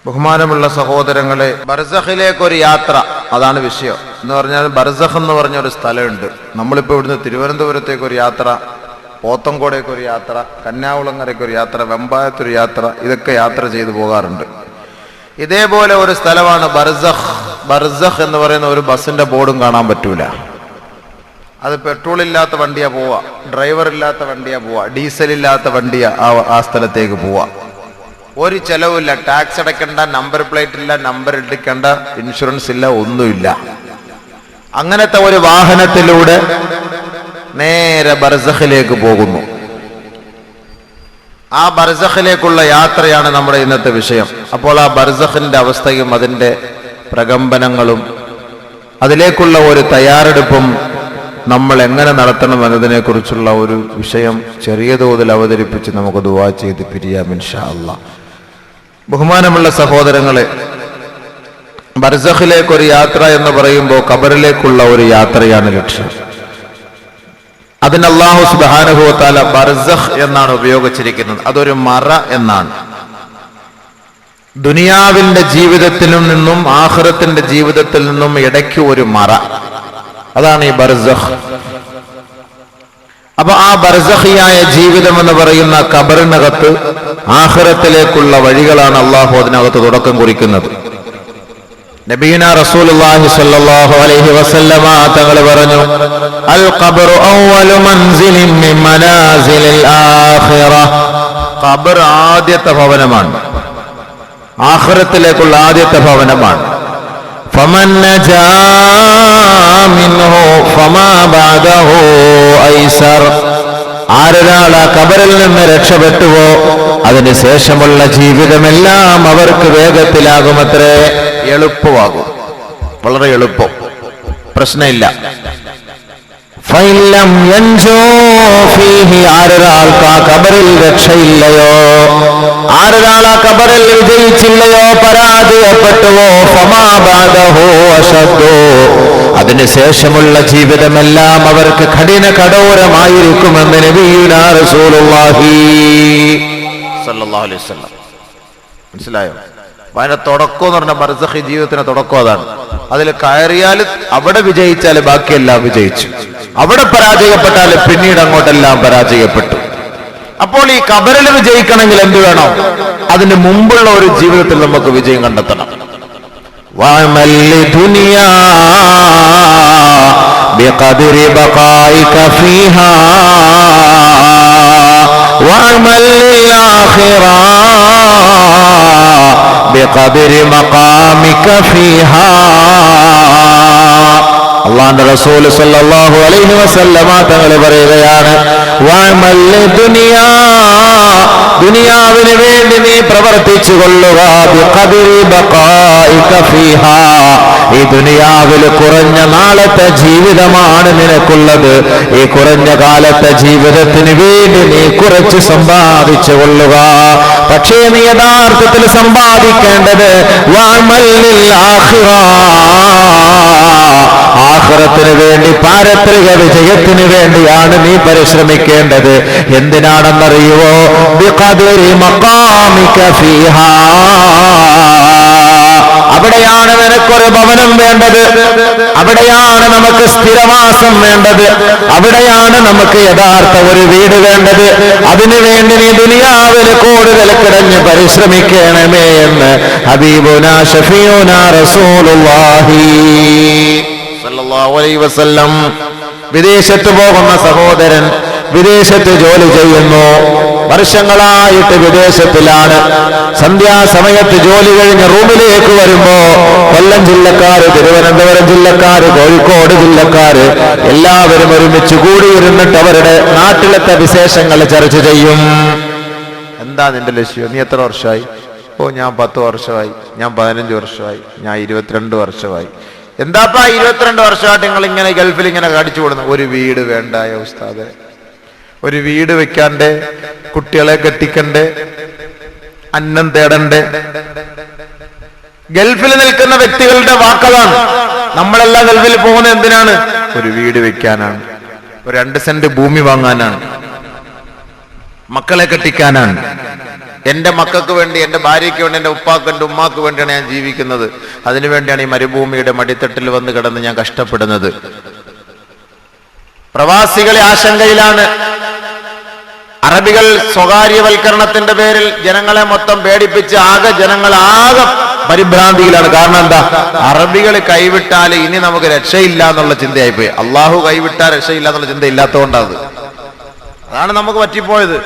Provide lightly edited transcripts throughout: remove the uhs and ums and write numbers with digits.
ബഹുമാനമുള്ള സഹോദരങ്ങളെ, ബർസഖിലേക്കൊരു യാത്ര, അതാണ് വിഷയം എന്ന് പറഞ്ഞാൽ. ബർസഖ് എന്ന് പറഞ്ഞൊരു സ്ഥലമുണ്ട്. നമ്മളിപ്പോൾ ഇവിടുന്ന് തിരുവനന്തപുരത്തേക്കൊരു യാത്ര, പോത്തങ്കോടേക്കൊരു യാത്ര, കന്യാകുളങ്ങരയ്ക്കൊരു യാത്ര, വെമ്പായത്തൊരു യാത്ര, ഇതൊക്കെ യാത്ര ചെയ്തു പോകാറുണ്ട്. ഇതേപോലെ ഒരു സ്ഥലമാണ് ബർസഖ്. ബർസഖ് എന്ന് പറയുന്ന ഒരു ബസ്സിന്റെ ബോർഡും കാണാൻ പറ്റൂല. അത് പെട്രോൾ ഇല്ലാത്ത വണ്ടിയാ പോവാ, ഡ്രൈവർ ഇല്ലാത്ത വണ്ടിയാ പോവാ, ഡീസൽ ഇല്ലാത്ത വണ്ടിയാ ആ സ്ഥലത്തേക്ക് പോവാ. ഒരു ചെലവില്ല, ടാക്സ് അടയ്ക്കണ്ട, നമ്പർ പ്ലേറ്റ് ഇല്ല, നമ്പർ എടുക്കണ്ട, ഇൻഷുറൻസ് ഇല്ല, ഒന്നുമില്ല. അങ്ങനത്തെ ഒരു വാഹനത്തിലൂടെ നേരെ ബർസഖിലേക്ക് പോകുന്നു. ആ ബർസഖിലേക്കുള്ള യാത്രയാണ് നമ്മുടെ ഇന്നത്തെ വിഷയം. അപ്പോൾ ആ ബർസഖിന്റെ അവസ്ഥയും അതിൻ്റെ പ്രകമ്പനങ്ങളും അതിലേക്കുള്ള ഒരു തയ്യാറെടുപ്പും നമ്മൾ എങ്ങനെ നടത്തണം എന്നതിനെ കുറിച്ചുള്ള ഒരു വിഷയം ചെറിയ തോതിൽ അവതരിപ്പിച്ച് നമുക്ക് ദുആ ചെയ്ത് പിരിയാം ഇൻഷാ അല്ലാഹ്. ബഹുമാനമുള്ള സഹോദരങ്ങളെ, ബർസഖിലേക്കൊരു യാത്ര എന്ന് പറയുമ്പോൾ ഖബറിലേക്കുള്ള ഒരു യാത്രയാണ് ലക്ഷ്യം. അതിന് അല്ലാഹു സുബ്ഹാനഹു വ തആല ബർസഖ് എന്നാണ് ഉപയോഗിച്ചിരിക്കുന്നത്. അതൊരു മറ എന്നാണ്. ദുനിയാവിന്റെ ജീവിതത്തിൽ നിന്നും ആഖിറത്തിന്റെ ജീവിതത്തിൽ നിന്നും ഇടയ്ക്ക് ഒരു മറ, അതാണ് ഈ ബർസഖ്. അപ്പൊ ആ ബർസഖിയായ ജീവിതം എന്ന് പറയുന്ന ഖബറിനകത്ത് ആഖിറത്തിലേക്കുള്ള വഴികളാണ് അല്ലാഹു അതിനകത്ത് തുടക്കം കുറിക്കുന്നത്. നബിയുനാ റസൂലുള്ളാഹി സ്വല്ലല്ലാഹു അലൈഹി വസല്ലമ തങ്ങൾ പറഞ്ഞു, അൽ ഖബ്റു അവ്വലു മൻസിലിൻ മിൻ മനാസിലിൽ ആഖിറ. ഖബർ ആദ്യത്തെ ഭവനമാണ്, ആഖിറത്തിലേക്കുള്ള ആദ്യത്തെ ഭവനമാണ്. ഫമൻ നജാ മിൻഹു ഫമാ ബഅദഹു ഐസർ. ആരൊരാൾ ആ ഖബറിൽ നിന്ന് രക്ഷപ്പെട്ടുവോ അതിന് ശേഷമുള്ള ജീവിതമെല്ലാം അവർക്ക് വേഗത്തിലാകുമത്രേ, എളുപ്പമാകും, വളരെ എളുപ്പം, പ്രശ്നമില്ല. ഫൈലം യൻജോ ഫീഹി. ആരൊരാൾക്ക് ആ ഖബറിൽ രക്ഷയില്ലയോ, ആരൊരാൾ ആ ഖബറിൽ വിജയിച്ചില്ലയോ, പരാജയപ്പെട്ടുവോ, ഫമാ ബഅദഹു അശദ്ദു. അതിനുശേഷമുള്ള ജീവിതമെല്ലാം അവർക്ക് കഠോരമായിരിക്കുമെന്ന് നബിയുനാ റസൂലുള്ളാഹി സ്വല്ലല്ലാഹു അലൈഹി വസല്ലം. മനസ്സിലായോ? അതിന്റെ തുടക്കം എന്ന് പറഞ്ഞാൽ ബർസഖി ജീവിതത്തിന്റെ തുടക്കം അതാണ്. അതിൽ കയറിയാൽ അവിടെ വിജയിച്ചാൽ ബാക്കിയെല്ലാം വിജയിച്ചു, അവിടെ പരാജയപ്പെട്ടാൽ പിന്നീട് അങ്ങോട്ടെല്ലാം പരാജയപ്പെട്ടു. അപ്പോൾ ഈ ഖബറിൽ വിജയിക്കണമെങ്കിൽ എന്ത് വേണം? അതിന് മുമ്പുള്ള ഒരു ജീവിതത്തിൽ നമുക്ക് വിജയം കണ്ടെത്തണം. വഅമൽ ലിദുനിയാ ബിഖദ്രി ബഖായിക ഫീഹാ വഅമൽ ലിൽആഖിറ ബിഖദ്രി മഖാമിക ഫീഹാ. അല്ലാഹുവിന്റെ റസൂൽ സല്ലല്ലാഹു അലൈഹി വസല്ലമ തങ്ങൾ പറയുകയാണ്, വഅമൽ ലിദുനിയാ. ദുനിയാവിന് വേണ്ടി നീ പ്രവർത്തിച്ചു കൊള്ളുക. ബിഖദ്രി ബഖായിക ഫീഹാ. ഈ ദുനിയാവിൽ കുറഞ്ഞ നാളത്തെ ജീവിതമാണ് നിനക്കുള്ളത്. ഈ കുറഞ്ഞ കാലത്തെ ജീവിതത്തിന് വേണ്ടി നീ കുറച്ച് സമ്പാദിച്ചു കൊള്ളുക. പക്ഷേ നീ യഥാർത്ഥത്തിൽ സമ്പാദിക്കേണ്ടത് വഅമൽ ലിൽആഖിറ. ആഖിറത്തിന് വേണ്ടി, പാരത്രിക വിജയത്തിന് വേണ്ടിയാണ് നീ പരിശ്രമിക്കേണ്ടത്. എന്തിനാണെന്നറിയുവോ? ബിഖദ്രി മഖാമിക ഫീഹാ. അവിടെയാണ് നിനക്കൊരു ഭവനം വേണ്ടത്, അവിടെയാണ് നമുക്ക് സ്ഥിരവാസം വേണ്ടത്, അവിടെയാണ് നമുക്ക് യഥാർത്ഥ ഒരു വീട് വേണ്ടത്. അതിനുവേണ്ടി നീ ദുനിയാവിൽ കൂടുതൽ കിടഞ്ഞ് പരിശ്രമിക്കണമേ എന്ന് ഹബീബുനാ ശഫീഉനാ റസൂലുള്ളാഹി സല്ലല്ലാഹു അലൈഹി വസല്ലം. വിദേശത്ത് പോകുന്ന സഹോദരൻ വിദേശത്ത് ജോലി ചെയ്യുന്നു, വർഷങ്ങളായിട്ട് വിദേശത്തിലാണ്. സന്ധ്യാസമയത്ത് ജോലി കഴിഞ്ഞ് റൂമിലേക്ക് വരുമ്പോ കൊല്ലം ജില്ലക്കാര്, തിരുവനന്തപുരം ജില്ലക്കാര്, കോഴിക്കോട് ജില്ലക്കാര് എല്ലാവരും ഒരുമിച്ച് കൂടിയിരുന്നിട്ട് അവരുടെ നാട്ടിലത്തെ വിശേഷങ്ങൾ ചർച്ച ചെയ്യും. എന്താ നിന്റെ ലക്ഷ്യം? നീ എത്ര വർഷമായി? ഓ, ഞാൻ 10 വർഷമായി, ഞാൻ 15 വർഷമായി, ഞാൻ 22 വർഷമായി. എന്താപ്പാ 22 വർഷമായിട്ട് നിങ്ങൾ ഇങ്ങനെ ഗൾഫിൽ ഇങ്ങനെ കടിച്ചു കൊടുന്നു? ഒരു വീട് വേണ്ടായ ഉസ്താദെ, ഒരു വീട് വെക്കാണ്ടേ, കുട്ടികളെ കെട്ടിക്കണ്ടേ, അന്നം തേടണ്ടേ? ഗൾഫിൽ നിൽക്കുന്ന വ്യക്തികളുടെ വാക്കതാണ്. നമ്മളെല്ലാം ഗൾഫിൽ പോകുന്നത് എന്തിനാണ്? ഒരു വീട് വെക്കാനാണ്, ഒരു 2 സെന്റ് ഭൂമി വാങ്ങാനാണ്, മക്കളെ കെട്ടിക്കാനാണ്. എന്റെ മക്കൾക്ക് വേണ്ടി, എന്റെ ഭാര്യയ്ക്ക് വേണ്ടി, എന്റെ ഉപ്പാക്ക്, എന്റെ ഉമ്മാക്ക് വേണ്ടിയാണ് ഞാൻ ജീവിക്കുന്നത്. അതിനുവേണ്ടിയാണ് ഈ മരുഭൂമിയുടെ മടിത്തട്ടിൽ വന്ന് കിടന്ന് ഞാൻ കഷ്ടപ്പെടുന്നത്. പ്രവാസികളെ ആശങ്കയിലാണ്. അറബികൾ സ്വകാര്യവൽക്കരണത്തിന്റെ പേരിൽ ജനങ്ങളെ മൊത്തം പേടിപ്പിച്ച് ജനങ്ങൾ ആകെ പരിഭ്രാന്തിയിലാണ്. കാരണം എന്താ? അറബികൾ കൈവിട്ടാൽ ഇനി നമുക്ക് രക്ഷയില്ല എന്നുള്ള ചിന്തയായിപ്പോയി. അള്ളാഹു കൈവിട്ടാൽ രക്ഷയില്ല എന്നുള്ള ചിന്ത ഇല്ലാത്തതുകൊണ്ടാണ്. അതാണ് നമുക്ക് പറ്റിപ്പോയത്.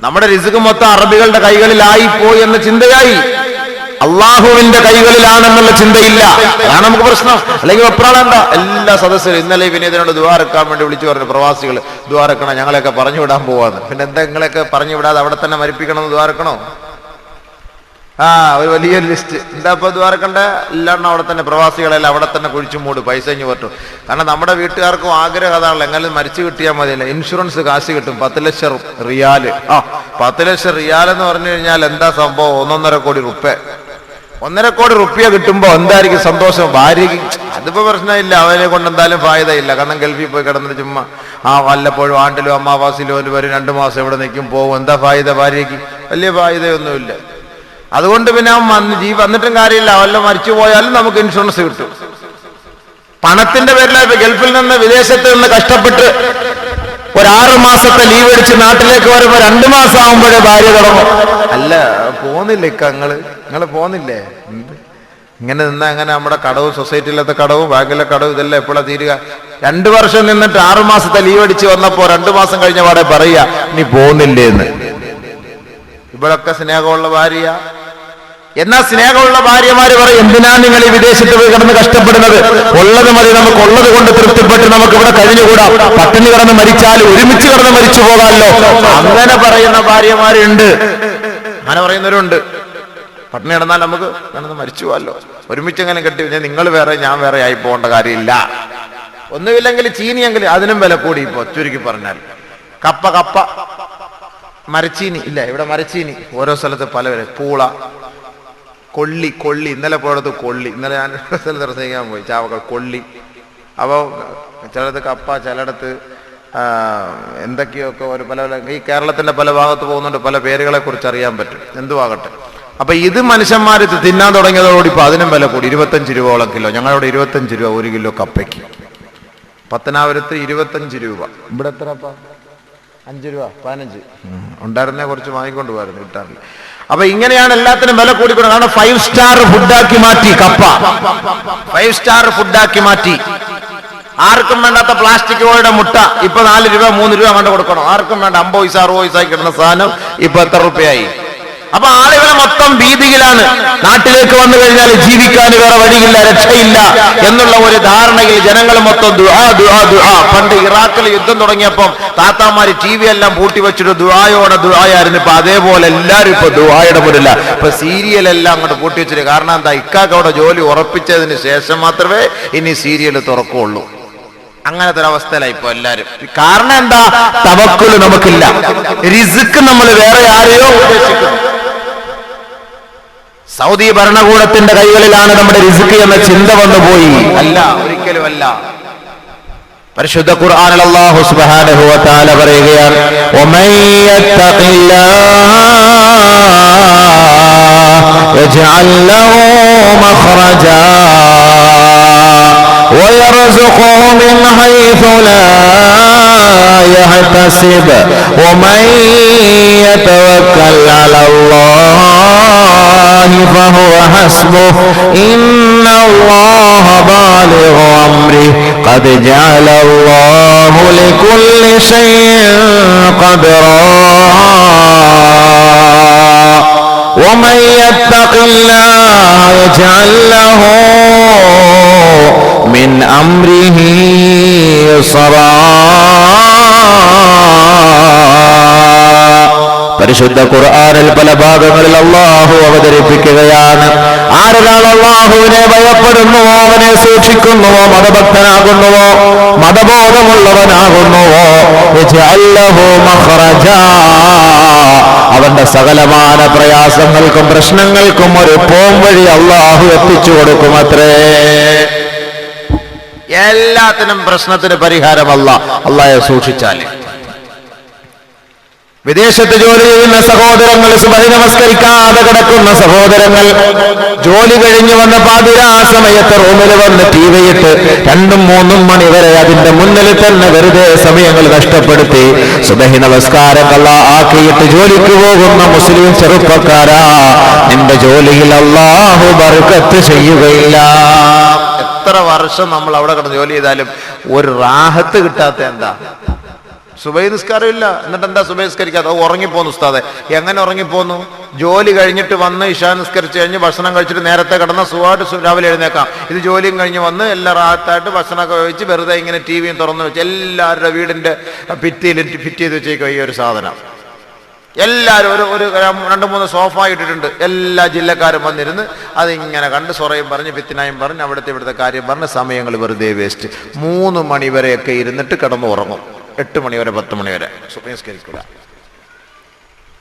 നമ്മുടെ റിസ്ക് മൊത്തം അറബികളുടെ കൈകളിലായി പോയി എന്ന ചിന്തയായി. അള്ളാഹുവിന്റെ കൈകളിലാണെന്നുള്ള ചിന്തയില്ല. അതാണ് നമുക്ക് പ്രശ്നം. അല്ലെങ്കിൽ വെപ്രാളണ്ട. എല്ലാ സദസ്സരും ഇന്നലെ വിനീതനോട് ദുആ ഇറക്കാൻ വേണ്ടി വിളിച്ചു പറഞ്ഞു. പ്രവാസികൾ ദുആ ഇറക്കണം, ഞങ്ങളെയൊക്കെ പറഞ്ഞു വിടാൻ പോവാന്ന്. പിന്നെ എന്താ നിങ്ങളെയൊക്കെ പറഞ്ഞു വിടാതെ അവിടെ തന്നെ മരിപ്പിക്കണമെന്ന് ദുആ ഇറക്കണോ? ഒരു വലിയൊരു ലിസ്റ്റ്. എന്താ ഇപ്പൊ ദുആ ഇറക്കണ്ട? എല്ലാം അവിടെ തന്നെ, പ്രവാസികളെല്ലാം അവിടെ തന്നെ കുഴിച്ചു മൂട്, പൈസ ഇഞ്ഞു പറ്റും. കാരണം നമ്മുടെ വീട്ടുകാർക്കും ആഗ്രഹം അതാണല്ലോ, എങ്ങനെ മരിച്ചു കിട്ടിയാൽ മതിയല്ല. ഇൻഷുറൻസ് കാശ് കിട്ടും, 10 ലക്ഷം റിയാല്. 10 ലക്ഷം റിയാൽ എന്ന് പറഞ്ഞു കഴിഞ്ഞാൽ എന്താ സംഭവം? 1.5 കോടി റുപ്യ. 1.5 കോടി റുപ്യ കിട്ടുമ്പോ എന്തായിരിക്കും സന്തോഷം ഭാര്യയ്ക്ക്? അതിപ്പോ പ്രശ്നമില്ല, അവനെ കൊണ്ട് എന്തായാലും ഫായതയില്ല. കാരണം ഗൾഫിൽ പോയി കിടന്നിട്ട് ചുമ്മാ വല്ലപ്പോഴും ആണ്ടിലോ അമ്മാവാസിലോ വരും, 2 മാസം എവിടെ നിൽക്കും, പോകും. എന്താ ഫായത ഭാര്യയ്ക്ക്? വലിയ ഫായതയൊന്നുമില്ല. അതുകൊണ്ട് പിന്നെ വന്നിട്ടും കാര്യമില്ല. വല്ല മരിച്ചു പോയാലും നമുക്ക് ഇൻഷുറൻസ് കിട്ടും. പണത്തിന്റെ പേരിലായി ഗൾഫിൽ നിന്ന്, വിദേശത്ത് നിന്ന് കഷ്ടപ്പെട്ട് ഒരു 6 മാസത്തെ ലീവ് അടിച്ച് നാട്ടിലേക്ക് വരുമ്പോ 2 മാസം ആകുമ്പോഴേ ഭാര്യ തുടങ്ങും. അല്ല പോന്നില്ലേ നിങ്ങള് പോന്നില്ലേ? ഇങ്ങനെ നിന്നാ എങ്ങനെ നമ്മുടെ കടവും, സൊസൈറ്റിയിലത്തെ കടവും, ബാങ്കിലെ കടവും ഇതെല്ലാം എപ്പോഴാണ് തീരുക? 2 വർഷം നിന്നിട്ട് 6 മാസത്തെ ലീവ് അടിച്ച് വന്നപ്പോ 2 മാസം കഴിഞ്ഞ പാടെ പറയാ നീ പോന്നില്ലേ എന്ന്. ഇവിടൊക്കെ സ്നേഹമുള്ള ഭാര്യ. എന്നാ സ്നേഹമുള്ള ഭാര്യമാര് പറയും, എന്തിനാ നിങ്ങൾ ഈ വിദേശത്ത് പോയി കിടന്ന് കഷ്ടപ്പെടുന്നത്? ഉള്ളത് മതി, നമുക്ക് ഉള്ളത് കൊണ്ട് തൃപ്തിപ്പെട്ട് നമുക്ക് ഇവിടെ കഴിഞ്ഞുകൂടാം. പട്ടിണി കിടന്ന് മരിച്ചാൽ ഒരുമിച്ച് കിടന്ന് മരിച്ചു പോകാമല്ലോ. അങ്ങനെ പറയുന്ന ഭാര്യമാരുണ്ട്, അങ്ങനെ പറയുന്നവരുണ്ട്. പട്ടിണി കിടന്നാൽ നമുക്ക് കിടന്ന് മരിച്ചു പോകാമല്ലോ, ഒരുമിച്ച് എങ്ങനെ കെട്ടി. നിങ്ങൾ വേറെ ഞാൻ വേറെ ആയി പോകേണ്ട കാര്യമില്ല. ഒന്നുമില്ലെങ്കിൽ ചീനിയെങ്കിൽ അതിനും വില കൂടി. ഇപ്പൊ ചുരുക്കി പറഞ്ഞാൽ കപ്പ മരച്ചീനി ഇല്ല, ഇവിടെ മരച്ചീനി ഓരോ സ്ഥലത്ത് പല പേര്. പൂള, കൊള്ളി. ഇന്നലെ പോയടത്ത് കൊള്ളി. ഇന്നലെ ഞാൻ സ്ഥലത്ത് പ്രസംഗിക്കാൻ പോയി, ചാവക്കൾ കൊള്ളി. അപ്പോൾ ചിലടത്ത് കപ്പ, ചിലടത്ത് എന്തൊക്കെയൊക്കെ ഒരു പല ഈ കേരളത്തിന്റെ പല ഭാഗത്ത് പോകുന്നുണ്ട്. പല പേരുകളെ കുറിച്ച് അറിയാൻ പറ്റും. എന്തുവാകട്ടെ. അപ്പൊ ഇത് മനുഷ്യന്മാർ തിന്നാൻ തുടങ്ങിയതോടുകൂടി ഇപ്പൊ അതിനും വില കൂടി. 25 രൂപയോളം കിലോ. ഞങ്ങളവിടെ 25 രൂപ 1 കിലോ കപ്പയ്ക്ക്. പത്തനാപുരത്ത് 25 രൂപ. ഇവിടെ എത്ര? 5 രൂപ 15 ഉണ്ടായിരുന്നേ, കുറച്ച് വാങ്ങിക്കൊണ്ട് പോയിരുന്നു, കിട്ടാറില്ല. അപ്പൊ ഇങ്ങനെയാണ് എല്ലാത്തിനും വില കൂടിക്കൊണ്ട്. കാരണം 5 സ്റ്റാർ ഫുഡാക്കി മാറ്റി കപ്പ. 5 സ്റ്റാർ ഫുഡാക്കി മാറ്റി. ആർക്കും വേണ്ടാത്ത പ്ലാസ്റ്റിക് കോഴിയുടെ മുട്ട ഇപ്പൊ 4 രൂപ 3 രൂപ കണ്ട് കൊടുക്കണം. ആർക്കും വേണ്ട. 50 പൈസ 60 പൈസ കിട്ടുന്ന സാധനം ഇപ്പൊ എത്ര രൂപയായി? അപ്പൊ ആളുകളെ മൊത്തം ഭീതിയിലാണ്. നാട്ടിലേക്ക് വന്നു കഴിഞ്ഞാൽ ജീവിക്കാൻ വേറെ വഴിയില്ല, രക്ഷയില്ല എന്നുള്ള ഒരു ധാരണയിൽ ജനങ്ങൾ മൊത്തം ദുആ. പണ്ട് ഇറാഖിൽ യുദ്ധം തുടങ്ങിയപ്പം താത്താമാര് TV എല്ലാം പൂട്ടി വെച്ചിട്ട് ദുആയായിരുന്നു. ഇപ്പൊ അതേപോലെ എല്ലാരും ഇപ്പൊ ദുആയുടെ മുന്നില്ല. ഇപ്പൊ സീരിയലെല്ലാം അങ്ങോട്ട് പൂട്ടി വെച്ചിട്ട്. കാരണം എന്താ? ഇക്കാക്ക് അവിടെ ജോലി ഉറപ്പിച്ചതിന് ശേഷം മാത്രമേ ഇനി സീരിയൽ തുറക്കുള്ളൂ. അങ്ങനത്തെ ഒരു അവസ്ഥയിലായി ഇപ്പൊ എല്ലാരും. കാരണം എന്താ? തവക്കുൽ നമുക്കില്ല. റിസ്ക് നമ്മൾ വേറെ ആരെയോ ഉദ്ദേശിക്കുന്നു. സൗദി ഭരണകൂടത്തിന്റെ കൈകളിലാണ് നമ്മുടെ റിസ്ക് എന്ന ചിന്ത വന്നുപോയി. അല്ല, ഒരിക്കലും അല്ല. പരിശുദ്ധ ഖുർആനിൽ അല്ലാഹു സുബ്ഹാനഹു വ തആല പറയുകയാണ്, വമൻ യത്തഖില്ലാഹ യജ്അൽ ലഹു മഖ്റജാ ويرزقه من حيث لا يحتسب ومن يتوكل على الله فهو حسبه إن الله بالغ أمره قد جعل الله لكل شيء قدرا ومن يتق الله يجعل له من أمره يسرا. പരിശുദ്ധ ഖുർആനിൽ പല ഭാഗങ്ങളിൽ അല്ലാഹു അവതരിപ്പിക്കുകയാണ്. ആരൊരാൾ അല്ലാഹുവിനെ ഭയപ്പെടുന്നുവോ, അവനെ സൂക്ഷിക്കുന്നുവോ, മതഭക്തനാകുന്നുവോ, മതബോധമുള്ളവനാകുന്നുവോ, യജ്അൽ ലഹു മഖ്റജാ, അവന്റെ സകലമാന പ്രയാസങ്ങൾക്കും പ്രശ്നങ്ങൾക്കും ഒരു പോംവഴി അല്ലാഹു എത്തിച്ചു കൊടുക്കുമത്രേ. എല്ലാത്തിനും പ്രശ്നത്തിന് പരിഹാരം അല്ലാഹയെ സൂക്ഷിച്ചാൽ. വിദേശത്ത് ജോലി ചെയ്യുന്ന സഹോദരങ്ങൾ, സുബഹി നമസ്കരിക്കാതെ കിടക്കുന്ന സഹോദരങ്ങൾ, ജോലി കഴിഞ്ഞു വന്ന പാതിരാ സമയത്ത് റൂമിൽ വന്ന് ടി.വി. ഇട്ട് 2-3 മണി വരെ അതിന്റെ മുന്നിൽ തന്നെ വെറുതെ സമയങ്ങൾ നഷ്ടപ്പെടുത്തി സുബഹി നമസ്കാരം ആക്കിയിട്ട് ജോലിക്ക് പോകുന്ന മുസ്ലിം ചെറുപ്പക്കാരാ, നിന്റെ ജോലിയിൽ അല്ലാഹു ബർക്കത്ത് ചെയ്യുകയില്ല. എത്ര വർഷം നമ്മൾ അവിടെ കിടന്ന് ജോലി ചെയ്താലും ഒരു റാഹത്ത് കിട്ടാത്ത എന്താ? സുബഹി നിസ്കാരം ഇല്ല. എന്നിട്ട് എന്താ സുബഹി നിസ്കരിക്കാതെ? ഉറങ്ങിപ്പോന്നു ഉസ്താദെ. എങ്ങനെ ഉറങ്ങിപ്പോന്നു? ജോലി കഴിഞ്ഞിട്ട് വന്ന് ഇശാ നിസ്കരിച്ച് കഴിഞ്ഞ് ഭക്ഷണം കഴിച്ചിട്ട് നേരത്തെ കിടന്ന സുഖമായിട്ട് രാവിലെ എഴുന്നേക്കാം. ഇത് ജോലിയും കഴിഞ്ഞ് വന്ന് എല്ലാം റാഹത്തായിട്ട് ഭക്ഷണമൊക്കെ കഴിച്ച് വെറുതെ ഇങ്ങനെ ടി.വിയും തുറന്നു വെച്ച് എല്ലാവരുടെ വീടിന്റെ ഭിത്തിയിൽ ഫിറ്റ് ചെയ്ത് വെച്ചേക്കും ഈ ഒരു സാധനം. എല്ലാവരും ഒരു 2-3 സോഫ ഇട്ടിട്ടുണ്ട്. എല്ലാ ജില്ലക്കാരും വന്നിരുന്ന് അതിങ്ങനെ കണ്ട് സൊറയും പറഞ്ഞ് ഫിത്തിനായും പറഞ്ഞ് ഇവിടുത്തെ കാര്യം പറഞ്ഞ് സമയങ്ങൾ വെറുതെ വേസ്റ്റ്. 3 മണി വരെയൊക്കെ ഇരുന്നിട്ട് കിടന്ന് ഉറങ്ങും. 8 മണി വരെ 10 മണി വരെ സുബഹിസ്കരിക്കില്ല.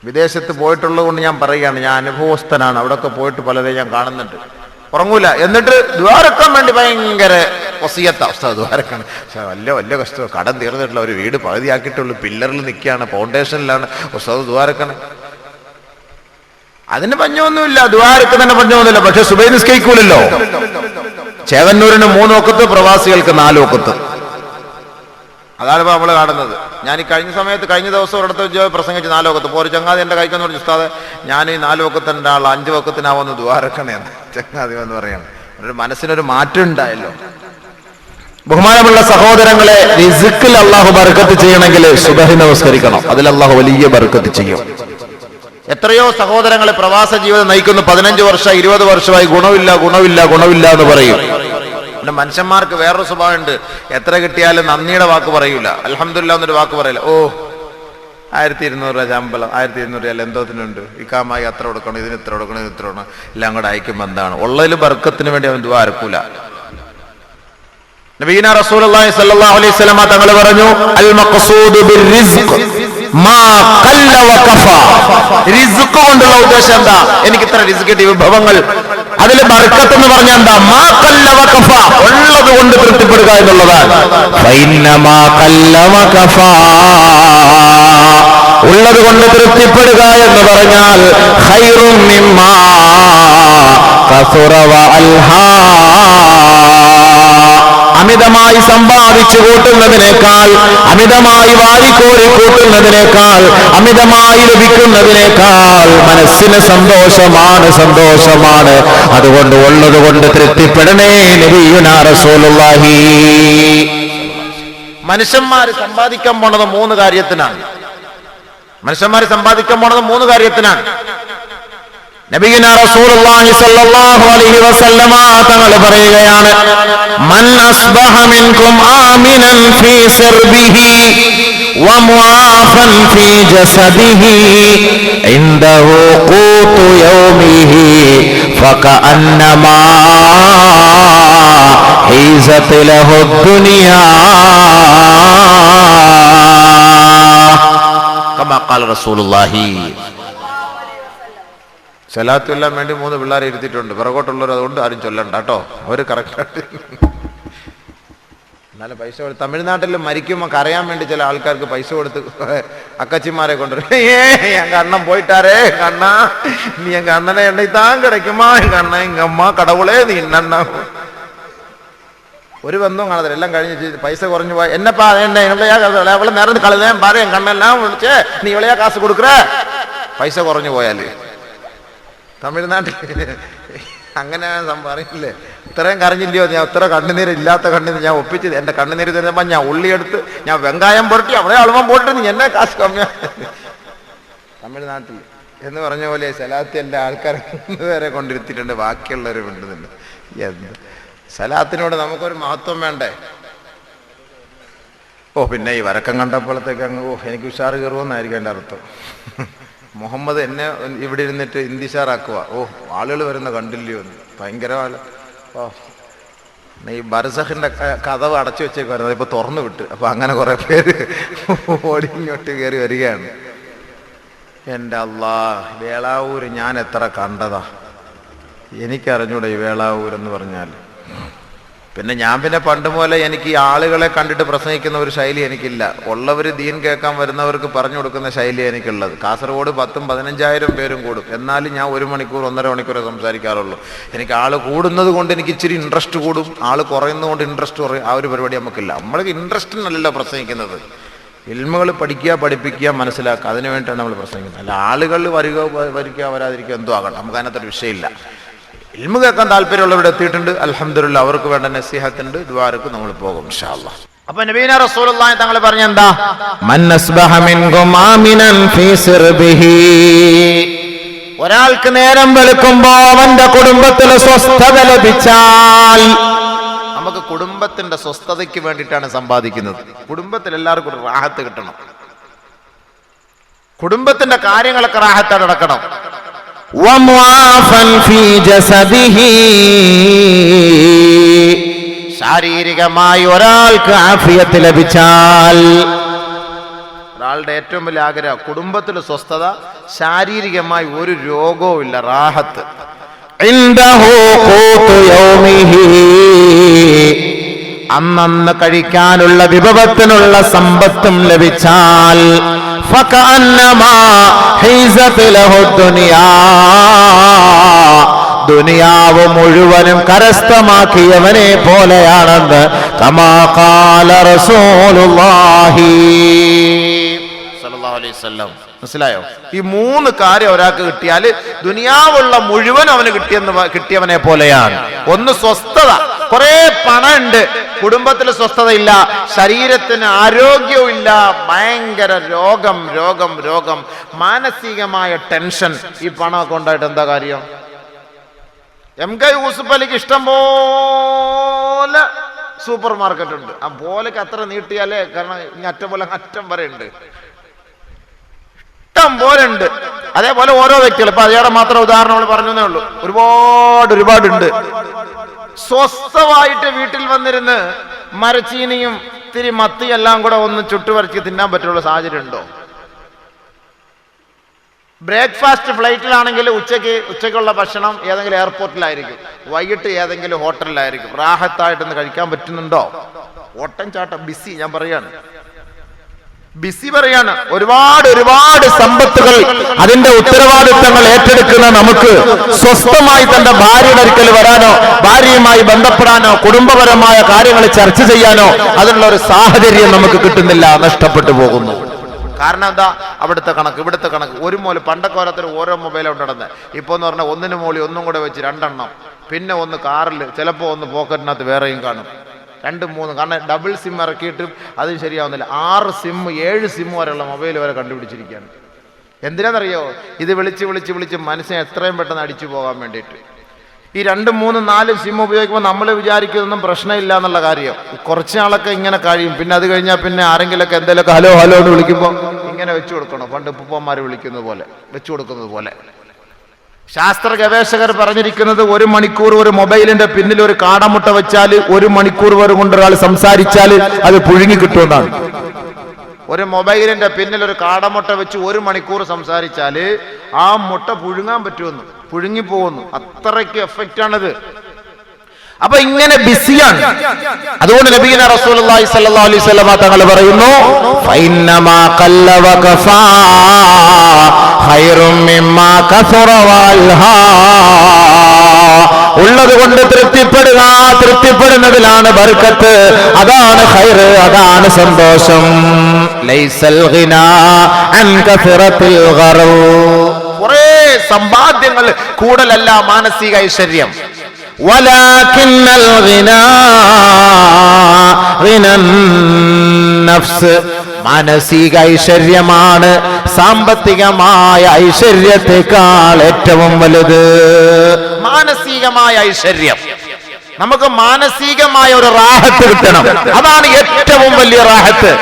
വിദേശത്ത് പോയിട്ടുള്ളത് കൊണ്ട് ഞാൻ പറയുകയാണ്, ഞാൻ അനുഭവസ്ഥനാണ്. അവിടെയൊക്കെ പോയിട്ട് പലരെയും ഞാൻ കാണുന്നുണ്ട്. ഉറങ്ങൂല. എന്നിട്ട് ദ്വാരക്കാൻ വേണ്ടി ഭയങ്കര വസിയത്ത അവസ്ഥ. ദ്വാരക്കാണ് വലിയ കഷ്ടം. കടം തീർന്നിട്ടുള്ള ഒരു വീട് പകുതിയാക്കിയിട്ടുള്ളൂ, പില്ലറിൽ നിൽക്കുകയാണ്, ഫൗണ്ടേഷനിലാണ്. ഉസ്താദ് ദ്വാരക്കാണ്. അതിന് പഞ്ഞൊന്നുമില്ല, ദ്വാരക്ക് തന്നെ പഞ്ഞൊന്നുമില്ല. പക്ഷെ സുബഹി നിസ്കരിക്കൂലല്ലോ. ചേകന്നൂരിന് 3 വഖത്ത്, പ്രവാസികൾക്ക് 4 വഖത്ത്. അതാണ് ഇപ്പോൾ നമ്മൾ കാണുന്നത്. ഞാൻ ഈ കഴിഞ്ഞ ദിവസം ഒരിടത്ത് വെച്ച് പ്രസംഗിച്ച് 4 വഖത്ത്. ഇപ്പോൾ ഒരു ചങ്ങാതി എൻ്റെ കൈക്കെന്ന് പറഞ്ഞു, ഉസ്താദെ ഞാൻ ഈ 4 വഖത്തിൻ്റെ ആൾ 5 വഖത്തിനാവുമെന്ന് ദ്വാരക്കണേന്ന് ചങ്ങാതി എന്ന് പറയാണ്. ഒരു മനസ്സിനൊരു മാറ്റം ഉണ്ടായല്ലോ. ബഹുമാനമുള്ള സഹോദരങ്ങളെ, റിസ്ക്കിൽ അള്ളാഹു ബർക്കത്ത് ചെയ്യണമെങ്കിൽ സുബഹി നമസ്കരിക്കണം. അതിൽ അള്ളാഹു വലിയ ബർക്കത്ത് ചെയ്യും. എത്രയോ സഹോദരങ്ങളെ പ്രവാസ ജീവിതം നയിക്കുന്നു. 15 വർഷം 20 വർഷമായി ഗുണമില്ല എന്ന് പറയും. പിന്നെ മനുഷ്യന്മാർക്ക് വേറൊരു സ്വഭാവമുണ്ട്. എത്ര കിട്ടിയാലും നന്ദിയുടെ വാക്ക് പറയൂല, അൽഹംദുലില്ലാ എന്നൊരു വാക്ക് പറയില്ല. 1200 രൂപ ശമ്പളം, 1200 രൂപ എന്തോത്തിനുണ്ട്, ഇക്കാമായി അത്ര കൊടുക്കണം, ഇതിന് ഇത്ര കൊടുക്കണം, ഇതിന് ഇത്ര കൊടുക്കണം, എല്ലാം കൂടെ അയക്കുമ്പോൾ എന്താണ് ഉള്ളതിൽ ബർക്കത്തിന് വേണ്ടി അവൻ ദുആ അറക്കൂല. നബിയിന റസൂലുള്ളാഹി സ്വല്ലല്ലാഹു അലൈഹി വസല്ലം തങ്ങൾ പറഞ്ഞു, അൽ മഖ്സൂദു ബിർറിസ്ഖ് മാ ഖല്ല വഖഫ. റിസ്ഖ് കൊണ്ടുള്ള ഉദ്ദേശം എന്താ? എനിക്ക് ഇത്ര റിസ്ഖ് കിട്ടി, വിഭവങ്ങൾ, അതിൽ ബർക്കത്ത് എന്ന് പറഞ്ഞാൽ എന്താ? മാ ഖല്ല വഖഫ, ഉള്ളത് കൊണ്ട് തൃപ്തിപ്പെടുക എന്നുള്ളതാണ്. ഫഇന്നമാ ഖല്ല വഖഫ, ഉള്ളത് കൊണ്ട് തൃപ്തിപ്പെടുക എന്ന് പറഞ്ഞാൽ ഖൈറും മിമ്മാ കസുറ വഅൽഹാ, അമിതമായി സമ്പാദിച്ചു കൂട്ടുന്നതിനേക്കാൾ, അമിതമായി വാരിക്കോരി കൂട്ടുന്നതിനേക്കാൾ, അമിതമായി ലഭിക്കുന്നതിനേക്കാൾ മനസ്സിന് സന്തോഷമാണ്. അതുകൊണ്ട് ഉള്ളത് കൊണ്ട് തൃപ്തിപ്പെടണേ നബിയുനാ റസൂലുള്ളാഹി. മനുഷ്യന്മാര് സമ്പാദിക്കാൻ പോണത് 3 കാര്യത്തിനാണ്. നബിയുനാ റസൂലുള്ളാഹി സ്വല്ലല്ലാഹു അലൈഹി വസല്ലമ തങ്ങൾ പറയുകയാണ്, മൻ അസ്ബഹ മിൻകും ആമിനൻ ഫീ സിർബിഹി വമുആഫൻ ഫീ ജസദിഹി ഇൻദഹു ഖൂതു യൗമിഹി ഫകഅന്നമാ ഹീസത് ലഹു ദുനിയാ കമാ ഖാല റസൂലുള്ളാഹി. സലാത്ത് ചൊല്ലാൻ വേണ്ടി 3 പിള്ളേരെ ഇരുത്തിയിട്ടുണ്ട്. പിറകോട്ടുള്ളവർ അതുകൊണ്ട് ആരും ചൊല്ലണ്ട കേട്ടോ, അവർ കറക്റ്റായിട്ട്. എന്നാലും പൈസ കൊടുത്ത് തമിഴ്നാട്ടിൽ മരിക്കുമ്പോൾ കരയാൻ വേണ്ടി ചില ആൾക്കാർക്ക് പൈസ കൊടുത്ത് അക്കച്ചിമാരെ കൊണ്ടുവരും. என் கண்ணன் போயிட்டாரே கண்ணா, நீ எங்க அண்ணனை என்னை தான் கிடைக்குமா, எங்க அண்ணன் எங்க அம்மா கடவுளே நீ என்னண்ணா. ഒരു ബന്ധവും കാണത്തില്ല. എല്ലാം കഴിഞ്ഞ് പൈസ കുറഞ്ഞു പോയി. എന്നപ്പാ എന്നെ ഇവളെയാ അവളെ നേരം കളയാൻ പറയും, കണ്ണെല്ലാം വിളിച്ചേ നീ ഇവളെയാ കാശ് കൊടുക്കറ. പൈസ കുറഞ്ഞു പോയാല് തമിഴ്നാട്ടിൽ അങ്ങനെ പറയില്ലേ, ഇത്രയും കരഞ്ഞില്ലയോ, ഞാൻ ഇത്ര കണ്ണുനീര് ഇല്ലാത്ത കണ്ണുനീര് ഞാൻ ഒപ്പിച്ചത്. എൻ്റെ കണ്ണുനീര് തരുമ്പോൾ ഞാൻ ഉള്ളിയെടുത്ത് ഞാൻ വെങ്കായം പുരട്ടി അവിടെ അളവം പോയിട്ട് നീ എന്നെ കാശ് കമ്മിയാ. തമിഴ്നാട്ടിൽ എന്ന് പറഞ്ഞ പോലെ സലാത്ത് എല്ലാ ആൾക്കാരെ വരെ കൊണ്ടിരുത്തിയിട്ടുണ്ട്. ബാക്കിയുള്ളവർ വേണ്ടുന്നുണ്ട്. എന്ത് സലാത്തിനോട് നമുക്കൊരു മഹത്വം വേണ്ടേ? പിന്നെ ഈ വരക്കം കണ്ടപ്പോഴത്തേക്ക് അങ്ങ് എനിക്ക് ഉഷാറ് കയറുമെന്നായിരിക്കും എൻ്റെ അർത്ഥം. മുഹമ്മദ് എന്നെ ഇവിടെ ഇരുന്നിട്ട് ഇന്തിഷാറാക്കുക. ആളുകൾ വരുന്ന കണ്ടില്ലയോ എന്ന് ഭയങ്കര. ഈ ബർസഖിന്റെ കഥവ് അടച്ചു വെച്ചേക്കുവായിരുന്നു, അതിപ്പോൾ തുറന്നു വിട്ട്. അപ്പൊ അങ്ങനെ കുറെ പേര് ഓടി ഇങ്ങോട്ട് കയറി വരികയാണ്. എൻ്റെ അല്ലാഹ്, വേളാവൂര് ഞാൻ എത്ര കണ്ടതാ. എനിക്കറിഞ്ഞൂടെ ഈ വേളാവൂരെന്ന് പറഞ്ഞാൽ. പിന്നെ ഞാൻ പണ്ട് പോലെ എനിക്ക് ഈ ആളുകളെ കണ്ടിട്ട് പ്രസംഗിക്കുന്ന ഒരു ശൈലി എനിക്കില്ല. ഉള്ളവർ ദീൻ കേൾക്കാൻ വരുന്നവർക്ക് പറഞ്ഞു കൊടുക്കുന്ന ശൈലി എനിക്കുള്ളത്. കാസർഗോഡ് 10,000-15,000 പേരും കൂടും, എന്നാലും ഞാൻ 1 മണിക്കൂർ 1.5 മണിക്കൂറേ സംസാരിക്കാറുള്ളൂ. എനിക്ക് ആൾ കൂടുന്നത് കൊണ്ട് എനിക്ക് ഇച്ചിരി ഇൻട്രസ്റ്റ് കൂടും, ആൾ കുറയുന്നതുകൊണ്ട് ഇൻട്രസ്റ്റ് കുറയും. ആ ഒരു പരിപാടി നമുക്കില്ല. നമ്മൾക്ക് ഇൻട്രസ്റ്റിനല്ലല്ലോ പ്രസംഗിക്കുന്നത്. ഇൽമുകൾ പഠിക്കുക, പഠിപ്പിക്കുക, മനസ്സിലാക്കുക, അതിനു വേണ്ടിയിട്ടാണ് നമ്മൾ പ്രസംഗിക്കുന്നത്. അല്ല ആളുകൾ വരിക വരാതിരിക്കുക എന്തോ ആകട്ടെ, നമുക്ക് അതിനകത്തൊരു വിഷയമില്ല. ഇൽമു കേൾക്കാൻ താല്പര്യമുള്ളവരുടെ എത്തിയിട്ടുണ്ട്, അൽഹംദുലില്ലാ. അവർക്ക് വേണ്ട നസീഹത്തുണ്ട്, ദുആർക്ക് നമ്മൾ പോകും ഇൻഷാ അല്ലാഹ്. അപ്പൊ നബീന റസൂലുള്ളാഹി തങ്ങൾ പറഞ്ഞെന്താ? മൻ അസ്ബഹ മിൻകും ആമിനൻ ഫീ സിർബിഹി. ഒരാൾക്ക് നേരം വെളുക്കുമ്പോ അവന്റെ കുടുംബത്തിൽ സ്വസ്ഥത ലഭിച്ചാൽ, നമുക്ക് കുടുംബത്തിന്റെ സ്വസ്ഥതയ്ക്ക് വേണ്ടിയിട്ടാണ് സമ്പാദിക്കുന്നത്. കുടുംബത്തിൽ എല്ലാവർക്കും ഒരു റാഹത്ത് കിട്ടണം, കുടുംബത്തിന്റെ കാര്യങ്ങളൊക്കെ റാഹത്തായിട്ട് നടക്കണം. ശാരീരികമായി ഒരാൾക്ക് ആഫിയത്ത് ലഭിച്ചാൽ, ഒരാളുടെ ഏറ്റവും വലിയ ആഗ്രഹം കുടുംബത്തിൽ സ്വസ്ഥത, ശാരീരികമായി ഒരു രോഗവും ഇല്ല, റാഹത്ത്. അന്നന്ന് കഴിക്കാനുള്ള വിഭവത്തിനുള്ള സമ്പത്തും ലഭിച്ചാൽ, ദുനിയാവ് മുഴുവനും കരസ്ഥമാക്കിയവനെ പോലെയാണെന്ന് കമാ ഖാല റസൂലുള്ളാഹി സ്വല്ലല്ലാഹു അലൈഹി വസല്ലം. മനസ്സിലായോ? ഈ 3 കാര്യം ഒരാൾക്ക് കിട്ടിയാൽ ദുനിയാവുള്ള മുഴുവൻ അവന് കിട്ടിയവനെ പോലെയാണ്. ഒന്ന് സ്വസ്ഥത. കുറെ പണമുണ്ട്, കുടുംബത്തിൽ സ്വസ്ഥതയില്ല, ശരീരത്തിന് ആരോഗ്യവും ഇല്ല, ഭയങ്കര രോഗം രോഗം രോഗം, മാനസികമായ ടെൻഷൻ. ഈ പണമൊക്കെ ഉണ്ടായിട്ട് എന്താ കാര്യം? MK യൂസുഫ് അലിക്ക് ഇഷ്ടം പോലെ സൂപ്പർ മാർക്കറ്റ് ഉണ്ട്. ആ പോലെക്ക് അത്ര നീട്ടിയാലേ, കാരണം ഇനി അറ്റം പോലെ അറ്റം വരെ ഉണ്ട്, ഇഷ്ടം പോലെ ഉണ്ട്. അതേപോലെ ഓരോ വ്യക്തികൾ, ഇപ്പൊ അയാളുടെ മാത്രം ഉദാഹരണം പറഞ്ഞേ ഉള്ളൂ, ഒരുപാടുണ്ട്. സ്വസ്ഥമായിട്ട് വീട്ടിൽ വന്നിരുന്ന് മരച്ചീനിയും ഇത്തിരി മത്തിയെല്ലാം കൂടെ ഒന്ന് ചുട്ടുവരച്ച് തിന്നാൻ പറ്റുള്ള സാഹചര്യം ഉണ്ടോ? ബ്രേക്ക്ഫാസ്റ്റ് ഫ്ലൈറ്റിലാണെങ്കിൽ ഉച്ചയ്ക്കുള്ള ഭക്ഷണം ഏതെങ്കിലും എയർപോർട്ടിലായിരിക്കും, വൈകിട്ട് ഏതെങ്കിലും ഹോട്ടലിലായിരിക്കും. റാഹത്തായിട്ടൊന്ന് കഴിക്കാൻ പറ്റുന്നുണ്ടോ? ഓട്ടം ചാട്ടം ബിസി. ഞാൻ പറയാണ്, ബിസി പറയാണ്. ഒരുപാട് സമ്പത്തുകൾ, അതിന്റെ ഉത്തരവാദിത്തങ്ങൾ ഏറ്റെടുക്കുന്ന നമുക്ക് സ്വസ്ഥമായി തന്റെ ഭാര്യയുടെ അടുക്കൽ വരാനോ, ഭാര്യയുമായി ബന്ധപ്പെടാനോ, കുടുംബപരമായ കാര്യങ്ങൾ ചർച്ച ചെയ്യാനോ അതിനുള്ള ഒരു സാഹചര്യം നമുക്ക് കിട്ടുന്നില്ല, നഷ്ടപ്പെട്ടു പോകുന്നു. കാരണം എന്താ? അവിടുത്തെ കണക്ക്, ഇവിടുത്തെ കണക്ക്. ഒരു മോല് പണ്ടൊക്കെ ഓരോരുത്തർ ഓരോ മൊബൈലും നടന്നത്. ഇപ്പൊ എന്ന് പറഞ്ഞാൽ ഒന്നിന് മോളി ഒന്നും കൂടെ വെച്ച് 2 എണ്ണം, പിന്നെ ഒന്ന് കാറിൽ, ചിലപ്പോൾ ഒന്ന് പോക്കറ്റിനകത്ത് വേറെയും കാണും, 2, 3. കാരണം ഡബിൾ സിം ഇറക്കിയിട്ടും അതും ശരിയാവുന്നില്ല. 6 സിം 7 സിം വരെയുള്ള മൊബൈൽ വരെ കണ്ടുപിടിച്ചിരിക്കുകയാണ്. എന്തിനാണെന്നറിയോ? ഇത് വിളിച്ച് മനസ്സിനെ എത്രയും പെട്ടെന്ന് അടിച്ചു പോകാൻ വേണ്ടിയിട്ട്. ഈ 2, 3, 4 സിം ഉപയോഗിക്കുമ്പോൾ നമ്മൾ വിചാരിക്കുന്നതൊന്നും പ്രശ്നമില്ല എന്നുള്ള കാര്യം. കുറച്ച് നാളൊക്കെ ഇങ്ങനെ കഴിയും, പിന്നെ അത് കഴിഞ്ഞാൽ പിന്നെ ആരെങ്കിലൊക്കെ എന്തെങ്കിലുമൊക്കെ ഹലോ എന്ന് വിളിക്കുമ്പോൾ ഇങ്ങനെ വെച്ചു കൊടുക്കണം. പണ്ട് ഉപ്പന്മാർ വിളിക്കുന്നത് പോലെ വെച്ചു കൊടുക്കുന്നത് പോലെ. ശാസ്ത്ര ഗവേഷകർ പറഞ്ഞിരിക്കുന്നത് 1 മണിക്കൂർ ഒരു മൊബൈലിന്റെ പിന്നിൽ ഒരു കാടമുട്ട വെച്ചാൽ 1 മണിക്കൂർ വരെ കൊണ്ട് ഒരാൾ സംസാരിച്ചാൽ അത് പുഴുങ്ങി കിട്ടുമെന്നാണ്. ഒരു മൊബൈലിന്റെ പിന്നിൽ ഒരു കാടമുട്ട വെച്ച് 1 മണിക്കൂർ സംസാരിച്ചാൽ ആ മുട്ട പുഴുങ്ങാൻ പറ്റുമെന്ന്, പുഴുങ്ങിപ്പോകുന്നു. അത്രയ്ക്ക് എഫക്റ്റ് ആണത്. അപ്പൊ ഇങ്ങനെ ബിസിയാണ്. അതുകൊണ്ട് നബിയുനാ റസൂലുള്ളാഹി സ്വല്ലല്ലാഹു അലൈഹി വസല്ലം തങ്ങൾ പറയുന്നു, ഫൈന്നമാ ഖല്ല വഖഫാ ഖൈറും മിമ്മാ കസറ വൽഹാ. ഉള്ളത് കൊണ്ട് തൃപ്തിപ്പെടുക, തൃപ്തിപ്പെടുന്നതിലാണ് ബർക്കത്ത്, അതാണ് ഖൈർ, അതാണ് സന്തോഷം. ലൈസൽ ഗിനാ അൻ കസറത്തിൽ ഗറർ. കുറേ സമ്പാദ്യങ്ങൾ കൂടലല്ല മാനസിക ഐശ്വര്യം. വലാകിന്നൽ ഗിനാ ഗിനൻ നഫ്സ്. മാനസിക ഐശ്വര്യമാണ് സാമ്പത്തികമായ ഐശ്വര്യത്തെക്കാൾ ഏറ്റവും വലുത്. മാനസികമായ ഐശ്വര്യം, നമുക്ക് മാനസികമായ ഒരു റാഹത്ത് കിട്ടണം, അതാണ് ഏറ്റവും വലിയ റാഹത്ത്.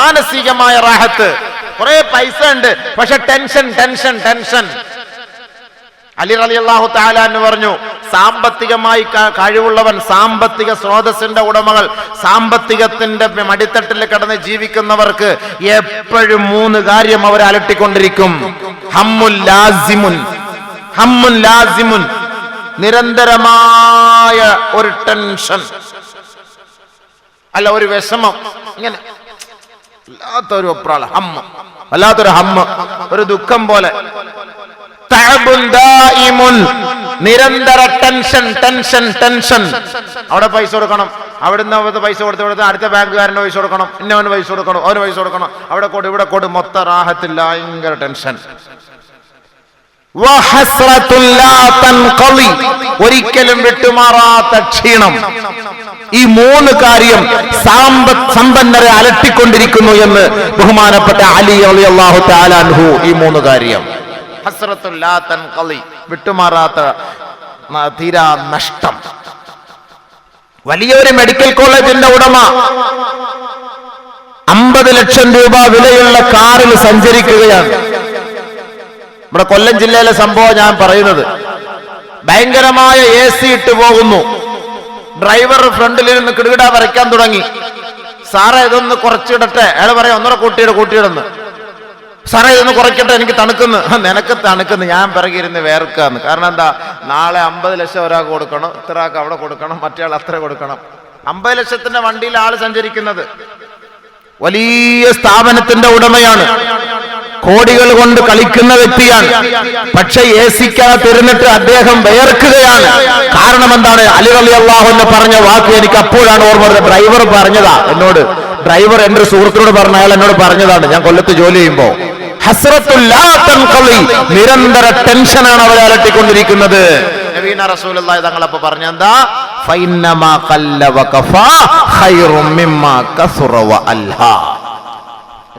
മാനസികമായ റാഹത്ത്. കുറെ പൈസ ഉണ്ട്, പക്ഷെ ടെൻഷൻ. അലി റളിയല്ലാഹു തആല എന്ന് പറഞ്ഞു, സാമ്പത്തികമായി കഴിവുള്ളവൻ, സാമ്പത്തിക സ്രോതസ്സിന്റെ ഉടമകൾ, സാമ്പത്തികത്തിന്റെ മടിത്തട്ടിൽ കിടന്ന് ജീവിക്കുന്നവർക്ക് എപ്പോഴും 3 കാര്യം അവർ അലട്ടിക്കൊണ്ടിരിക്കും. ഹമ്മുൻ ലാസിമുൻ. നിരന്തരമായ ഒരു ടെൻഷൻ, അല്ല ഒരു വിഷമം, ഇങ്ങനെ വല്ലാത്തൊരു ഒപ്രാള ഹമ്മ, വല്ലാത്തൊരു ഹമ്മ, ഒരു ദുഃഖം പോലെ. നിരന്തര ടെൻഷൻ ടെൻഷൻ ടെൻഷൻ. അവിടെ പൈസ കൊടുക്കണം, അവിടുന്ന് പൈസ കൊടുത്ത് അടുത്ത ബാങ്കുകാരന് പൈസ കൊടുക്കണം, ഇന്നവന് പൈസ കൊടുക്കണം, അവന് പൈസ കൊടുക്കണം, അവിടെ കൊടു ഇവിടെ കൊടു, മൊത്തം റാഹത്തില്ല, ഭയങ്കര ടെൻഷൻ. ഒരിക്കലും വിട്ടുമാറാത്ത ക്ഷീണം. ഈ മൂന്ന് കാര്യം സമ്പന്നരെ അലട്ടിക്കൊണ്ടിരിക്കുന്നു എന്ന് ബഹുമാനപ്പെട്ട അലി റളിയല്ലാഹു തആല അൻഹു. ഈ മൂന്ന് കാര്യം വിട്ടുമാറാത്ത തീരാ നഷ്ടം. വലിയൊരു മെഡിക്കൽ കോളേജിന്റെ ഉടമ 50 ലക്ഷം രൂപ വിലയുള്ള കാറിൽ സഞ്ചരിക്കുകയാണ്. നമ്മുടെ കൊല്ലം ജില്ലയിലെ സംഭവം ഞാൻ പറയുന്നത്. ഭയങ്കരമായ AC ഇട്ട് പോകുന്നു. ഡ്രൈവർ ഫ്രണ്ടിൽ നിന്ന് കിടുകിട വരയ്ക്കാൻ തുടങ്ങി. സാറേ ഇതൊന്ന് കുറച്ചിടട്ടെ. അയാൾ പറയാം ഒന്നര കൂട്ടിയിടുന്നു. സാറേ ഇതൊന്ന് കുറയ്ക്കട്ടെ, എനിക്ക് തണുക്കുന്നു. നിനക്ക് തണുക്കുന്നു, ഞാൻ പിറകിരുന്ന് വേർക്കാന്ന്. കാരണം എന്താ, നാളെ 50 ലക്ഷം ഒരാൾക്ക് കൊടുക്കണം, ഇത്ര ആൾക്ക് അവിടെ കൊടുക്കണം, മറ്റേ ആൾ അത്ര കൊടുക്കണം. 50 ലക്ഷത്തിന്റെ വണ്ടിയിൽ ആള് സഞ്ചരിക്കുന്നത്. വലിയ സ്ഥാപനത്തിന്റെ ഉടമയാണ്, കോടികൾ കൊണ്ട് കളിക്കുന്ന വ്യക്തിയാണ്. പക്ഷെ AC-ക്കകത്ത് ഇരുന്നിട്ട് അദ്ദേഹം വേർക്കുകയാണ്. കാരണം എന്താണ്? അലി റളിയല്ലാഹു അൻഹു പറഞ്ഞ വാക്ക് എനിക്ക് അപ്പോഴാണ് ഓർമ്മ വരുന്നത്. ഡ്രൈവർ പറഞ്ഞതാ എന്നോട്. ഡ്രൈവർ എന്റെ ഒരു സുഹൃത്തിനോട് പറഞ്ഞ, അയാൾ എന്നോട് പറഞ്ഞതാണ്. ഞാൻ കൊല്ലത്ത് ജോലി ചെയ്യുമ്പോ നിരന്തര ടെൻഷനാണ് അവരെ അലട്ടിക്കൊണ്ടിരിക്കുന്നത്. നബീന റസൂലുള്ളാഹി തങ്ങളപ്പോ പറഞ്ഞ എന്താ? ഫൈന്നമാ ഖല്ല വഖഫാ ഖൈറും മിമ്മാ കസുറ വഅൽഹാ.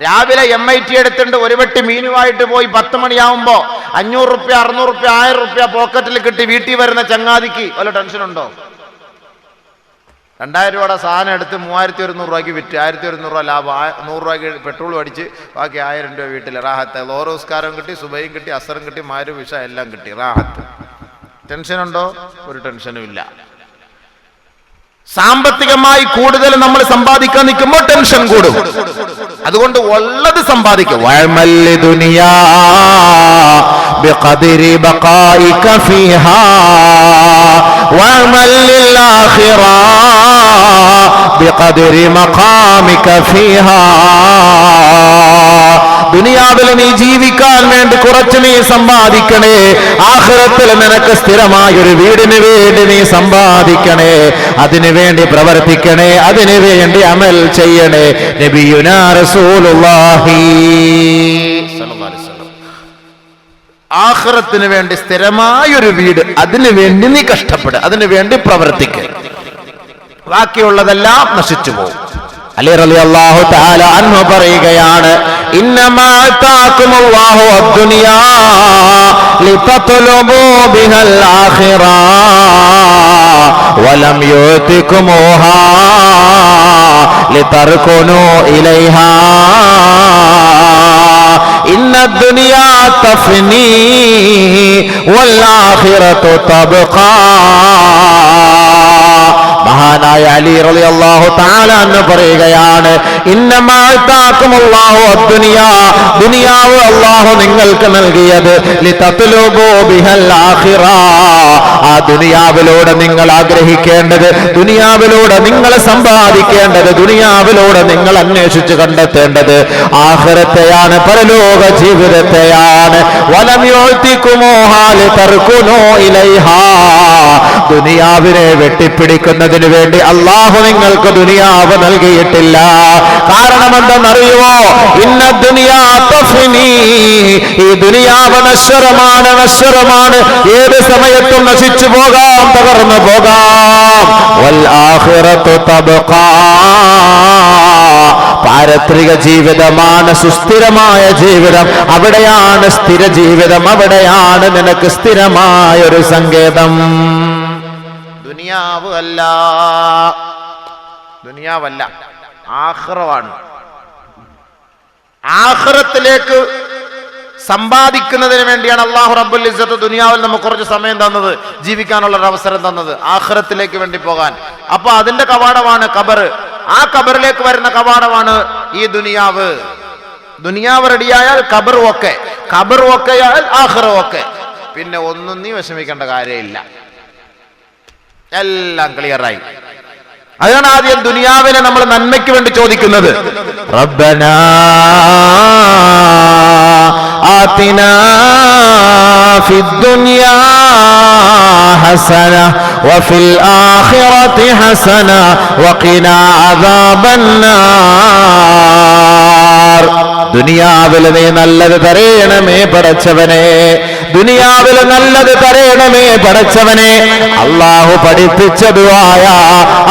രാവിലെ MIT എടുത്തിട്ട് ഒരു വെട്ടി മീനുമായിട്ട് പോയി 10 മണിയാവുമ്പോ 500 റുപ്യ 600 റുപ്യ 1000 റുപ്യ പോക്കറ്റിൽ കിട്ടി വീട്ടിൽ വരുന്ന ചങ്ങാതിക്ക് വല്ല ടെൻഷനുണ്ടോ? 2000 രൂപയുടെ സാധനം എടുത്ത് 3100 രൂപയ്ക്ക് വിറ്റ് 1100 രൂപ ലാഭം, 100 രൂപയ്ക്ക് പെട്രോൾ അടിച്ച് ബാക്കി 1000 രൂപ വീട്ടിൽ റാഹത്ത്. ലോറോസ്കാരം കിട്ടി, സുബൈയും കിട്ടി, അസറും കിട്ടി, മാരും വിഷ എല്ലാം കിട്ടി, റാഹത്ത്. ടെൻഷനുണ്ടോ? ഒരു ടെൻഷനും ഇല്ല. സാമ്പത്തികമായി കൂടുതൽ നമ്മൾ സമ്പാദിക്കാൻ നിൽക്കുമ്പോൾ ടെൻഷൻ കൂടും. അതുകൊണ്ട് ഉള്ളത് സമ്പാദിക്കും. ദുനിയാവിൽ നീ ജീവിക്കാൻ വേണ്ടി കുറച്ച് നീ സമ്പാദിക്കണേ. ആഖിറത്തിൽ നിനക്ക് സ്ഥിരമായൊരു വീടിന് വേണ്ടി നീ സമ്പാദിക്കണേ. അതിനു വേണ്ടി പ്രവർത്തിക്കണേ, അതിനു വേണ്ടി അമൽ ചെയ്യണേ. നബിയുനാ റസൂലുള്ളാഹി സ്വല്ലല്ലാഹു അലൈഹി വസല്ലം ആഖിറത്തിന് വേണ്ടി സ്ഥിരമായൊരു വീട്, അതിനു വേണ്ടി നീ കഷ്ടപ്പെടുക, അതിനു വേണ്ടി പ്രവർത്തിക്കുക. ബാക്കിയുള്ളതെല്ലാം നശിച്ചു പോകും. അലി റളിയല്ലാഹു തആല അൻഹു പറയുകയാണ്, ഇന്നമാ അതാകുമുല്ലാഹു അദ്ദുനിയാ ലിതത്ലുബൂ ബിഹൽ ആഖിറ വലം യുതികുമുഹാ ലിതർകുനൂ ഇലൈഹാ ഇന്നദ് ദുനിയാ തഫ്നീ വൽ ആഖിറതു തബ്ഖാ. മഹാനായ അലി റളിയല്ലാഹു തആല എന്ന് പറയുകയാണ്, ഇന്നമാ അതാകുമുല്ലാഹു അദ്ദുനിയാ, ദുനിയാവ് അല്ലാഹു നിങ്ങൾക്ക് നൽകിയത് ലിതത്ലുബൂ ബിഹൽ ആഖിറ, ആ ദുനിയാവിലൂടെ നിങ്ങൾ ആഗ്രഹിക്കേണ്ടത്, ദുനിയാവിലൂടെ നിങ്ങൾ സമ്പാദിക്കേണ്ടത്, ദുനിയാവിലൂടെ നിങ്ങൾ അന്വേഷിച്ച് കണ്ടെത്തേണ്ടത് ആഖിറത്തെയാണ്, പരലോക ജീവിതത്തെയാണ്. വലം യുതികുമുഹാ ലിതർകുനൂ ഇലൈഹാ, ദുനിയാവിനെ വെട്ടിപ്പിടിക്കുന്നതിന് വേണ്ടി അല്ലാഹു നിങ്ങൾക്ക് ദുനിയാവ് നൽകിയിട്ടില്ല. കാരണം എന്തെന്നറിയുമോ? ഇന്ന ദുനിയാ തഫ്നി, ഈ ദുനിയാവ് നശ്വരമാണ്, നശ്വരമാണ്, ഏത് സമയത്തും നശിച്ചു പോകാം, തകർന്നു പോകാം. വൽ ആഖിറതു തബ്ഖാ, പാരത്രിക ജീവിതമാണ് സുസ്ഥിരമായ ജീവിതം, അവിടെയാണ് സ്ഥിര ജീവിതം, അവിടെയാണ് നിനക്ക് സ്ഥിരമായൊരു സങ്കേതം. ദുനിയാവ് അല്ല, ദുനിയാവല്ല, ആഖിറമാണ്. ആഖിറത്തിലേക്ക് സമ്പാദിക്കുന്നതിന് വേണ്ടിയാണ് അല്ലാഹു റബ്ബുൽ ഇസ്സത്ത് ദുനിയാവിൽ നമുക്ക് കുറച്ച് സമയം തന്നത്, ജീവിക്കാനുള്ള ഒരു അവസരം തന്നത്, ആഖിറത്തിലേക്ക് വേണ്ടി പോകാൻ. അപ്പൊ അതിന്റെ കവാടമാണ് ഖബർ. ആ ഖബറിലേക്ക് വരുന്ന കവാടമാണ് ഈ ദുനിയാവ്. ദുനിയാവ് റെഡിയായാൽ ഖബർ ഒക്കെ, ഖബർ ഒക്കെയാൽ ആഖിറ ഒക്കെ. പിന്നെ ഒന്നും നീ വിഷമിക്കേണ്ട കാര്യമില്ല. എല്ലാം ക്ലിയറായി. അതാണ് ആദ്യം ദുനിയാവിനെ നമ്മൾ നന്മയ്ക്ക് വേണ്ടി ചോദിക്കുന്നത്. റബ്ബനാ ആതിനാ ഫിദ്ദുനിയാ ഹസന വഫിൽ ആഖിറതി ഹസന വഖിനാ അദാബന്നാർ. ദുനിയാവിൽ നീ നല്ലത് തരേണമേ പടച്ചവനെ, ദുനിയാവിൽ നല്ലത് തരേണമേ പടച്ചവനെ. അല്ലാഹു പഠിപ്പിച്ച ദുആയ,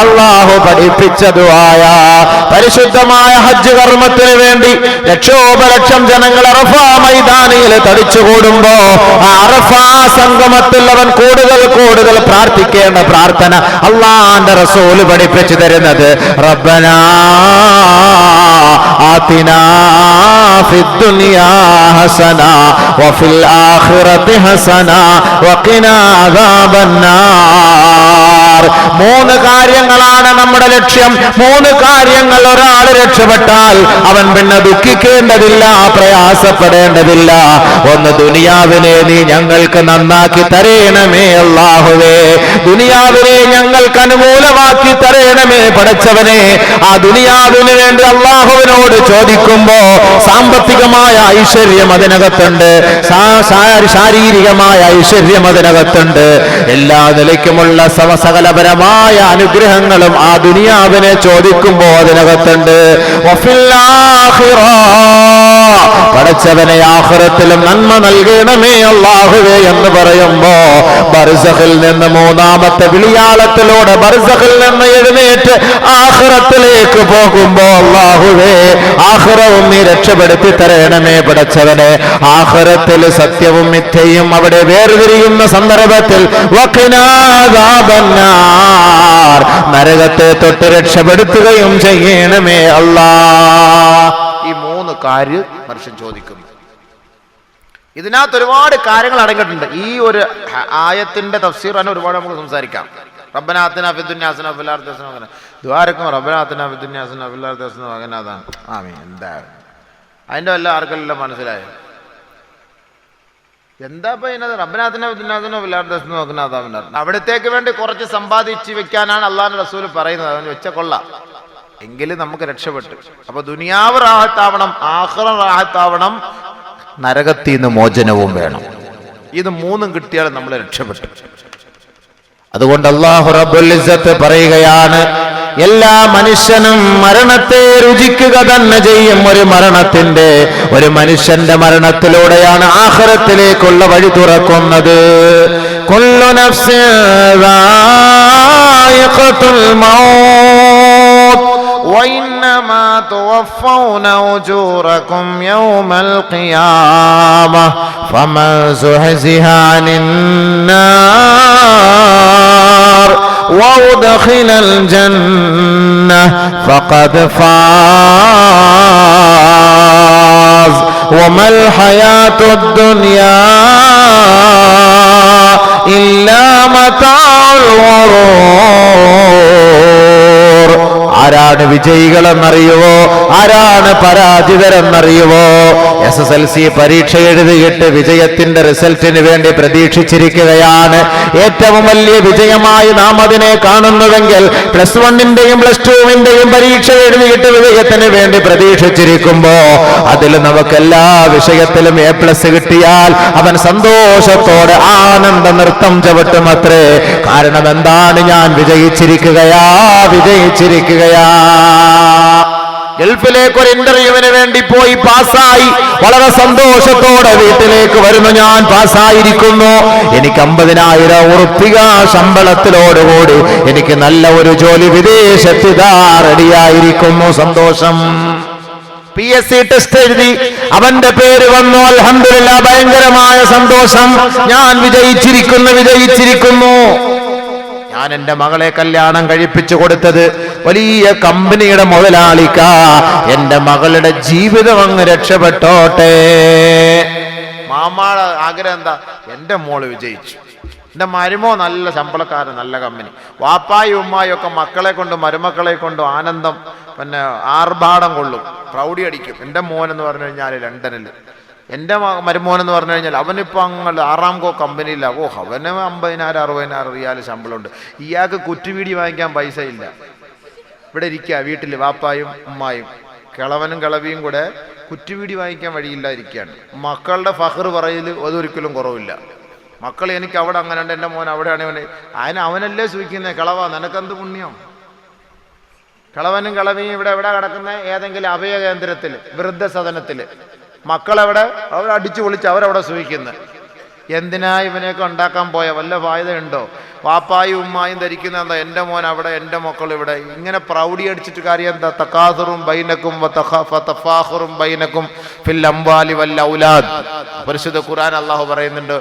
അല്ലാഹു പഠിപ്പിച്ച ദുആയ. പരിശുദ്ധമായ ഹജ്ജ് കർമ്മത്തിന് വേണ്ടി ലക്ഷോപലക്ഷം ജനങ്ങൾ അറഫാ മൈതാനിയിൽ തടിച്ചുകൂടുമ്പോ ആ അറഫാ സംഗമത്തിൽ അവൻ കൂടുതൽ കൂടുതൽ പ്രാർത്ഥിക്കേണ്ട പ്രാർത്ഥന അല്ലാഹുവിന്റെ റസൂൽ പഠിപ്പിച്ചു തരുന്നത് റബ്ബനാ ആതിനാ ഫിദ്ദുനിയാ ഹസന വഫിൽ ആഖിറതി ഹസന വഖിനാ അദാബന്നാർ. മൂന്ന് കാര്യങ്ങളാണ് നമ്മുടെ ലക്ഷ്യം. മൂന്ന് കാര്യങ്ങൾ ഒരാൾ രക്ഷപ്പെട്ടാൽ അവൻ പിന്നെ ദുഃഖിക്കേണ്ടതില്ല, പ്രയാസപ്പെടേണ്ടതില്ല. ഒന്ന്, ദുനിയാവിനെ നീ ഞങ്ങൾക്ക് നന്നാക്കി തരേണമേ അല്ലാഹുവേ, ദുനിയാവിനെ ഞങ്ങൾക്ക് അനുകൂലമാക്കി തരേണമേ പടച്ചവനെ. ആ ദുനിയാവിന് വേണ്ടി അല്ലാഹുവിനോട് ചോദിക്കുമ്പോ സാമ്പത്തികമായ ഐശ്വര്യം അതിനകത്തുണ്ട്, ശാരീരികമായ ഐശ്വര്യം അതിനകത്തുണ്ട്. എല്ലാ നിലയ്ക്കുമുള്ള സകലപരമായ അനുഗ്രഹങ്ങളും ആ ദുനിയാവിനെ ചോദിക്കുമ്പോ അതിനകത്തുണ്ട്. പടച്ചവനെ ആഖിറത്തിലും നന്മ നൽകണമേ അല്ലാഹുവേ എന്ന് പറയുമ്പോ ബർസഖിൽ നിന്ന് മൂന്നാമത്തെ വിളിയാളത്തിലൂടെ ബർസഖിൽ നിന്ന് എഴുന്നേറ്റ് ആഖിറത്തിലേക്ക് പോകുമ്പോ അല്ലാഹുവേ ആഖിറവും നീ രക്ഷപ്പെടുത്തി തരണമേ പടച്ചവനെ. ആഖിറത്തിൽ സത്യവും മിഥ്യയും അവിടെ വേർതിരിയുന്ന സന്ദർഭത്തിൽ വഖിനാ അദാബന്നാർ, നരകത്തെ തൊട്ട് രക്ഷപ്പെടുത്തുകയും ചെയ്യണമേ അല്ലാഹ്. ഈ മൂന്ന് കാര്യം മനുഷ്യൻ ചോദിക്കുന്നു. ഇതിനകത്ത് ഒരുപാട് കാര്യങ്ങൾ അടങ്ങിയിട്ടുണ്ട്. ഈ ഒരു ആയത്തിന്റെ തഫ്സീർ തന്നെ ഒരുപാട് നമുക്ക് സംസാരിക്കാം. റബ്ബനാ ആതിനാ ഫിദ്ദുനിയാ ഹസന വഫിൽ ആഖിറതി ഹസന വഖിനാ ദുആരക്കും റബ്ബനാ ആതിനാ ഫിദ്ദുനിയാ ഹസന വഫിൽ ആഖിറതി ഹസന വഖിനാ അദാബ. ആമീൻ. എന്താ അതിന്റെ വല്ല ആർക്കെല്ലാം മനസ്സിലായോ? എന്താ ഇതിനകത്ത് റബ്ബനാ ആതിനാ ഫിദ്ദുനിയാ ഹസന വഫിൽ ആഖിറതി ഹസന വഖിനാ അദാബ. അവിടത്തേക്ക് വേണ്ടി കുറച്ച് സമ്പാദിച്ച് വെക്കാനാണ് അള്ളാഹുവിന്റെ റസൂൽ പറയുന്നത്. അവന് വെച്ച കൊള്ളാം, എങ്കിലും നമുക്ക് രക്ഷപ്പെട്ടു. അപ്പൊ ദുനിയാവ് റാഹത്താവണം, ആഖിറ റാഹത്താവണം, നരകത്തിൽ നിന്ന് മോചനവും വേണം. ഇത് മൂന്നും കിട്ടിയാൽ നമ്മൾ രക്ഷപ്പെട്ടു. അതുകൊണ്ട് അല്ലാഹു റബ്ബുൽ ഇസ്സത്ത് പറയുകയാണ്, എല്ലാ മനുഷ്യനും മരണത്തെ രുചിക്കുക തന്നെ ചെയ്യും. ഒരു മനുഷ്യന്റെ മരണത്തിലൂടെയാണ് ആഖിറത്തിലേക്കുള്ള വഴി തുറക്കുന്നത്. കുല്ലു നഫ്സിൻ ദായിഖത്തുൽ മൗത്ത് وإنما توفون أجوركم يوم القيامة فمن زحزح عن النار وأدخل الجنة فقد فاز وما الحياة الدنيا إلا متاع الغرور. ആരാണ് വിജയികളെന്നറിയുവോ, ആരാണ് പരാജിതരെന്നറിയുവോ? SSLC പരീക്ഷ എഴുതിയിട്ട് വിജയത്തിന്റെ റിസൾട്ടിന് വേണ്ടി പ്രതീക്ഷിച്ചിരിക്കുകയാണ്. ഏറ്റവും വലിയ വിജയമായി നാം അതിനെ കാണുന്നുവെങ്കിൽ +1-ന്റെയും +2-ന്റെയും പരീക്ഷ എഴുതിയിട്ട് വിജയത്തിന് വേണ്ടി പ്രതീക്ഷിച്ചിരിക്കുമ്പോ അതിൽ നമുക്ക് എല്ലാ വിഷയത്തിലും A+ കിട്ടിയാൽ അവൻ സന്തോഷത്തോടെ ആനന്ദ നൃത്തം ചവിട്ടുമത്രേ. കാരണം എന്താണ്? ഞാൻ വിജയിച്ചിരിക്കുകയാ. ഗൾഫിലേക്ക് ഒരു ഇന്റർവ്യൂവിന് വേണ്ടി പോയി പാസ്സായി, വളരെ സന്തോഷത്തോടെ വീട്ടിലേക്ക് വരുന്നു. ഞാൻ പാസ്സായിരിക്കുന്നു, എനിക്ക് 50,000 ഉറുപ്പിക ശമ്പളത്തിലോടുകൂടി എനിക്ക് നല്ല ഒരു ജോലി വിദേശത്തിതാ റെഡിയായിരിക്കുന്നു. സന്തോഷം. PSC ടെസ്റ്റ് എഴുതി, അവന്റെ പേര് വന്നു. അൽഹംദുലില്ലാഹ്, ഭയങ്കരമായ സന്തോഷം. ഞാൻ വിജയിച്ചിരിക്കുന്നു. ഞാൻ എന്റെ മകളെ കല്യാണം കഴിപ്പിച്ചു കൊടുത്തത് വലിയ കമ്പനിയുടെ മുതലാളിക്ക. എന്റെ മകളുടെ ജീവിതം അങ്ങ് രക്ഷപ്പെട്ടോട്ടെ. മാമാടെ ആഗ്രഹം എന്താ? എന്റെ മോള് വിജയിച്ചു, എന്റെ മരുമോ നല്ല ശമ്പളക്കാരൻ, നല്ല കമ്പനി. വാപ്പായും ഉമ്മായും ഒക്കെ മക്കളെ കൊണ്ടും മരുമക്കളെ കൊണ്ടും ആനന്ദം, പിന്നെ ആർഭാടം കൊള്ളും, പ്രൗഢി അടിക്കും. എൻ്റെ മോൻ എന്ന് പറഞ്ഞു കഴിഞ്ഞാൽ ലണ്ടനിൽ എൻ്റെ മരുമോൻ എന്ന് പറഞ്ഞു കഴിഞ്ഞാൽ അവനിപ്പോൾ അങ്ങ് ആറാംകോ കമ്പനിയിലാണ്. അവന് 50,000-60,000 റിയാൽ ശമ്പളമുണ്ട്. ഇയാൾക്ക് കുറ്റുവീടി വാങ്ങിക്കാൻ പൈസ ഇല്ല. ഇവിടെ ഇരിക്കുക വീട്ടിൽ വാപ്പായും ഉമ്മായും കിളവനും കിളവിയും കൂടെ കുറ്റുവീടി വാങ്ങിക്കാൻ വഴിയില്ലാതിരിക്കുകയാണ്. മക്കളുടെ ഫഖർ പറയൽ അതൊരിക്കലും കുറവില്ല. മക്കൾ എനിക്ക് അവിടെ അങ്ങനെ ഉണ്ട്, എൻ്റെ മോൻ അവിടെയാണ്. അവനല്ലേ സൂചിക്കുന്നത്, കിളവാ നിനക്കെന്ത് പുണ്യം. കിളവനും കിളവിയും ഇവിടെ എവിടെ കിടക്കുന്ന ഏതെങ്കിലും അഭയ കേന്ദ്രത്തിൽ, വൃദ്ധസദനത്തിൽ. മക്കളെവിടെ അവർ അടിച്ചു പൊളിച്ച് അവരവിടെ സൂചിക്കുന്നത്. എന്തിനാ ഇവനെയൊക്കെ ഉണ്ടാക്കാൻ പോയ വല്ല ഫായതയുണ്ടോ? വാപ്പായും ഉമ്മായും ധരിക്കുന്ന എന്താ, എൻ്റെ മോൻ അവിടെ, എൻ്റെ മക്കൾ ഇവിടെ. ഇങ്ങനെ പ്രൗഢി അടിച്ചിട്ട് കാര്യം എന്താ? തകാസുറും ബൈനക്കും വതഫാഖുറും ബൈനക്കും ഫിൽ അംവാലി വൽ ഔലാദ്. പരിശുദ്ധ ഖുർആൻ അല്ലാഹു പറയുന്നുണ്ട്,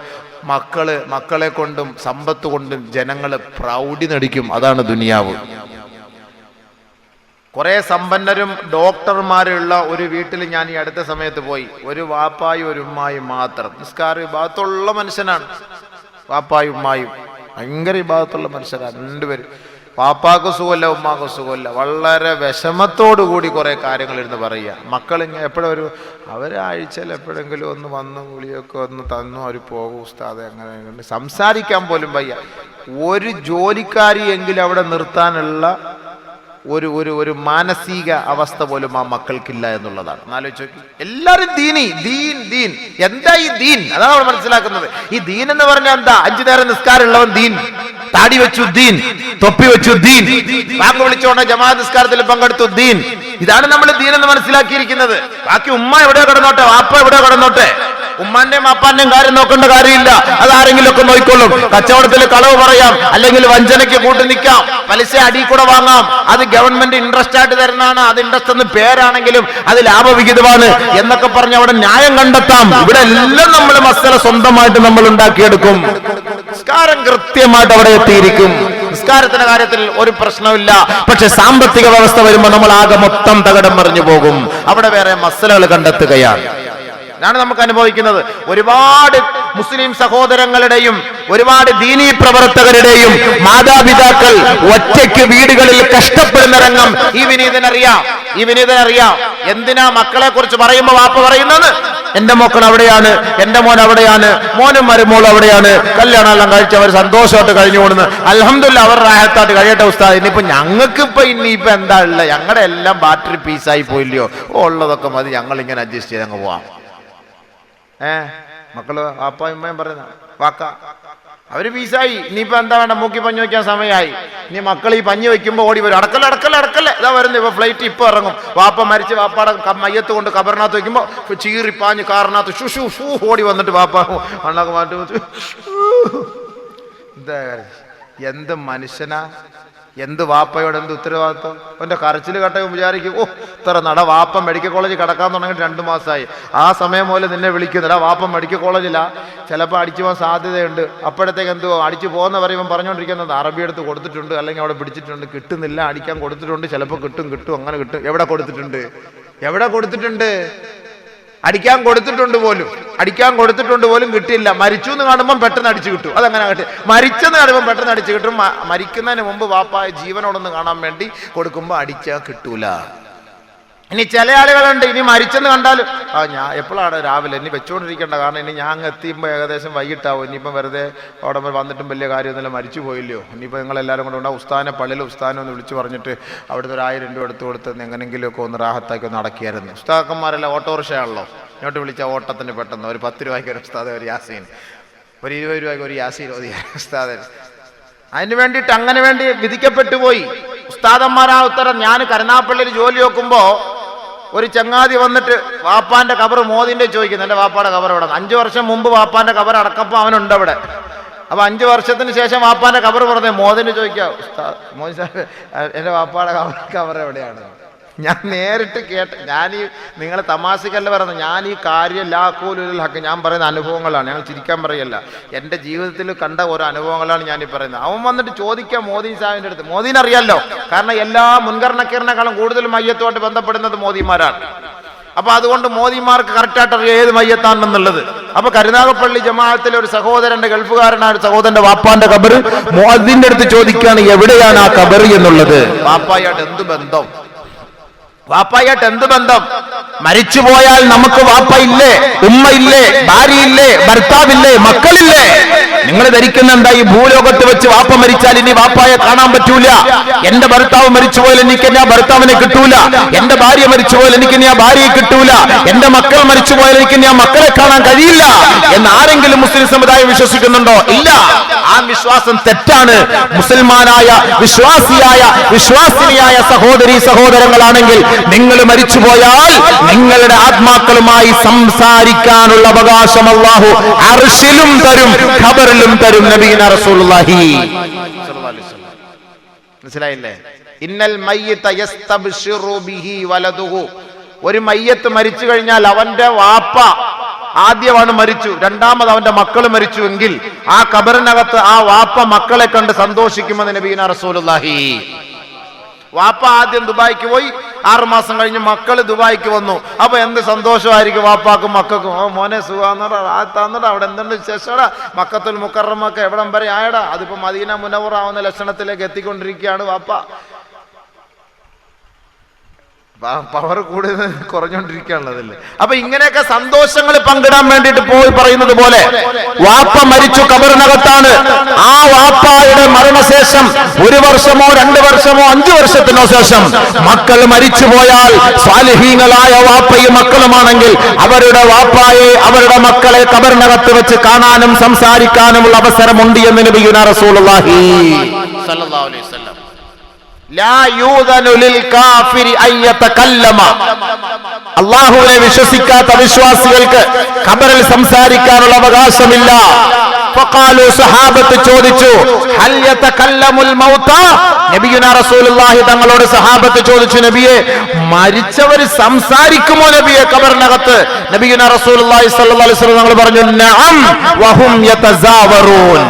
മക്കളെ കൊണ്ടും സമ്പത്ത് കൊണ്ടും ജനങ്ങൾ പ്രൗഢി നടിക്കും. അതാണ് ദുനിയാവ്. കുറെ സമ്പന്നരും ഡോക്ടർമാരുള്ള ഒരു വീട്ടിൽ ഞാൻ ഈ അടുത്ത സമയത്ത് പോയി. ഒരു വാപ്പായും ഒരു ഉമ്മായും മാത്രം. നിസ്കാര വിഭാഗത്തുള്ള മനുഷ്യനാണ്. വാപ്പായും ഉമ്മായും ഭയങ്കര വിഭാഗത്തുള്ള മനുഷ്യരാണ് രണ്ടുപേരും. വാപ്പാക്ക് സുഖമില്ല, ഉമ്മാക്ക് സുഖമില്ല. വളരെ വിഷമത്തോടു കൂടി കുറെ കാര്യങ്ങൾ ഇരുന്ന് പറയുക. മക്കൾ ഇങ്ങനെ എപ്പോഴും അവരാഴ്ചയിൽ എപ്പോഴെങ്കിലും ഒന്ന് വന്ന് ഗുളിയൊക്കെ ഒന്ന് തന്നു അവർ പോകും ഉസ്താദെ. അങ്ങനെ സംസാരിക്കാൻ പോലും വയ്യ. ഒരു ജോലിക്കാരി എങ്കിലും അവിടെ നിർത്താനുള്ള ഒരു ഒരു ഒരു മാനസിക അവസ്ഥ പോലും ആ മക്കൾക്കില്ല എന്നുള്ളതാണ്. ആലോചിച്ച് നോക്കി. എല്ലാവരും ദീൻ. എന്താ ഈ ദീൻ? അതാണ് നമ്മൾ മനസ്സിലാക്കുന്നത്. ഈ ദീൻ എന്ന് പറഞ്ഞാൽ എന്താ? 5 നേരം നിസ്കാരമുള്ളവൻ ദീൻ, താടി വെച്ചു ദീൻ, തൊപ്പി വെച്ചു ദീൻ, വാക്ക് വിളിച്ചോണ്ട് ജമാഅത്ത് നിസ്കാരത്തിൽ പങ്കെടുത്തു ദീൻ. ഇതാണ് നമ്മൾ ദീൻ എന്ന് മനസ്സിലാക്കിയിരിക്കുന്നത്. ബാക്കി ഉമ്മ എവിടെയോ കിടന്നോട്ടെ, വാപ്പ എവിടെയോ കിടന്നോട്ടെ, ഉമ്മാന്റെയും അപ്പാന്റെയും കാര്യം നോക്കേണ്ട കാര്യമില്ല. അതാരെങ്കിലും ഒക്കെ നോക്കിക്കൊള്ളും. കച്ചവടത്തിൽ കളവ് പറയാം, അല്ലെങ്കിൽ വഞ്ചനയ്ക്ക് കൂട്ടി നിൽക്കാം, പലിശ അടി കൂടെ വാങ്ങാം. അത് ഗവൺമെന്റ് ഇൻട്രസ്റ്റ് ആയിട്ട് തരുന്നതാണ്. അത് ഇൻട്രസ്റ്റ് എന്ന് പേരാണെങ്കിലും അത് ലാഭവിഹിതമാണ് എന്നൊക്കെ പറഞ്ഞ് അവിടെ ന്യായം കണ്ടെത്താം. ഇവിടെ എല്ലാം നമ്മൾ മസല സ്വന്തമായിട്ട് നമ്മൾ ഉണ്ടാക്കിയെടുക്കും. നിസ്കാരം കൃത്യമായിട്ട് അവിടെ എത്തിയിരിക്കും. നിസ്കാരത്തിന്റെ കാര്യത്തിൽ ഒരു പ്രശ്നമില്ല. പക്ഷെ സാമ്പത്തിക വ്യവസ്ഥ വരുമ്പോൾ നമ്മൾ ആകെ മൊത്തം തകടം മറിഞ്ഞു പോകും. അവിടെ വേറെ മസലകൾ കണ്ടെത്തുകയാണ്. ഇതാണ് നമുക്ക് അനുഭവിക്കുന്നത്. ഒരുപാട് മുസ്ലിം സഹോദരങ്ങളുടെയും ഒരുപാട് ദീനീ പ്രവർത്തകരുടെയും മാതാപിതാക്കൾ ഒറ്റയ്ക്ക് വീടുകളിൽ കഷ്ടപ്പെടുന്ന രംഗം ഈ വിനീതനറിയാം. എന്തിനാ മക്കളെ കുറിച്ച് പറയുമ്പോൾ വാപ്പ പറയുന്നത്? എന്റെ മക്കൾ അവിടെയാണ്, എന്റെ മോൻ അവിടെയാണ്, മോനും മരുമോളും അവിടെയാണ്, കല്യാണമെല്ലാം കഴിച്ച് അവർ സന്തോഷമായിട്ട് കഴിഞ്ഞു കൂടുന്നു. അൽഹംദുലില്ലാഹ് അവർ റാഹത്തായിട്ട് കഴിയട്ടെ ഉസ്താദ്. ഇനിയിപ്പോ ഞങ്ങൾക്കിപ്പോ ഇനിയിപ്പോ എന്താ ഉള്ളത്? ഞങ്ങളുടെ എല്ലാം ബാറ്ററി പീസായി പോയില്ലയോ? ഉള്ളതൊക്കെ മതി, ഞങ്ങൾ ഇങ്ങനെ അഡ്ജസ്റ്റ് ചെയ്ത് അങ്ങ് പോവാം. മക്കള് അപ്പായും ഉമ്മയും പറയുന്ന വാക്ക, അവര് പീസായി. ഇനിയിപ്പോ എന്താ വേണ്ട, മൂക്കി പഞ്ഞു വയ്ക്കാൻ സമയമായി. ഇനി മക്കൾ ഈ പഞ്ഞു വെക്കുമ്പോ ഓടി വരും, അടക്കല്ലേ ഇതാ വരുന്നു, ഇപ്പൊ ഫ്ലൈറ്റ് ഇപ്പൊ ഇറങ്ങും. വാപ്പ മരിച്ച് വാപ്പാടെ മയ്യത്ത് കൊണ്ട് കബറിനകത്ത് വെക്കുമ്പോ ചീറിപ്പാഞ്ഞ് കാറിനകത്ത് ഷൂ ഷൂ ഓടി വന്നിട്ട് വാപ്പ മണ്ണൊക്കെ മാറ്റി. എന്താ എന്ത് മനുഷ്യനാ, എന്ത് വാപ്പയോട് എന്ത് ഉത്തരവാദിത്വം. അവന്റെ കരച്ചിൽ കട്ടയും വിചാരിക്കും, ഇത്ര വാപ്പ മെഡിക്കൽ കോളേജിൽ കിടക്കാൻ തുടങ്ങിയിട്ട് 2 മാസമായി. ആ സമയം പോലെ നിന്നെ വിളിക്കുന്നില്ല, വാപ്പ മെഡിക്കൽ കോളേജിലാ, ചിലപ്പോൾ അടിച്ചു പോകാൻ സാധ്യതയുണ്ട്. അപ്പോഴത്തേക്ക് എന്തോ അടിച്ചു പോകുന്ന പറയുമ്പോൾ പറഞ്ഞുകൊണ്ടിരിക്കുന്നത് അറബി എടുത്ത് കൊടുത്തിട്ടുണ്ട്, അല്ലെങ്കിൽ അവിടെ പിടിച്ചിട്ടുണ്ട്, കിട്ടുന്നില്ല, അടിക്കാൻ കൊടുത്തിട്ടുണ്ട്, ചിലപ്പോൾ കിട്ടും, അങ്ങനെ കിട്ടും. എവിടെ കൊടുത്തിട്ടുണ്ട്? അടിക്കാൻ കൊടുത്തിട്ടുണ്ട് പോലും കിട്ടില്ല. മരിച്ചു എന്ന് കാണുമ്പോൾ പെട്ടെന്ന് അടിച്ചു കിട്ടും. അതങ്ങനെ കിട്ടും. മരിച്ചെന്ന് കാണുമ്പോൾ പെട്ടെന്ന് അടിച്ചു കിട്ടും. മരിക്കുന്നതിന് മുമ്പ് വാപ്പായ ജീവനോടൊന്ന് കാണാൻ വേണ്ടി കൊടുക്കുമ്പോൾ അടിച്ചാൽ കിട്ടൂല. ഇനി ചില ആളുകളുണ്ട്, ഇനി മരിച്ചെന്ന് കണ്ടാലും ഞാൻ എപ്പോഴാണ് രാവിലെ ഇനി വെച്ചുകൊണ്ടിരിക്കേണ്ട, കാരണം ഇനി ഞാൻ അങ്ങ് എത്തിയുമ്പോൾ ഏകദേശം വൈകിട്ടാവും. ഇനിയിപ്പം വെറുതെ അവിടെ വന്നിട്ടും വലിയ കാര്യമൊന്നുമില്ല, മരിച്ചു പോയില്ലയോ. ഇനിയിപ്പോൾ നിങ്ങളെല്ലാവരും കൂടെ ഉണ്ടാവും. ഉസ്താദിനെ ഒന്ന് വിളിച്ച് പറഞ്ഞിട്ട് അവിടുത്തെ 1000 രൂപ എടുത്ത് കൊടുത്ത് എങ്ങനെങ്കിലുമൊക്കെ ഒന്ന് റാഹത്താക്കി ഒന്ന് അടക്കിയായിരുന്നു. ഉസ്താദന്മാരെല്ലാം ഓട്ടോറിക്ഷയാണല്ലോ, ഇങ്ങോട്ട് വിളിച്ച ഓട്ടത്തിന് പെട്ടെന്ന് ഒരു 10 രൂപയ്ക്ക് ഒരു ഉസ്താദ്, ഒരു യാസീൻ, ഒരു 20 രൂപയ്ക്ക് ഒരു യാസീൻ ഓതി ഉസ്താദ്. അതിന് വേണ്ടിയിട്ട് അങ്ങനെ വേണ്ടി വിധിക്കപ്പെട്ടു പോയി ഉസ്താദന്മാരാ ഉത്തരം. ഞാൻ കരുനാഗപ്പള്ളിയിൽ ജോലി നോക്കുമ്പോ ഒരു ചങ്ങാതി വന്നിട്ട് വാപ്പാന്റെ കബർ മോദിന്റെ ചോദിക്കുന്നു, എന്റെ വാപ്പാടെ കബർ അവിടെ. 5 വർഷം മുമ്പ് വാപ്പാന്റെ കബർ അടക്കപ്പോൾ അവനുണ്ട് അവിടെ. അപ്പൊ 5 വർഷത്തിന് ശേഷം വാപ്പാന്റെ കബർ പറഞ്ഞേ മോദിന് ചോദിക്കാം, മോദി സാഹിബ് എന്റെ വാപ്പാടെ കബർ എവിടെയാണ്? ഞാൻ നേരിട്ട് ഞാൻ ഈ നിങ്ങളെ തമാശക്കല്ല പറയുന്നത്, ഞാൻ ഈ കാര്യം ലാഖൂലുൽ ഹക്ക് ഞാൻ പറയുന്ന അനുഭവങ്ങളാണ്, ഞങ്ങൾ ചിരിക്കാൻ പറയല്ല. എൻ്റെ ജീവിതത്തിൽ കണ്ട ഓരോ അനുഭവങ്ങളാണ് ഞാനീ പറയുന്നത്. അവൻ വന്നിട്ട് ചോദിക്കാം മോദി സാഹിബിൻ്റെ അടുത്ത്. മോദീനെ അറിയാമല്ലോ, കാരണം എല്ലാ മുൻഗണനക്കാരനേക്കാളും കൂടുതൽ മയ്യത്തുമായിട്ട് ബന്ധപ്പെടുന്നത് മോദിമാരാണ്. അപ്പൊ അതുകൊണ്ട് മോദിമാർക്ക് കറക്റ്റായിട്ട് അറിയാം ഏത് മയ്യത്താണെന്നുള്ളത്. അപ്പൊ കരുനാഗപ്പള്ളി ജമാഅത്തിലെ ഒരു സഹോദരന്റെ, ഗൾഫുകാരനായ ഒരു സഹോദരന്റെ വാപ്പാന്റെ കബർ മുഅദ്ദിന്റെ അടുത്ത് ചോദിക്കുകയാണ് എവിടെയാണ് ആ കബർ എന്നുള്ളത്. വാപ്പായായിട്ട് എന്ത് ബന്ധം? വാപ്പായിട്ട് എന്ത് ബന്ധം? മരിച്ചുപോയാൽ നമുക്ക് വാപ്പ ഇല്ലേ, ഉമ്മ ഇല്ലേ, ഭാര്യയില്ലേ, ഭർത്താവില്ലേ, മക്കളില്ലേ? നിങ്ങൾ ധരിക്കുന്ന എന്താ? ഈ ഭൂലോകത്ത് വെച്ച് വാപ്പ മരിച്ചാൽ ഇനി വാപ്പായെ കാണാൻ പറ്റൂല. എന്റെ ഭർത്താവ് മരിച്ചുപോയാൽ എനിക്ക് ഇനി ആ ഭർത്താവിനെ കിട്ടൂല. എന്റെ ഭാര്യ മരിച്ചുപോയാൽ എനിക്ക് ഇനി ആ ഭാര്യയെ കിട്ടൂല. എന്റെ മക്കൾ മരിച്ചുപോയാൽ എനിക്ക് ഇനി ആ മക്കളെ കാണാൻ കഴിയില്ല എന്ന് ആരെങ്കിലും മുസ്ലിം സമുദായം വിശ്വസിക്കുന്നുണ്ടോ? ഇല്ല. ആ വിശ്വാസം തെറ്റാണ്. മുസൽമാനായ വിശ്വാസിനിയായ സഹോദരീ സഹോദരങ്ങളാണെങ്കിൽ നിങ്ങൾ മരിച്ചുപോയാൽ നിങ്ങളുടെ ആത്മാക്കളുമായി സംസാരിക്കാനുള്ള അവകാശം അല്ലാഹു അർശിലും തരും, ഖബറിലും തരും. നബിയുന റസൂലുള്ളാഹി മനസ്സിലായില്ലേ? ഇന്നൽ മയ്യിത യസ്തബ്ശിറു ബിഹി വലദുഹു. ഒരു മയ്യത്ത് മരിച്ചു കഴിഞ്ഞാൽ അവന്റെ വാപ്പ ആദ്യമാണ് മരിച്ചു, രണ്ടാമത് അവന്റെ മക്കൾ മരിച്ചുവെങ്കിൽ ആ ഖബറിനകത്ത് ആ വാപ്പ മക്കളെ കണ്ട് സന്തോഷിക്കുമെന്ന് നബിയുന റസൂലുള്ളാഹി. വാപ്പ ആദ്യം ദുബായിക്ക് പോയി, 6 മാസം കഴിഞ്ഞ് മക്കള് ദുബായിക്ക് വന്നു. അപ്പൊ എന്ത് സന്തോഷമായിരിക്കും വാപ്പാക്കും മക്കൾക്കും. മോനെ സുഖാന്നടാ, ആത്താന്നടാ, അവിടെ എന്തുണ്ട് വിശേഷടാ, മക്കത്തുൽ മുക്കറമൊക്കെ എവിടം വരെ ആയടാ. അതിപ്പോ മദീന മുനവ്വറ ആവുന്ന ലക്ഷണത്തിലേക്ക് എത്തിക്കൊണ്ടിരിക്കുകയാണ് വാപ്പ. പവർ കൂടുതൽ കുറഞ്ഞോണ്ടിരിക്കുകയാണല്ലേ. അപ്പൊ ഇങ്ങനെയൊക്കെ സന്തോഷങ്ങൾ പങ്കിടാൻ വേണ്ടിയിട്ട് പോയി പറയുന്നത് പോലെ വാപ്പ മരിച്ചു, ഖബറിനകത്താണ്. ആ വാപ്പായുടെ മരണശേഷം 1 വർഷമോ 2 വർഷമോ 5 വർഷത്തിനോ ശേഷം മക്കൾ മരിച്ചുപോയാൽ സ്വാലിഹീങ്ങളായ വാപ്പയും മക്കളുമാണെങ്കിൽ അവരുടെ വാപ്പായെ, അവരുടെ മക്കളെ ഖബറിനകത്ത് വെച്ച് കാണാനും സംസാരിക്കാനുമുള്ള അവസരമുണ്ട് എന്ന് നബിയുനാ റസൂലുള്ളാഹി സ്വല്ലല്ലാഹു അലൈഹി വസല്ലം. ലാ യൂദനു ലിൽ കാഫിരി അയ്യതകല്ലമ. അല്ലാഹുവിനെ വിശ്വസിക്കാത്ത വിശ്വാസികൾക്ക് ഖബറിൽ സംസാരിക്കാനുള്ള അവകാശമില്ല. ഫഖാലു, സഹാബത്ത് ചോദിച്ചു, ഹൽ യതകല്ലമുൽ മൗത. നബിയുനാ റസൂലുള്ളാഹി തങ്ങളോട് സഹാബത്ത് ചോദിച്ചു, നബിയെ, മരിച്ചവർ സംസാരിക്കുമോ നബിയെ ഖബറിനകത്ത്? നബിയുനാ റസൂലുള്ളാഹി സ്വല്ലല്ലാഹു അലൈഹി വസല്ലം തങ്ങൾ പറഞ്ഞു, നഅം വഹും യതസാവറൂൻ.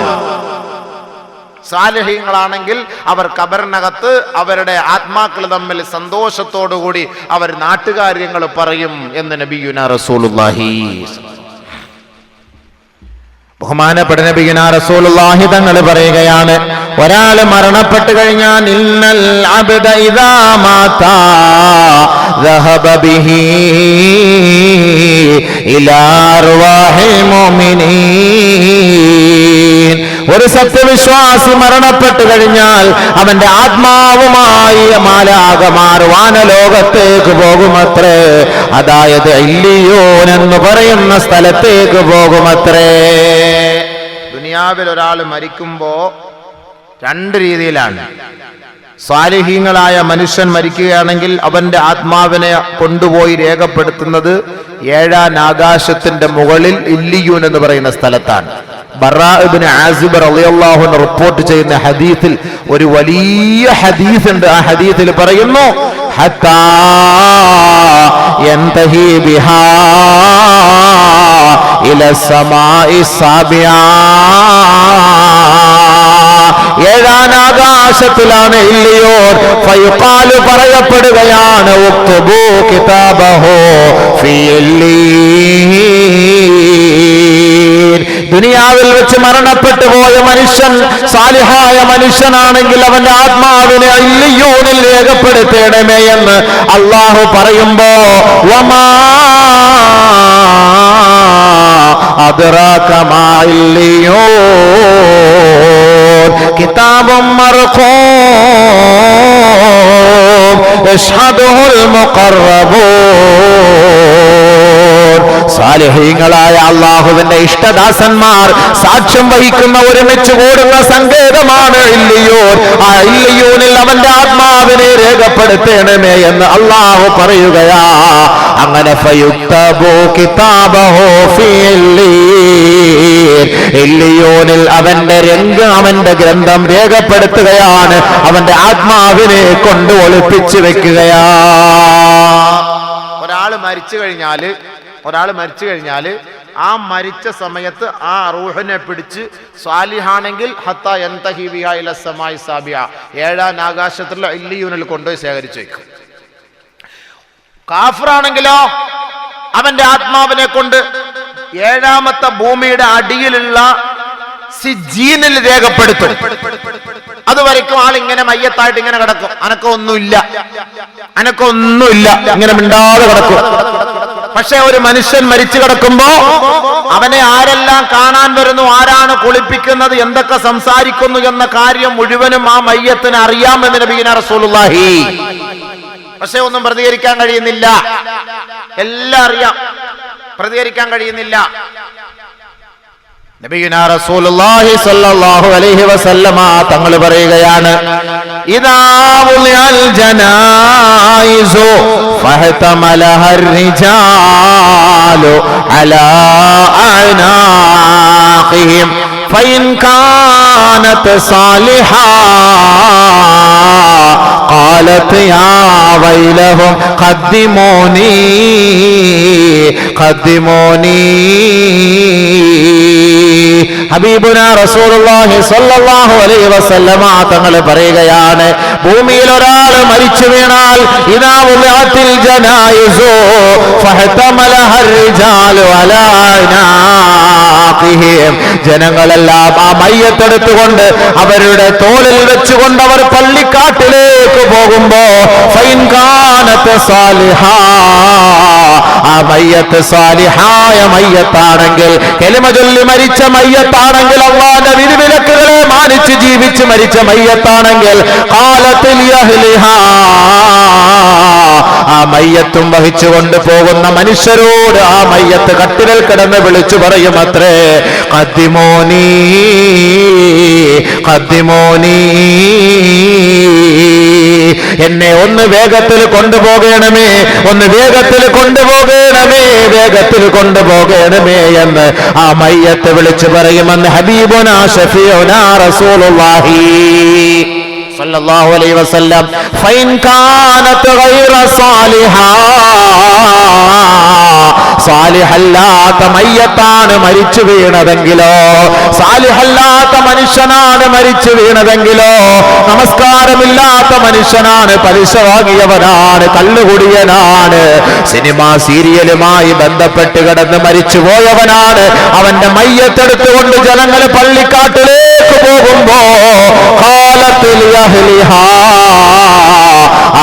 സാലിഹീങ്ങളാണെങ്കിൽ അവർ ഖബറിനകത്ത് അവരുടെ ആത്മാക്കൾ തമ്മിൽ സന്തോഷത്തോടുകൂടി അവർ നാട്ടുകാര്യങ്ങൾ പറയും എന്ന് നബിയുനാ റസൂലുള്ളാഹി. ബഹുമാനപ്പെട്ട നബിയുനാ റസൂലുള്ളാഹി തങ്ങൾ പറയുകയാണ്, ഒരാൾ മരണപ്പെട്ടു കഴിഞ്ഞാൽ ഇന്നൽ അബ്ദ ഇദാ മാതാ ദഹബ ബിഹി ഇലാ അർവാഹിൽ മുഅ്മിനീൻ. ഒരു സത്യവിശ്വാസി മരണപ്പെട്ടു കഴിഞ്ഞാൽ അവന്റെ ആത്മാവുമായി മാലാഖമാർ വാനലോകത്തേക്ക് പോകുമത്രേ. അതായത് ഇല്ലിയോൻ എന്ന് പറയുന്ന സ്ഥലത്തേക്ക് പോകുമത്രേ. ദുനിയാവിൽ ഒരാൾ മരിക്കുമ്പോ 2 രീതിയിലാണ്. സ്വാലിഹീങ്ങളായ മനുഷ്യൻ മരിക്കുകയാണെങ്കിൽ അവന്റെ ആത്മാവിനെ കൊണ്ടുപോയി രേഖപ്പെടുത്തുന്നത് 7ാം ആകാശത്തിന്റെ മുകളിൽ ഇല്ലിയൂൻ എന്ന് പറയുന്ന സ്ഥലത്താണ്. ബറാ ഇബ്നു ആസിബ് റളിയല്ലാഹു അൻഹു റിപ്പോർട്ട് ചെയ്യുന്ന ഹദീസിൽ ഒരു വലിയ ഹദീസ് ഉണ്ട്. ആ ഹദീസിൽ പറയുന്നു, ഹത്താ യൻതഹി ബിഹാ ഇല സമാഇ സാബിആ. 7ാം ആകാശത്തിലാണ് ഇല്ലിയോൻ. ഫയുഖാലു, പറയപ്പെടുകയാണ്, ഉക്തുബു കിതാബഹു ഫീ ഇല്ലീൻ. ദുനിയാവിൽ വെച്ച് മരണപ്പെട്ടു പോയ മനുഷ്യൻ സാലിഹായ മനുഷ്യനാണെങ്കിൽ അവന്റെ ആത്മാവിനെ ഇല്ലിയൂനിൽ രേഖപ്പെടുത്തേണമേ എന്ന് അല്ലാഹു പറയുമ്പോ, വമാ അദ്റാക മാ ഇല്ലിയൂൻ കിതാബും മർഖൂം യശ്ഹദുൽ മുഖറബൂൻ. സാലിഹീങ്ങളായ അല്ലാഹുവിന്റെ ഇഷ്ടദാസന്മാർ സാക്ഷ്യം വഹിക്കുന്ന, ഒരുമിച്ച് കൂടുന്ന സങ്കേതമാണ് ഇല്ലിയൂൻ. ആ ഇല്ലിയൂനിൽ അവന്റെ ആത്മാവിനെ രേഖപ്പെടുത്തണമേ എന്ന് അല്ലാഹു പറയുകയാ. അങ്ങനെ ഫയുക്തബു കിതാബഹു ഫീ ഇല്ലീൻ. ഇല്ലിയൂനിൽ അവന്റെ ഗ്രന്ഥം രേഖപ്പെടുത്തുകയാണ്, അവന്റെ ആത്മാവിനെ കൊണ്ട് ഒളിപ്പിച്ചു വെക്കുകയാ. ഒരാൾ മരിച്ചു കഴിഞ്ഞാല് ആ മരിച്ച സമയത്ത് ആ റൂഹിനെ പിടിച്ച് സ്വാലിഹാണെങ്കിൽ ഹത്താ യൻതഹി ബിഹാ ഇല സമാഇ സാബിഅ, 7ാം ആകാശത്തിലുള്ള ഇല്ലിയൂനിൽ കൊണ്ടുപോയി ശേഖരിച്ചു വെക്കും. കാഫിറാണെങ്കിലോ അവന്റെ ആത്മാവിനെ കൊണ്ട് 7ാമത്തെ ഭൂമിയുടെ അടിയിലുള്ള സിജീനിൽ രേഖപ്പെടുത്തും. അതുവരെക്കും ആൾ ഇങ്ങനെ മയ്യത്തായിട്ട് ഇങ്ങനെ കിടക്കും, അനക്കൊന്നുമില്ല. അനക്കൊന്നുമില്ല, ഇങ്ങനെ മിണ്ടാതെ കിടക്കും. പക്ഷെ ഒരു മനുഷ്യൻ മരിച്ചു കിടക്കുമ്പോ അവനെ ആരെല്ലാം കാണാൻ വരുന്നു, ആരാണ് കുളിപ്പിക്കുന്നത്, എന്തൊക്കെ സംസാരിക്കുന്നു എന്ന കാര്യം മുഴുവനും ആ മയ്യത്തിന് അറിയാമെന്ന് നബിയുനാ റസൂലുള്ളാഹി. പക്ഷെ ഒന്നും പ്രതികരിക്കാൻ കഴിയുന്നില്ല. എല്ലാം അറിയാം, പ്രതികരിക്കാൻ കഴിയുന്നില്ല. നബിയുനാ റസൂലുള്ളാഹി സ്വല്ലല്ലാഹു അലൈഹി വസല്ലമ തങ്ങൾ പറയുകയാണ്, ഇദാ ഉളിയൽ ജനായിസു ഫഹതമലഹർ റിജാലു അലാ അനാഖിഹിം ഫഇൻ കാനത് സാലിഹാ ഖാലത് യാ വൈലഹും ഖദ്ദിമൂനി ഖദ്ദിമൂനി. ഹബീബുനാ റസൂലുള്ളാഹി സ്വല്ലല്ലാഹു അലൈഹി വസല്ലമ തങ്ങൾ പറയുകയാണ്, ഭൂമിയിൽ ഒരാൾ മരിച്ചു വീണാൽ ഇദാ ഉളിഅത്തിൽ ജനായിസു ഫഹതമലഹർ റിജാലു അലാ അനാഖിഹിം, ജനങ്ങളെല്ലാം ആ മയ്യത്തെടുത്തുകൊണ്ട് അവരുടെ തോളിൽ വെച്ചുകൊണ്ട് അവർ പള്ളിക്കാട്ടിലേക്ക് പോകുമ്പോ ഫൈൻ കാനത് സാലിഹാ, ആ മയ്യത്ത് സാലിഹായ മയ്യത്താണെങ്കിൽ, കലിമ ചൊല്ലി മരിച്ച മയ്യത്താണെങ്കിൽ, അല്ലാഹുവിന്റെ വിധിവിലക്കുകളെ മാനിച്ച് ജീവിച്ച് മരിച്ച മയ്യത്താണെങ്കിൽ, ഖാലത്തിൽ യഹ്ലിഹാ, ആ മയ്യത്തും വഹിച്ചുകൊണ്ട് പോകുന്ന മനുഷ്യരോട് ആ മയ്യത്ത് കട്ടിലിൽ കിടന്ന് വിളിച്ചു പറയുമത്രേ, ഖദ്ദിമൂനി ഖദ്ദിമൂനി, എന്നെ ഒന്ന് വേഗത്തിൽ കൊണ്ടുപോകണമേ, ഒന്ന് വേഗത്തിൽ കൊണ്ടുപോകണമേ, വേഗത്തിൽ കൊണ്ടുപോകണമേ എന്ന് ആ മയ്യത്ത് വിളിച്ചു പറയുമെന്ന് ഹബീബുനാ ഷഫീഉനാ റസൂലുള്ളാഹി സല്ലല്ലാഹു അലൈഹി വസല്ലം. ഫൈൻ കാനത് ഗൈറ സാലിഹാ, സാലിഹല്ലാത്ത മയ്യത്താണ് മരിച്ചു വീണതെങ്കിലോ, സാലിഹല്ലാത്ത മനുഷ്യനാണ് മരിച്ചു വീണതെങ്കിലോ, നമസ്കാരമില്ലാത്ത മനുഷ്യനാണ്, പലിശ വാങ്ങിയവനാണ്, കള്ളുകുടിയനാണ്, സിനിമാ സീരിയലുമായി ബന്ധപ്പെട്ട് കിടന്ന് മരിച്ചു പോയവനാണ്, അവന്റെ മയ്യത്തെടുത്തുകൊണ്ട് ജനങ്ങൾ പള്ളിക്കാട്ടിലേക്ക് പോകുമ്പോ ഖാലത്തിൽ യഹ്ലിഹാ,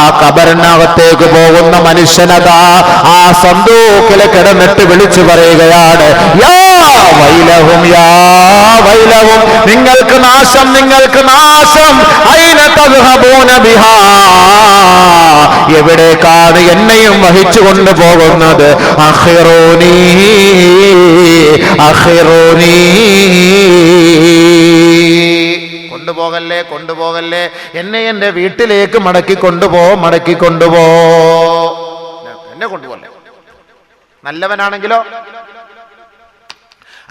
ആ കബറിനകത്തേക്ക് പോകുന്ന മനുഷ്യനതാ ആ സന്തൂക്കിൽ കിടന്നിട്ട് വിളിച്ചു പറയുകയാണ്, യാ വൈലഹും യാ വൈലഹും, നിങ്ങൾക്ക് നാശം, നിങ്ങൾക്ക് നാശം, ഐന തദ്ഹബൂന ബിഹാ, എവിടേക്കാണ് എന്നെയും വഹിച്ചു കൊണ്ടുപോകുന്നത്, അഖിറൂനി അഖിറൂനി, കൊണ്ടുപോകല്ലേ കൊണ്ടുപോകല്ലേ, എന്നെ എന്റെ വീട്ടിലേക്ക് മടക്കി കൊണ്ടുപോ, മടക്കി കൊണ്ടുപോ, എന്നെ കൊണ്ടുപോകല്ലേ. നല്ലവനാണെങ്കിലോ?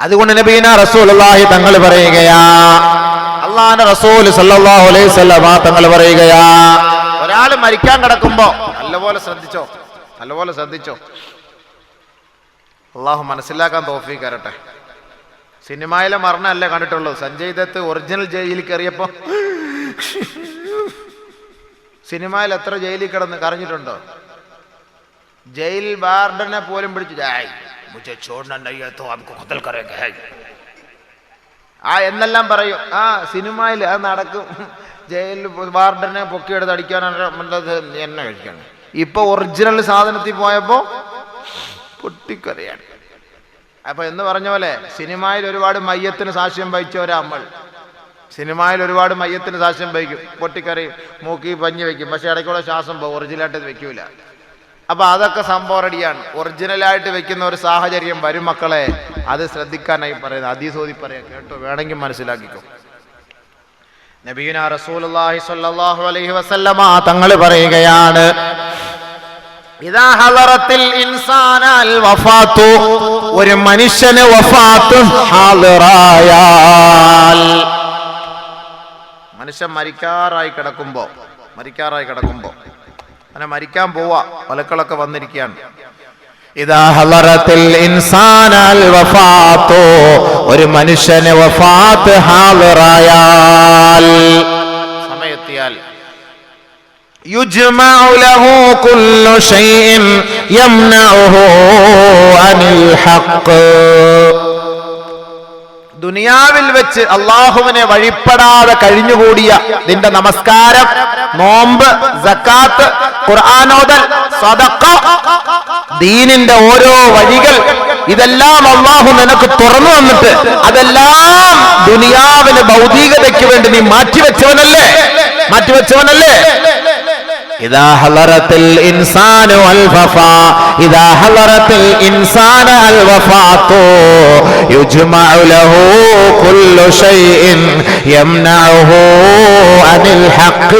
അതുകൊണ്ട് നബീനാ റസൂലുള്ളാഹി തങ്ങൾ പറയുകയാ, അല്ലാഹുവിന്റെ റസൂൽ സല്ലല്ലാഹു അലൈഹി വസല്ലം തങ്ങൾ പറയുകയാ, ഒരാൾ മരിക്കാൻ കിടക്കുമ്പോ നല്ലപോലെ ശ്രദ്ധിച്ചോ, നല്ലപോലെ ശ്രദ്ധിച്ചോ. അള്ളാഹു മനസ്സിലാക്കാൻ തൗഫീഖ് തരട്ടെ. സിനിമയിലെ മരണമല്ലേ കണ്ടിട്ടുള്ളൂ. സഞ്ജയ് ദത്ത് ഒറിജിനൽ ജയിലിൽ കയറിയപ്പോ സിനിമയിൽ എത്ര ജയിലിൽ കിടന്ന് കരഞ്ഞിട്ടുണ്ടോ? ജയിൽ വാർഡനെ പോലും പിടിച്ചു എന്നെല്ലാം പറയും. ആ സിനിമയിൽ അത് നടക്കും. ജയിലിൽ വാർഡനെ പൊക്കിയെടുത്ത് അടിക്കാനാണ് എന്നെ കഴിക്കണം. ഇപ്പൊ ഒറിജിനൽ സാധനത്തിൽ പോയപ്പോ പൊട്ടിക്കറിയാണ്. അപ്പൊ എന്ന് പറഞ്ഞ പോലെ സിനിമയിൽ ഒരുപാട് മയ്യത്തിന് സാക്ഷ്യം വഹിച്ചവരാ നമ്മൾ. സിനിമയിൽ ഒരുപാട് മയ്യത്തിന് സാക്ഷ്യം വഹിക്കും, പൊട്ടിക്കറിയും, മൂക്കി പഞ്ഞി വെക്കും, പക്ഷെ ഇടയ്ക്കൂടെ ശ്വാസം പോകും, ഒറിജിനലായിട്ട് വെക്കൂല. അപ്പൊ അതൊക്കെ സംഭവം റെഡിയാണ്. ഒറിജിനലായിട്ട് വെക്കുന്ന ഒരു സാഹചര്യം വരും മക്കളെ, അത് ശ്രദ്ധിക്കാനായി പറയുന്നത്. ഹദീസ് പറയാം, കേട്ടോ, വേണമെങ്കിൽ മനസ്സിലാക്കിക്കോ. നബിയുനാ റസൂലുള്ളാഹി സ്വല്ലല്ലാഹു അലൈഹി വസല്ലമ തങ്ങൾ പറയുകയാണ്, ഇദാ ഹളറത്തിൽ ഇൻസാനൽ വഫാത്തു, ഒരു മനുഷ്യന് വഫാത്ത് ഹാളിറായാൽ, മനുഷ്യൻ മരിക്കാറായി കിടക്കുമ്പോ അങ്ങനെ മരിക്കാൻ പോവാ, മലക്കളൊക്കെ വന്നിരിക്കുകയാണ്. ഇദാ ഹളറത്തിൽ ഇൻസാനൽ വഫാത്തു, ഒരു മനുഷ്യന് വഫാത്ത് ഹാളിറായാൽ, സമയത്തിയാൽ, يجمع له كل شيء يمنعه عن الحق, ദുനിയാവിൽ വെച്ച് അള്ളാഹുവിനെ വഴിപ്പെടാതെ കഴിഞ്ഞുകൂടിയ നിന്റെ നമസ്കാരം, നോമ്പ്, സക്കാത്ത്, ഖുർആനോദൽ, സദഖ, ദീനിന്റെ ഓരോ വഴികൾ, ഇതെല്ലാം അള്ളാഹു നിനക്ക് തുറന്നു വന്നിട്ട് അതെല്ലാം ദുനിയാവിന് ഭൗതികതയ്ക്ക് വേണ്ടി നീ മാറ്റിവെച്ചവനല്ലേ? إذا حضرت الإنسان الوفاة إذا حضرت الإنسان الوفاة يجمع له كل شيء يمنعه عن الحق.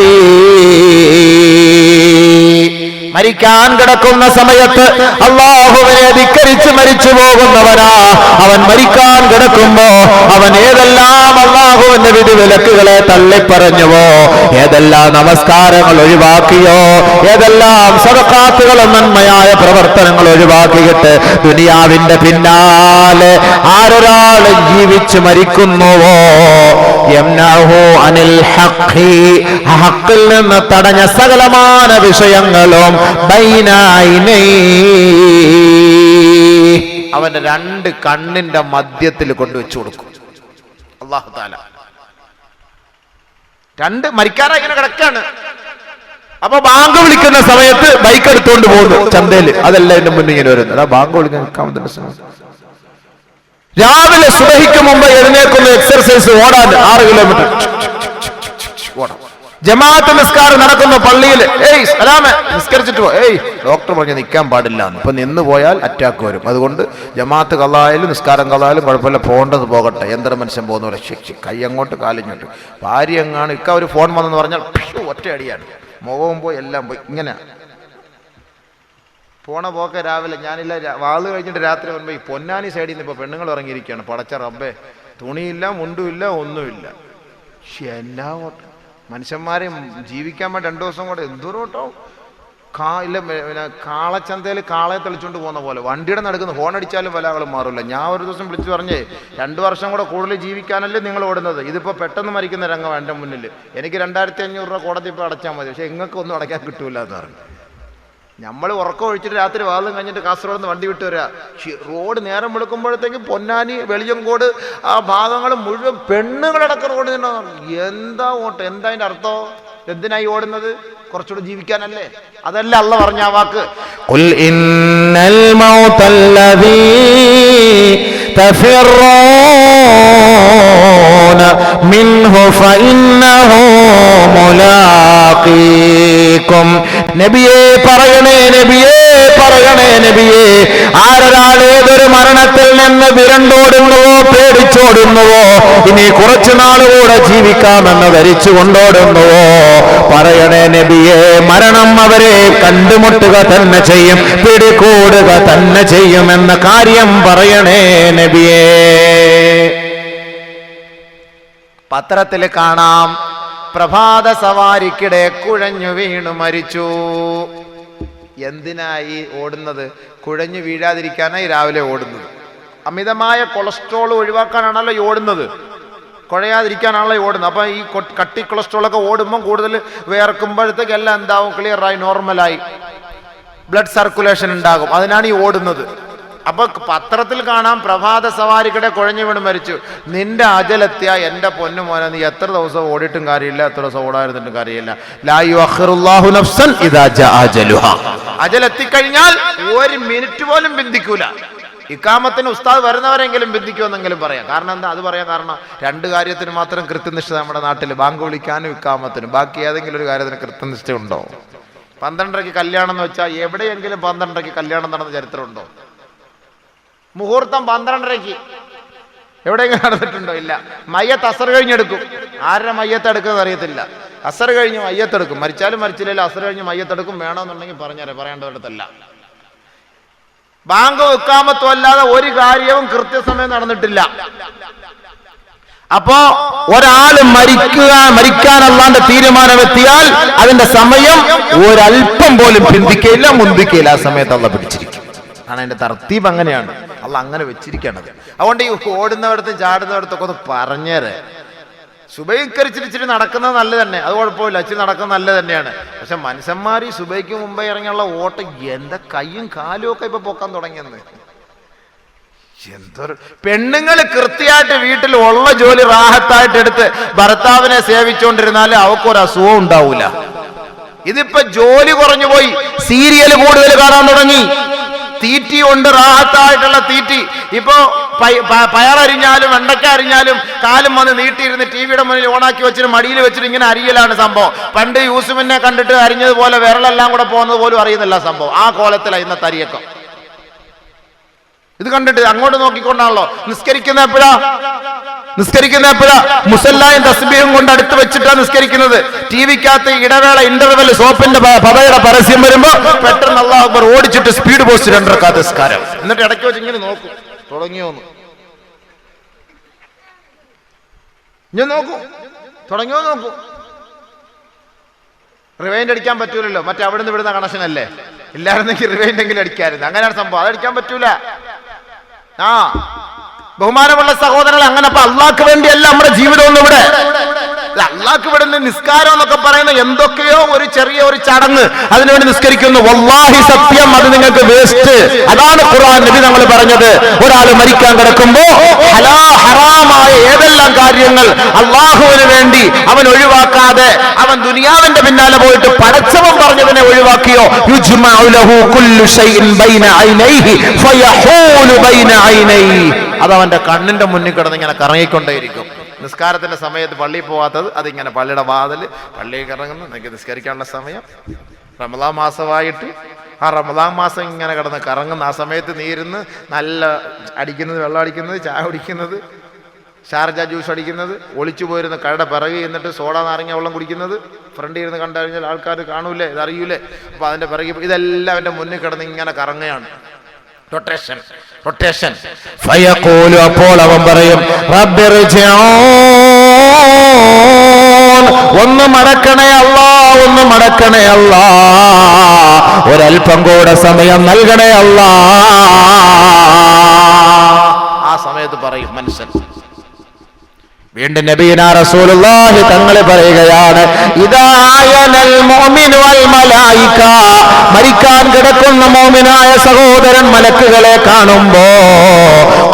മരിക്കാൻ കിടക്കുന്ന സമയത്ത് അല്ലാഹുവിനെ ധിക്കരിച്ച് മരിച്ചു പോകുന്നവനാ. അവൻ മരിക്കാൻ കിടക്കുമ്പോ അവൻ ഏതെല്ലാം അല്ലാഹുവിന്റെ വിധിവിലക്കുകളെ തള്ളിപ്പറഞ്ഞുവോ, ഏതെല്ലാം നമസ്കാരങ്ങൾ ഒഴിവാക്കിയോ, ഏതെല്ലാം സദഖാത്തുകളും നന്മയായ പ്രവർത്തനങ്ങൾ ഒഴിവാക്കിയിട്ട് ദുനിയാവിന്റെ പിന്നാലെ ആരൊരാള് ജീവിച്ചു മരിക്കുന്നുവോ, യംനഉഹു അനിൽ ഹഖി, ഹഖിൽ നിന്ന് തടഞ്ഞ സകലമാന വിഷയങ്ങളും അവന്റെ രണ്ട് കണ്ണിന്റെ മധ്യത്തിൽ കൊണ്ടുവച്ചു കൊടുക്കും അല്ലാഹു തആല. രണ്ട് മരിക്കാനായി ഇങ്ങനെ കിടക്കാണ്. അപ്പൊ ബാങ്ക് വിളിക്കുന്ന സമയത്ത് ബൈക്ക് എടുത്തുകൊണ്ട് പോകുന്നു ചന്തയില്. അതല്ല എന്റെ മുന്നിൽ ഇങ്ങനെ വരുന്നത്. അതാ ബാങ്ക് വിളിക്കാൻ രാവിലെ സുബഹിക്ക് മുമ്പ് എഴുന്നേക്കുന്ന എക്സർസൈസ് ഓടാൻ 6 കിലോമീറ്റർ ഓടാം. ജമാഅത്ത് നിസ്കാരം നടക്കുന്ന പള്ളിയിൽ സലാമേ നിസ്കരിച്ചിട്ട് പോ. ഡോക്ടർ പറഞ്ഞ് നിൽക്കാൻ പാടില്ല. ഇപ്പൊ നിന്ന് പോയാൽ അറ്റാക്ക് വരും. അതുകൊണ്ട് ജമാഅത്ത് കളായാലും നിസ്കാരം കളായാലും കുഴപ്പമില്ല, പോകേണ്ടത് പോകട്ടെ. യന്ത്ര മനുഷ്യൻ പോകുന്ന പോലെ ശിക്ഷി കൈ അങ്ങോട്ട് കാലിങ്ങോട്ട്. ഭാര്യ എങ്ങാണ് ഇക്ക ഒരു ഫോൺ വന്നെന്ന് പറഞ്ഞാൽ ഒറ്റ അടിയാണ്. മുഖവും പോയി എല്ലാം പോയി. ഇങ്ങനെ പോണ പോക്കെ രാവിലെ ഞാനില്ല വാള് കഴിഞ്ഞിട്ട് രാത്രി വരുമ്പോൾ ഈ പൊന്നാനി സൈഡിൽ നിന്ന് ഇപ്പൊ പെണ്ണുങ്ങൾ ഇറങ്ങിയിരിക്കുകയാണ്. പടച്ച റബ്ബേ, തുണിയില്ല, മുണ്ടുമില്ല, ഒന്നുമില്ല. എല്ലാ മനുഷ്യന്മാരെ ജീവിക്കാൻ വേണ്ടി 2 ദിവസം കൂടെ എന്തോരോട്ടോ കാളച്ചന്തയിൽ കാളയെ തെളിച്ചുകൊണ്ട് പോകുന്ന പോലെ വണ്ടിയുടെ നടക്കുന്ന ഹോൺ അടിച്ചാലും പല ആളും മാറില്ല. ഞാൻ ഒരു ദിവസം വിളിച്ചു പറഞ്ഞേ 2 വർഷം കൂടെ കൂടുതൽ ജീവിക്കാനല്ലേ നിങ്ങൾ ഓടുന്നത്. ഇതിപ്പോൾ പെട്ടെന്ന് മരിക്കുന്ന രംഗം എൻ്റെ മുന്നിൽ. എനിക്ക് 2500 രൂപ കോടതി ഇപ്പോൾ അടച്ചാൽ മതി, പക്ഷേ നിങ്ങൾക്ക് ഒന്നും അടയ്ക്കാൻ കിട്ടൂല എന്ന് പറഞ്ഞു. നമ്മൾ ഉറക്കം ഒഴിച്ചിട്ട് രാത്രി വാദം കഴിഞ്ഞിട്ട് കാസർഗോഡ് നിന്ന് വണ്ടി വിട്ട് വരിക. റോഡ് നേരം വെളുക്കുമ്പോഴത്തേക്കും പൊന്നാനി, വെളിയങ്കോട് ആ ഭാഗങ്ങൾ മുഴുവൻ പെണ്ണുങ്ങളടക്കം റോഡ് തന്നെ. എന്താ ഓട്ടം? എന്താ അതിൻ്റെ അർത്ഥം? എന്തിനായി ഓടുന്നത്? കുറച്ചുകൂടെ ജീവിക്കാനല്ലേ? അതല്ല അള്ള പറഞ്ഞ ആ വാക്ക്. ഖുൽ ഇന്നൽ മൗതല്ലദീ തഫിറൂന മിൻഹു ഫഇന്നഹു മുലാഖീകും. നബിയേ പറയണേ, നബിയേ പറയണേ, നബിയേ, ആരൊരാൾ ഏതൊരു മരണത്തിൽ നിന്ന് വിരണ്ടോടുന്നുവോ, പേടിച്ചോടുന്നുവോ, ഇനി കുറച്ചു നാളുകൂടെ ജീവിക്കാമെന്ന് ധരിച്ചു കൊണ്ടോടുന്നുവോ, പറയണേ നബിയേ, മരണം അവരെ കണ്ടുമുട്ടുക തന്നെ ചെയ്യും, പിടികൂടുക തന്നെ ചെയ്യുമെന്ന കാര്യം പറയണേ നബിയേ. പത്രത്തിൽ കാണാം, പ്രഭാത സവാരിക്കിടെ കുഴഞ്ഞു വീണു മരിച്ചു. എന്തിനായി ഓടുന്നത്? കുഴഞ്ഞു വീഴാതിരിക്കാനായി രാവിലെ ഓടുന്നത്. അമിതമായ കൊളസ്ട്രോൾ ഒഴിവാക്കാനാണല്ലോ ഈ ഓടുന്നത്, കുഴയാതിരിക്കാനാണല്ലോ ഈ ഓടുന്നത്. അപ്പം ഈ കട്ടി കൊളസ്ട്രോളൊക്കെ ഓടുമ്പം കൂടുതൽ വേർക്കുമ്പോഴത്തേക്ക് എല്ലാം എന്താവും? ക്ലിയറായി, നോർമലായി, ബ്ലഡ് സർക്കുലേഷൻ ഉണ്ടാകും. അതിനാണ് ഈ ഓടുന്നത്. അപ്പൊ പത്രത്തിൽ കാണാം, പ്രഭാത സവാരിക്കിടെ കുഴഞ്ഞു വീണ് മരിച്ചു. നിന്റെ അജലെത്തിയ എൻ്റെ പൊന്നു മോനെ, നീ എത്ര ദിവസം ഓടിയിട്ടും കാര്യമില്ല, എത്ര ദിവസം ഓടാതിരുന്നിട്ടും കാര്യമില്ല. ലാ യുഅഖിറുല്ലാഹു നഫ്സൻ ഇദാ ജാഅ അജലുഹാ. അജലെത്തിക്കഴിഞ്ഞാൽ 1 മിനിറ്റ് പോലും ബന്ധിക്കൂല. ഇക്കാമത്തിന് ഉസ്താദ് വരുന്നവരെങ്കിലും ബന്ധിക്കുമെന്നെങ്കിലും പറയാം. കാരണം എന്താ അത് പറയാൻ കാരണം? 2 കാര്യത്തിന് മാത്രം കൃത്യനിഷ്ഠ നമ്മുടെ നാട്ടിൽ, ബാങ്ക് വിളിക്കാനും ഇക്കാമത്തിനും. ബാക്കി ഏതെങ്കിലും ഒരു കാര്യത്തിന് കൃത്യനിഷ്ഠ ഉണ്ടോ? 12:30 കല്യാണം എന്ന് വെച്ചാൽ എവിടെയെങ്കിലും 12:30 കല്യാണം നടന്ന ചരിത്രമുണ്ടോ? മുഹൂർത്തം 12:30 എവിടെയെങ്കിലും നടന്നിട്ടുണ്ടോ? ഇല്ല. മയ്യത്ത് അസർ കഴിഞ്ഞെടുക്കും. ആരുടെ മയ്യത്ത് എടുക്കുന്നത് അറിയത്തില്ല. അസർ കഴിഞ്ഞ് മയ്യത്തെടുക്കും. മരിച്ചാലും മരിച്ചില്ലല്ലോ, അസർ കഴിഞ്ഞ് മയ്യത്തെടുക്കും. വേണമെന്നുണ്ടെങ്കിൽ പറഞ്ഞേരെ, പറയേണ്ടതല്ല. ബാങ്ക് ഇഖാമത്തും അല്ലാതെ ഒരു കാര്യവും കൃത്യസമയം നടന്നിട്ടില്ല. അപ്പോ ഒരാള് മരിക്കാനല്ലാണ്ട് തീരുമാനമെത്തിയാൽ അതിന്റെ സമയം ഒരല്പം പോലും പിന്തിക്കയില്ല, മുന്തിക്കയില്ല. ആ സമയത്ത് അള്ള പിടിച്ചിരിക്കും. ആണ് അതിന്റെ തർത്തീബ്. അങ്ങനെയാണ് അള്ള അങ്ങനെ വെച്ചിരിക്കണത്. അതുകൊണ്ട് ഈ ഓടുന്നവിടത്തും ചാടുന്നവിടത്തൊക്കെ ഒന്ന് പറഞ്ഞേരെ. സുബൈക്കരിച്ചിരിച്ചിട്ട് നടക്കുന്നത് നല്ല തന്നെ, അത് കുഴപ്പമില്ല, ഇച്ചിരി നടക്കുന്നത് നല്ല തന്നെയാണ്. പക്ഷെ മനുഷ്യന്മാർ ഈ സുബൈക്ക് മുമ്പേ ഇറങ്ങിയുള്ള ഓട്ടം എന്താ കൈയും കാലും ഒക്കെ ഇപ്പൊ പൊക്കാൻ തുടങ്ങിയെന്ന്. എന്തൊരു പെണ്ണുങ്ങൾ കൃത്യമായിട്ട് വീട്ടിൽ ഉള്ള ജോലി റാഹത്തായിട്ട് എടുത്ത് ഭർത്താവിനെ സേവിച്ചുകൊണ്ടിരുന്നാല് അവക്കൊരു അസുഖം ഉണ്ടാവൂല. ഇതിപ്പോ ജോലി കുറഞ്ഞു പോയി, സീരിയൽ കൂടുതൽ കാണാൻ തുടങ്ങി, തീറ്റി കൊണ്ട് റാഹത്തായിട്ടുള്ള തീറ്റി. ഇപ്പോ പയറരിഞ്ഞാലും വെണ്ടക്ക അരിഞ്ഞാലും കാലും വന്ന് നീട്ടിയിരുന്ന് ടിവിയുടെ മുന്നിൽ ഓണാക്കി വെച്ചിട്ട് മടിയിൽ വെച്ചിട്ട് ഇങ്ങനെ അരിയലാണ് സംഭവം. പണ്ട് യൂസുഫിനെ കണ്ടിട്ട് അരിഞ്ഞതുപോലെ വിരലെല്ലാം കൂടെ പോകുന്നത് പോലും അറിയുന്നില്ല സംഭവം. ആ കോലത്തിലാണ് ഇന്നത്തെ അരിയക്കം. ഇത് കണ്ടിട്ട് അങ്ങോട്ട് നോക്കിക്കൊണ്ടാണല്ലോ നിസ്കരിക്കുന്ന എപ്പോഴാ മുസല്ലായും തസ്ബീഹും കൊണ്ട് അടുത്ത് വെച്ചിട്ടാണ് നിസ്കരിക്കുന്നത്. ടിവിക്കകത്ത് ഇടവേള ഇന്റർവെൽ സോപ്പിന്റെ പതയുടെ പരസ്യം വരുമ്പോ പെട്ടെന്ന് അല്ലാഹു അക്ബർ ഓടിച്ചിട്ട് സ്പീഡ് പോസ്റ്റ് 2 റക്അത്ത് നിസ്കാരം. എന്നിട്ട് ഇടയ്ക്ക് വെച്ച് ഇങ്ങനെ നോക്കും, തുടങ്ങിയോന്ന് ഞാൻ നോക്കും, തുടങ്ങിയോ നോക്കും. റിവൈൻഡ് അടിക്കാൻ പറ്റൂലല്ലോ, മറ്റേ അവിടെ നിന്ന് വിടുന്ന കണക്ഷൻ അല്ലേ. ഇല്ലായിരുന്നെങ്കിൽ റിവൈൻഡ് എങ്കിലും അടിക്കായിരുന്നു. അങ്ങനെയാണ് സംഭവം, അതടിക്കാൻ പറ്റൂല. ബഹുമാനമുള്ള സഹോദരങ്ങൾ, അങ്ങനെ അപ്പൊ അള്ളാഹ്ക്ക് വേണ്ടിയല്ല നമ്മുടെ ജീവിതം ഒന്നും ഇവിടെ. അള്ളാഹ്ക്ക് വിടുന്ന നിസ്കാരം എന്നൊക്കെ പറയുന്ന എന്തൊക്കെയോ ഒരു ചെറിയ ഒരു ചടങ്ങ്, അതിനുവേണ്ടി നിസ്കരിക്കുന്നു. വല്ലാഹി സത്യം, അത് നിങ്ങൾക്ക് വേസ്റ്റ്. അതാണ് ഖുർആൻ നബി നമ്മൾ പറഞ്ഞത്. ഒരാൾ മരിക്കാൻ കിടക്കുമ്പോ ഹറാമായ ഏതെല്ലാം കാര്യങ്ങൾ അള്ളാഹുവിന് വേണ്ടി അവൻ ഒഴിവാക്കാതെ അവൻ ദുനിയാവിന്റെ പിന്നാലെ പോയിട്ട് പടച്ചവൻ പറഞ്ഞതിനെ ഒഴിവാക്കിയോ, യുജ്മഉ ലഹു കുല്ലു ഷൈഇൻ ബൈന ഐനൈഹി ഫയഹൂലു ബൈന ഐനൈഹി, അത് അവന്റെ കണ്ണിന്റെ മുന്നിൽ കിടന്ന് ഇങ്ങനെ കറങ്ങിക്കൊണ്ടേയിരിക്കും. നിസ്കാരത്തിന്റെ സമയത്ത് പള്ളിയിൽ പോവാത്തത് അതിങ്ങനെ പള്ളിയുടെ വാതിൽ പള്ളിയിൽ ഇറങ്ങുന്നു. എനിക്ക് നിസ്കരിക്കാനുള്ള സമയം റമദാൻ മാസമായിട്ട് ആ റമദാൻ മാസം ഇങ്ങനെ കിടന്ന് കറങ്ങുന്ന ആ സമയത്ത് നീരുന്ന് നല്ല അടിക്കുന്നത്, വെള്ളം അടിക്കുന്നത്, ചായ കുടിക്കുന്നത്, ഷാർജ ജ്യൂസ് അടിക്കുന്നത്, ഒളിച്ചു പോയിരുന്ന കടയുടെ പിറകെ എന്നിട്ട് സോഡ നാരങ്ങ വെള്ളം കുടിക്കുന്നത്, ഫ്രണ്ടിൽ ഇരുന്ന് കണ്ടു കഴിഞ്ഞാൽ ആൾക്കാർ കാണൂലേ, ഇതറിയൂലേ. അപ്പൊ അതിന്റെ പിറകെ ഇതെല്ലാം എൻ്റെ മുന്നിൽ കിടന്ന് ഇങ്ങനെ കറങ്ങുകയാണ്. റൊട്ടേഷൻ. ഫയഖൂലു, അപ്പോൾ അവൻ പറയും റബ്ബിർജിഊൻ, ഒന്ന് മടക്കണേ അല്ലാ, ഒന്ന് മടക്കണേ അല്ലാ, ഒരൽപ്പം കൂടെ സമയം നൽകണേ അല്ലാ. ആ സമയത്ത് പറയും മനുഷ്യൻ. വീണ്ടും നബീന റസൂലുള്ളാഹി തങ്ങൾ പറയുകയാണ്, ഇദായനൽ മുഅ്മിനു വൽ മലായിക, മരിക്കാൻ കിടക്കുന്ന മുഅ്മിനായ സഹോദരൻ മലക്കുകളെ കാണുമ്പോ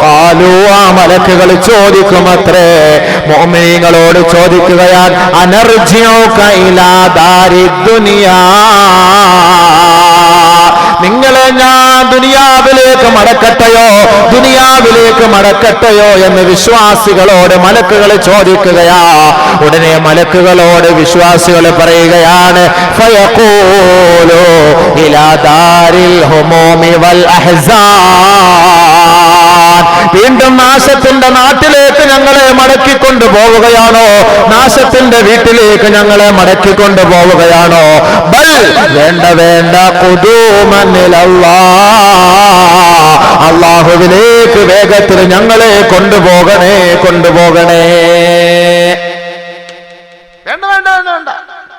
ഖാലു, ആ മലക്കുകൾ ചോദിക്കുമത്രേ, മുഅ്മിനീങ്ങളോട് ചോദിക്കുകയാണ്, അനർജിഉക ഇലാ ദാരിദ് ദുനിയാ, നിങ്ങളെ ഞാൻ ദുനിയാവിലേക്ക് മടക്കട്ടെയോ എന്ന് വിശ്വാസികളോട് മലക്കുകൾ ചോദിക്കുകയാ. ഉടനെ മലക്കുകളോട് വിശ്വാസികൾ പറയുകയാണ്, ഫയഖൂലു ഇലാ ദാരിൽ ഹുമൂമി വൽ അഹ്സാൻ, വീണ്ടും നാശത്തിന്റെ നാട്ടിലേക്ക് ഞങ്ങളെ മടക്കിക്കൊണ്ടു പോവുകയാണോ, നാശത്തിന്റെ വീട്ടിലേക്ക് ഞങ്ങളെ മടക്കിക്കൊണ്ടു പോവുകയാണോ? ബൽ, വേണ്ട, ഖുദൂമൻ ഇലല്ലാഹ്, അല്ലാഹുവിലേക്ക് വേഗത്തിൽ ഞങ്ങളെ കൊണ്ടുപോകണേ. വേണ്ട,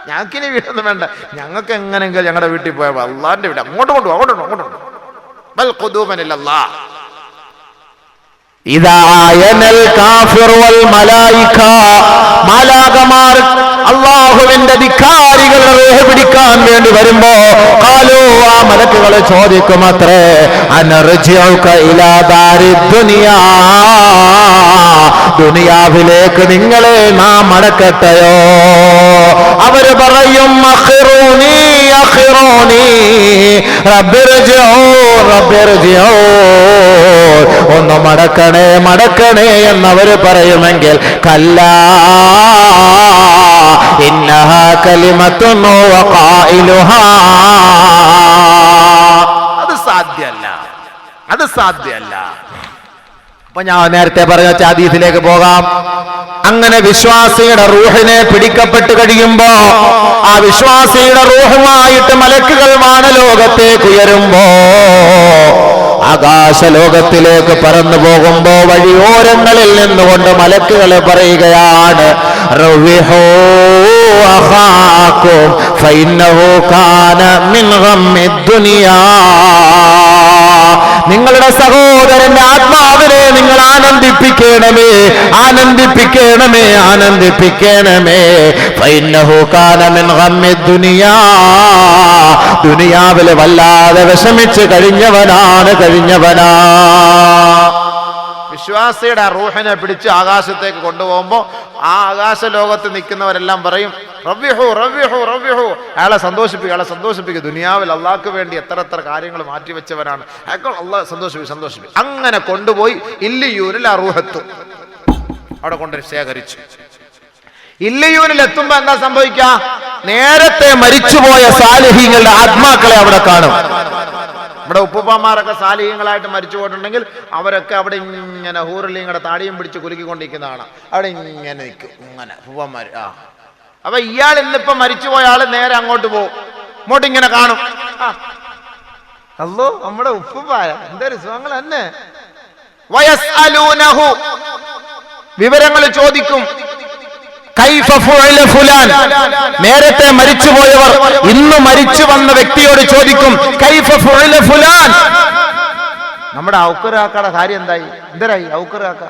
ഞങ്ങൾക്കിനി വീടൊന്നും വേണ്ട, ഞങ്ങൾക്ക് എങ്ങനെയെങ്കിലും ഞങ്ങളുടെ വീട്ടിൽ പോയാൽ അള്ളാന്റെ വീട് അങ്ങോട്ട് കൊണ്ടുപോകും. ബൽ ഖുദൂമൻ ഇലല്ലാഹ്. ഇദായനൽ കാഫിർ വൽ മലായിക, മാലാകമാർ അല്ലാഹുവിന്റെ ധിക്കാരികളുടെ റൂഹ് പിടിക്കാൻ വേണ്ടി വരുമ്പോ ഖാലു, ആ മലക്കുകൾ ചോദിക്കുമത്രേ, അനർജിഉക ഇലാ ദാരിദ് ദുനിയാ, ദുനിയാവിലേക്ക് നിങ്ങളെ നാം മടക്കട്ടെയോ? അവര് പറയും, അഖിറൂനി റബ്ബിർജിഊ, ഒന്ന് മടക്കണേ എന്നവര് പറയുമെങ്കിൽ, കല്ലാ ഇന്നഹാ കലിമത്തുൻ വഖായിലുഹാ, അത് സാധ്യമല്ല. അപ്പൊ ഞാൻ നേരത്തെ പറഞ്ഞ ഹദീസിലേക്ക് പോകാം. അങ്ങനെ വിശ്വാസിയുടെ റൂഹിനെ പിടിക്കപ്പെട്ട് കഴിയുമ്പോ ആ വിശ്വാസിയുടെ റൂഹുമായിട്ട് മലക്കുകൾ വാനലോകത്തേക്ക് ഉയരുമ്പോ, ആകാശലോകത്തിലേക്ക് പറന്നു പോകുമ്പോ വഴിയോരങ്ങളിൽ നിന്നുകൊണ്ട് മലക്കുകൾ പറയുകയാണ്, റവ്വിഹൂ അഖാകും ഫഇന്നഹു കാന മിൻ ഗമ്മിദ് ദുനിയാ, നിങ്ങളുടെ സഹോദരന്റെ ആത്മാവിനെ നിങ്ങൾ ആനന്ദിപ്പിക്കണമേ. ഫഇന്നഹു കാന മിൻ ഗമ്മിദ് ദുനിയാ, ദുനിയാവിൽ വല്ലാതെ വിഷമിച്ച് കഴിഞ്ഞവനാ. വിശ്വാസിയുടെ ആ റൂഹിനെ പിടിച്ച് ആകാശത്തേക്ക് കൊണ്ടുപോകുമ്പോൾ ആ ആകാശ ലോകത്ത് നിൽക്കുന്നവരെല്ലാം പറയും റവ്യഹു റവ്യഹു റവ്യഹു, അയാളെ സന്തോഷിപ്പിക്കുക. ദുനിയാവിൽ അള്ളാഹ്ക്ക് വേണ്ടി എത്ര കാര്യങ്ങൾ മാറ്റിവെച്ചവരാണ്, അയാൾ അള്ളാഹ് സന്തോഷിപ്പിക്കും. അങ്ങനെ കൊണ്ടുപോയി ഇല്ലിയൂരിൽ ആ റൂഹെത്തും, അവിടെ കൊണ്ടുപോയി ശേഖരിച്ചു. ഇല്ലിയൂരിൽ എത്തുമ്പോ എന്താ സംഭവിക്കുക? നേരത്തെ മരിച്ചുപോയ സാലിഹീങ്ങളുടെ ആത്മാക്കളെ അവിടെ കാണും. നമ്മുടെ ഉപ്പുപ്പാമാരൊക്കെ സാലിഹ്യങ്ങളായിട്ട് മരിച്ചു പോയിട്ടുണ്ടെങ്കിൽ അവരൊക്കെ അവിടെ ഇങ്ങനെ ഹൂറലിങ്ങളുടെ താടിയും പിടിച്ച് കുലുക്കിക്കൊണ്ടിരിക്കുന്നതാണ്. അവിടെ ഇങ്ങനെ നിൽക്കും, ഇങ്ങനെ ഉപ്പുപ്പാമാര്. അപ്പൊ ഇയാൾ ഇന്നിപ്പോ മരിച്ചുപോയ ആള് നേരെ അങ്ങോട്ട് പോകും, ഇങ്ങോട്ട് ഇങ്ങനെ കാണും. അല്ലോ നമ്മുടെ ഉപ്പുപ്പായ എന്തൊരു സുഖങ്ങൾ തന്നെ. വയസ്അലൂനഹു, വിവരങ്ങൾ ചോദിക്കും. കൈഫ ഫുഅല ഫുലാൻ, നേരത്തെ മരിച്ചുപോയവർ ഇന്ന് മരിച്ചു വന്ന വ്യക്തിയോട് ചോദിക്കും കൈഫ ഫുഅല ഫുലാൻ, നമ്മുടെ ഔക്കറാക്കയുടെ കാര്യം എന്തായി, എന്തരായി ഔക്കറാക്ക?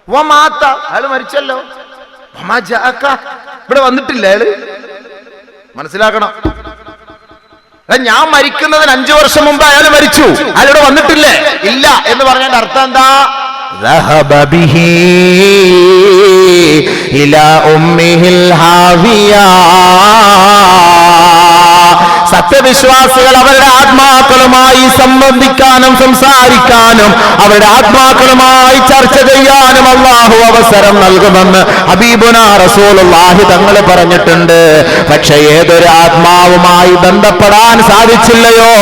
വമാത, അയാൾ മരിച്ചല്ലോ. വമാ ജാഅക, ഇവിടെ വന്നിട്ടില്ല അയാള്. മനസ്സിലാക്കണം, ഞാൻ മരിക്കുന്നതിന് 5 വർഷം മുമ്പ് അയാൾ മരിച്ചു, അയാളിവിടെ വന്നിട്ടില്ലേ? ഇല്ല എന്ന് പറഞ്ഞതിന്റെ അർത്ഥം എന്താ? ذهب به إلى أمه الهاوية. സത്യവിശ്വാസികൾ അവരുടെ ആത്മാക്കളുമായി സംബന്ധിക്കാനും സംസാരിക്കാനും അവരുടെ ആത്മാക്കളുമായി ചർച്ച ചെയ്യാനും അല്ലാഹു അവസരം നൽകുമെന്ന് ഹബീബുനാ റസൂലുള്ളാഹി തങ്ങൾ പറഞ്ഞിട്ടുണ്ട്. പക്ഷെ ഏതൊരു ആത്മാവുമായി ബന്ധപ്പെടാൻ സാധിച്ചില്ലയോ,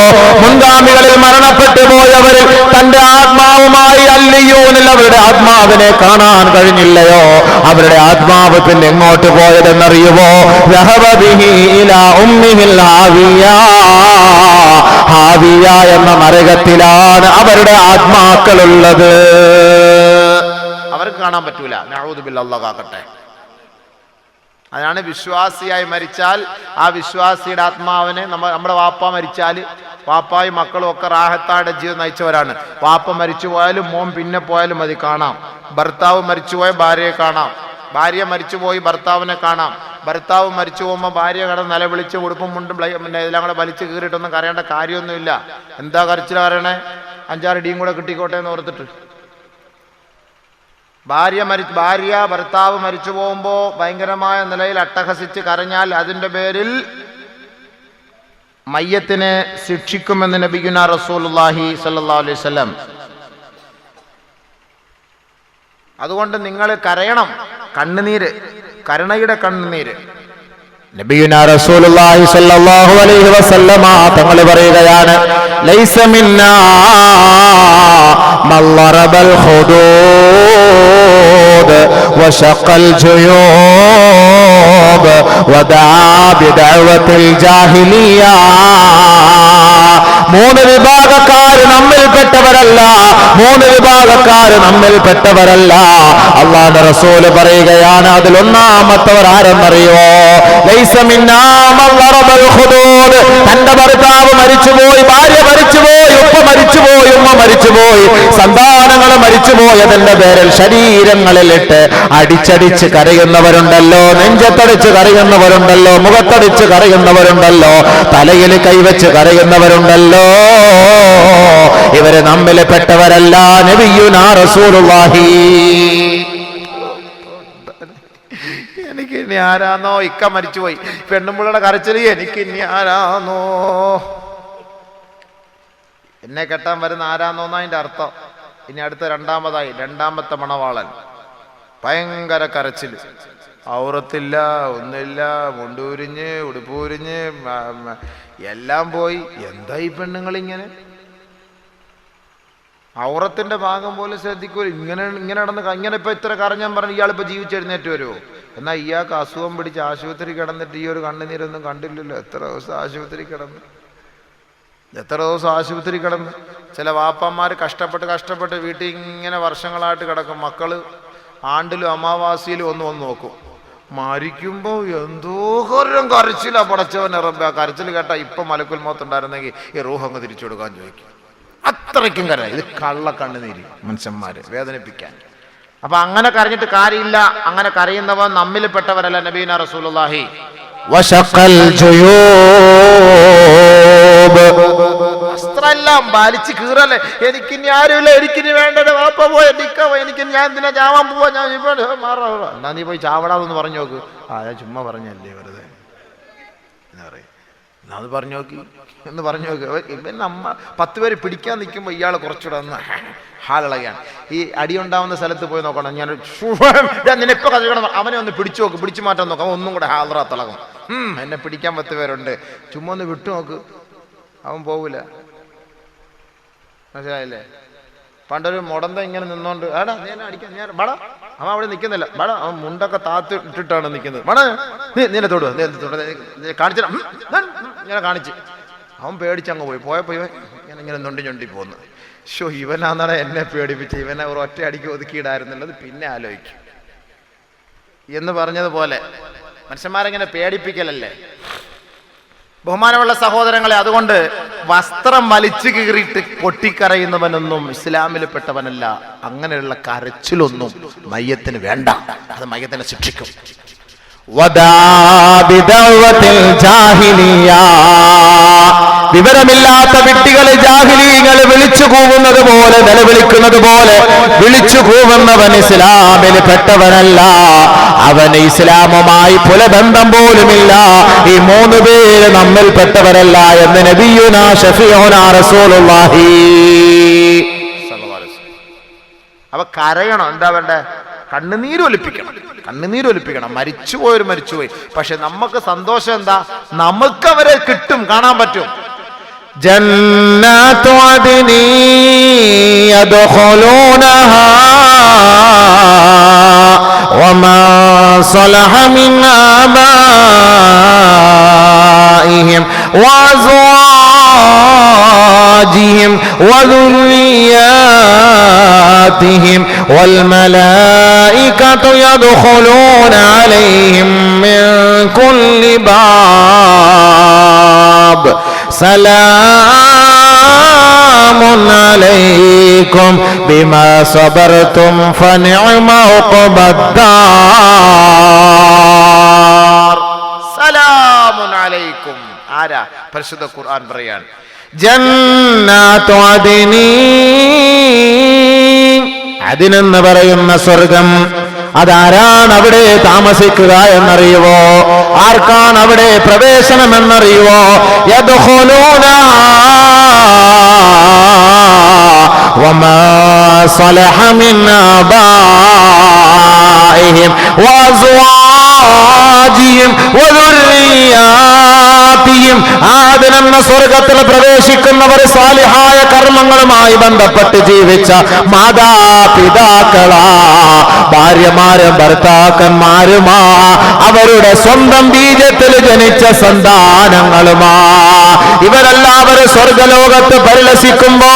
മുൻഗാമികളിൽ മരണപ്പെട്ടു പോയവരിൽ തന്റെ ആത്മാവുമായി അല്ലിയൂനിൽ അവരുടെ ആത്മാവിനെ കാണാൻ കഴിഞ്ഞില്ലയോ, അവരുടെ ആത്മാവ് പിന്നെ എങ്ങോട്ട് പോയതെന്നറിയുമോ? ذهب به إلى أمه الهاوية. ഹാവിയ എന്ന നരകത്തിലാണ് അവരുടെ ആത്മാക്കളുള്ളത്. അവർക്ക് കാണാൻ പറ്റൂല. നഊദു ബില്ലാഹ്, അല്ലാഹു കാക്കട്ടെ. അതാണ് വിശ്വാസിയായി മരിച്ചാൽ ആ വിശ്വാസിയുടെ ആത്മാവിനെ നമ്മുടെ വാപ്പ മരിച്ചാൽ, വാപ്പായും മക്കളും ഒക്കെ റാഹത്തായുടെ ജീവിതം നയിച്ചവരാണ്. വാപ്പ മരിച്ചു പോയാലും മോൻ പിന്നെ പോയാലും മതി കാണാം. ഭർത്താവ് മരിച്ചുപോയ ഭാര്യയെ കാണാം, ഭാര്യ മരിച്ചുപോയി ഭർത്താവിനെ കാണാം. ഭർത്താവ് മരിച്ചു പോകുമ്പോൾ ഭാര്യ കടന്ന് നിലവിളിച്ച് ഉടുപ്പും മുണ്ടും പിന്നെ ഇതെല്ലാം കൂടെ വലിച്ചു കീറിയിട്ടൊന്നും കരയേണ്ട കാര്യമൊന്നുമില്ല. എന്താ കരച്ചിൽ പറയണേ? 5-6 ഇടിയും കൂടെ കിട്ടിക്കോട്ടെ എന്ന് ഓർത്തിട്ട്. ഭാര്യ ഭർത്താവ് മരിച്ചു പോകുമ്പോൾ ഭയങ്കരമായ നിലയിൽ അട്ടഹസിച്ച് കരഞ്ഞാൽ അതിൻ്റെ പേരിൽ മയ്യത്തിനെ ശിക്ഷിക്കുമെന്ന് നബിയുനാ റസൂലുള്ളാഹി സ്വല്ലല്ലാഹു അലൈഹി വസല്ലം. അതുകൊണ്ട് നിങ്ങൾ കരയണം, കണ്ണുനീര്, കരുണയുടെ കണ്ണുനീര്. നബിയുനാ റസൂലുള്ളാഹി സ്വല്ലല്ലാഹു അലൈഹി വസല്ലമ തങ്ങൾ പറയുകയാണ്, ലൈസ മിന്നാ മല്ലറബൽ ഖുദൂദ് വശഖൽ ജുയൂബ് വദാ ബിദഅവത്തിൽ ജാഹിലിയ. 3 വിഭാഗക്കാര് നമ്മിൽപ്പെട്ടവരല്ല, 3 വിഭാഗക്കാര് നമ്മിൽപ്പെട്ടവരല്ല. അല്ലാഹുവിന്റെ റസൂൽ പറയുകയാണ്, അതിൽ ഒന്നാമത്തവർ ആരെന്നറിയോ? ലൈസ മിന്നാ മല്ലറബൽ ഖുദൂദ്, തന്റെ ഭർത്താവ് മരിച്ചുപോയി, ഭാര്യ മരിച്ചുപോയി, ഉപ്പ മരിച്ചുപോയി, ഉമ്മ മരിച്ചുപോയി, സന്താനങ്ങൾ മരിച്ചുപോയതിന്റെ പേരിൽ ശരീരങ്ങളിലിട്ട് അടിച്ചടിച്ച് കരയുന്നവരുണ്ടല്ലോ, നെഞ്ചത്തടിച്ച് കരയുന്നവരുണ്ടല്ലോ, മുഖത്തടിച്ച് കരയുന്നവരുണ്ടല്ലോ, തലയിൽ കൈവച്ച് കരയുന്നവരുണ്ടല്ലോ, ഇവര് നമ്മിൽ പെട്ടവരല്ല. നബിയുനാ റസൂലുള്ളാഹി. എനിക്ക് ഇനി ആരാന്നോ, ഇക്ക മരിച്ചുപോയി, പെണ്ണുമ്പിള്ളയുടെ കരച്ചിൽ എനിക്ക് ഇനി ആരാന്നോ, എന്നെ കെട്ടാൻ വരുന്ന ആരാന്നോന്നാ അതിന്റെ അർത്ഥം. ഇനി അടുത്ത രണ്ടാമത്തെ മണവാളൻ, ഭയങ്കര കരച്ചിൽ, ഔറത്തില്ല, ഒന്നുമില്ല, മുണ്ടൂരിഞ്ഞ് ഉടുപ്പൂരിഞ്ഞ് എല്ലാം പോയി. എന്താ ഈ പെണ്ണുങ്ങളിങ്ങനെ? ഔറത്തിന്റെ ഭാഗം പോലും ശ്രദ്ധിക്കൂല. ഇങ്ങനെ ഇങ്ങനെ ഇപ്പൊ ഇത്ര കരഞ്ഞാൻ പറഞ്ഞു ഇയാളിപ്പോ ജീവിച്ചെഴുന്നേറ്റ് വരുമോ? എന്നാൽ ഇയാൾക്ക് അസുഖം പിടിച്ച് ആശുപത്രി കിടന്നിട്ട് ഈ ഒരു കണ്ണുനീരൊന്നും കണ്ടില്ലല്ലോ. എത്ര ദിവസം ആശുപത്രി കിടന്ന്. ചില വാപ്പന്മാർ കഷ്ടപ്പെട്ട് വീട്ടിൽ ഇങ്ങനെ വർഷങ്ങളായിട്ട് കിടക്കും. മക്കള് ആണ്ടിലും അമാവാസിയിലും ഒന്ന് നോക്കും. മരിക്കുമ്പോൾ എന്തോ കരച്ചിലാ പടച്ചവൻ ഇറമ്പ. കരച്ചിൽ കേട്ടാ ഇപ്പൊ മലക്കുൽ മൗത്ത് ഉണ്ടായിരുന്നെങ്കിൽ ഈ റൂഹ് അങ്ങ് തിരിച്ചു കൊടുക്കാൻ ചോദിക്കും. അത്രയ്ക്കും കര. ഇത് കള്ളക്കണ്ണുനീര്, മനുഷ്യന്മാരെ വേദനിപ്പിക്കാൻ. അപ്പൊ അങ്ങനെ കരഞ്ഞിട്ട് കാര്യമില്ല. അങ്ങനെ കരയുന്നവൻ നമ്മിൽ പെട്ടവരല്ല. നബീന റസൂലുള്ളാഹി വശഖൽ ജുയൂബ്. വസ്ത്രമെല്ലാം വലിച്ചു കീറല്ലേ. എനിക്കിനി ആരുമില്ല, എനിക്കിനി വേണ്ടത് വാപ്പ പോയ നിക്കവോ, എനിക്ക് ഞാൻ എന്തിനാ ചാവാൻ പോവാ, ഞാൻ മാറാ. എന്നാ നീ പോയി ചാവടാന്ന് പറഞ്ഞു നോക്ക്. ഞാൻ ചുമ്മാ പറഞ്ഞല്ലേ വെറുതെ എന്നാ പറയും. എന്നാ അത് പറഞ്ഞു നോക്കി എന്ന് പറഞ്ഞു നോക്ക്. ഇവൻ 10 പേര് പിടിക്കാൻ നിൽക്കുമ്പോൾ ഇയാൾ കുറച്ചുകൂടെ ഒന്ന് ഹാളിളകാൻ. ഈ അടിയുണ്ടാവുന്ന സ്ഥലത്ത് പോയി നോക്കണം. ഞാൻ നിന്നെ ഇപ്പൊ കഴിക്കണം, അവനെ ഒന്ന് പിടിച്ചു നോക്ക്, പിടിച്ചു മാറ്റാൻ നോക്കാം, ഒന്നും കൂടെ ഹാളറ തിളകും. എന്നെ പിടിക്കാൻ 10 പേരുണ്ട്, ചുമ്മാ ഒന്ന് വിട്ടു നോക്ക്, അവൻ പോവില്ല. മനസ്സിലായില്ലേ? പണ്ടൊരു മുടന്ത ഇങ്ങനെ നിന്നോണ്ട് ആടാ നീ എന്നെ അടിക്കാൻ ഞാൻ ബടാ, അവൻ അവിടെ നിൽക്കുന്നില്ല, ബടാ അവൻ മുണ്ടൊക്കെ താത്ത് ഇട്ടിട്ടാണ് നിൽക്കുന്നത്. ബടാ നീനെ തൊടുക, കാണിച്ചു ഇങ്ങനെ കാണിച്ച് അവൻ പേടിച്ചങ്ങ് പോയപ്പോ ഇവൻ ഇങ്ങനെ ഞൊണ്ടി പോന്നു. ഷോ ഇവനാന്നാണ് എന്നെ പേടിപ്പിച്ച്, ഇവനെ ഒറ്റ അടിക്ക് ഒതുക്കിയിടായിരുന്നുള്ളത് പിന്നെ ആലോചിക്കും എന്ന് പറഞ്ഞതുപോലെ മനുഷ്യന്മാരെങ്ങനെ പേടിപ്പിക്കലല്ലേ. ബഹുമാനമുള്ള സഹോദരങ്ങളെ, അതുകൊണ്ട് വസ്ത്രം വലിച്ചു കീറിയിട്ട് പൊട്ടിക്കരയുന്നവനൊന്നും ഇസ്ലാമിൽ പെട്ടവനല്ല. അങ്ങനെയുള്ള കരച്ചിലൊന്നും മയ്യത്തിന് വേണ്ട, അത് മയ്യത്തിനെ ശിക്ഷിക്കും. വിവരമില്ലാത്ത വിട്ടികളെ ജാഹിലീങ്ങൾ വിളിച്ചു കൂവുന്നത് പോലെ, നിലവിളിക്കുന്നത് പോലെ വിളിച്ചു കൂവുന്നവൻ ഇസ്ലാമിൽ പെട്ടവനല്ല. അവന് ഇസ്ലാമുമായി പുലബന്ധം പോലുമില്ല. ഈ 3 പേര് നമ്മിൽ പെട്ടവരല്ല എന്ന് നബിയുനാ ശഫീഉനാ റസൂലുള്ളാഹി. അപ്പൊ കരയണം. എന്താ വേണ്ടേ? കണ്ണുനീരൊലിപ്പിക്കണം. മരിച്ചുപോയവർ മരിച്ചുപോയി. പക്ഷെ നമുക്ക് സന്തോഷം എന്താ? നമുക്ക് അവരെ കിട്ടും, കാണാൻ പറ്റും. ജന്നത്തു അദ്നി യദ്ഖുലൂനഹാ വമാ സലഹ മിൻ ആബാഇഹിം വഅസ്വാജിഹിം വദുർരിയാതിഹിം വൽമലായികതു യദ്ഖുലൂന അലൈഹിം മിൻ കുല്ലി ബാബ് സലാമുൻ അലൈക്കും ബിമാ സബർതും ഫനിഅമ ഉഖബദ്ദാർ. സലാമുൻ അലൈക്കും. ആരാ? പരിശുദ്ധ ഖുർആൻ പറയാൻ. ജന്നത്തു അദ്നി, അതിനെന്ന് പറയുന്ന സ്വർഗം. അതാരാണ് അവിടെ താമസിക്കുക എന്നറിയുവോ? ആർക്കാണ് അവിടെ പ്രവേശനം എന്നറിയുവോ? യദ്ഖുലൂനാ വമാ സലഹ മിൻ ആബാഇഹിം വഅസ്വാജിഹിം വദുർരിയാതിഹിം. ആദിനെന്ന സ്വർഗത്തിൽ പ്രവേശിക്കുന്നവർ സാലിഹായ കർമ്മങ്ങളുമായി ബന്ധപ്പെട്ട് ജീവിച്ച മാതാപിതാക്കളാ, ഭാര്യമാരും ഭർത്താക്കന്മാരുമാ, അവരുടെ സ്വന്തം ബീജത്തിൽ ജനിച്ച സന്താനങ്ങളുമാ. ഇവരെല്ലാവരും സ്വർഗലോകത്ത് പരിലസിക്കുമ്പോ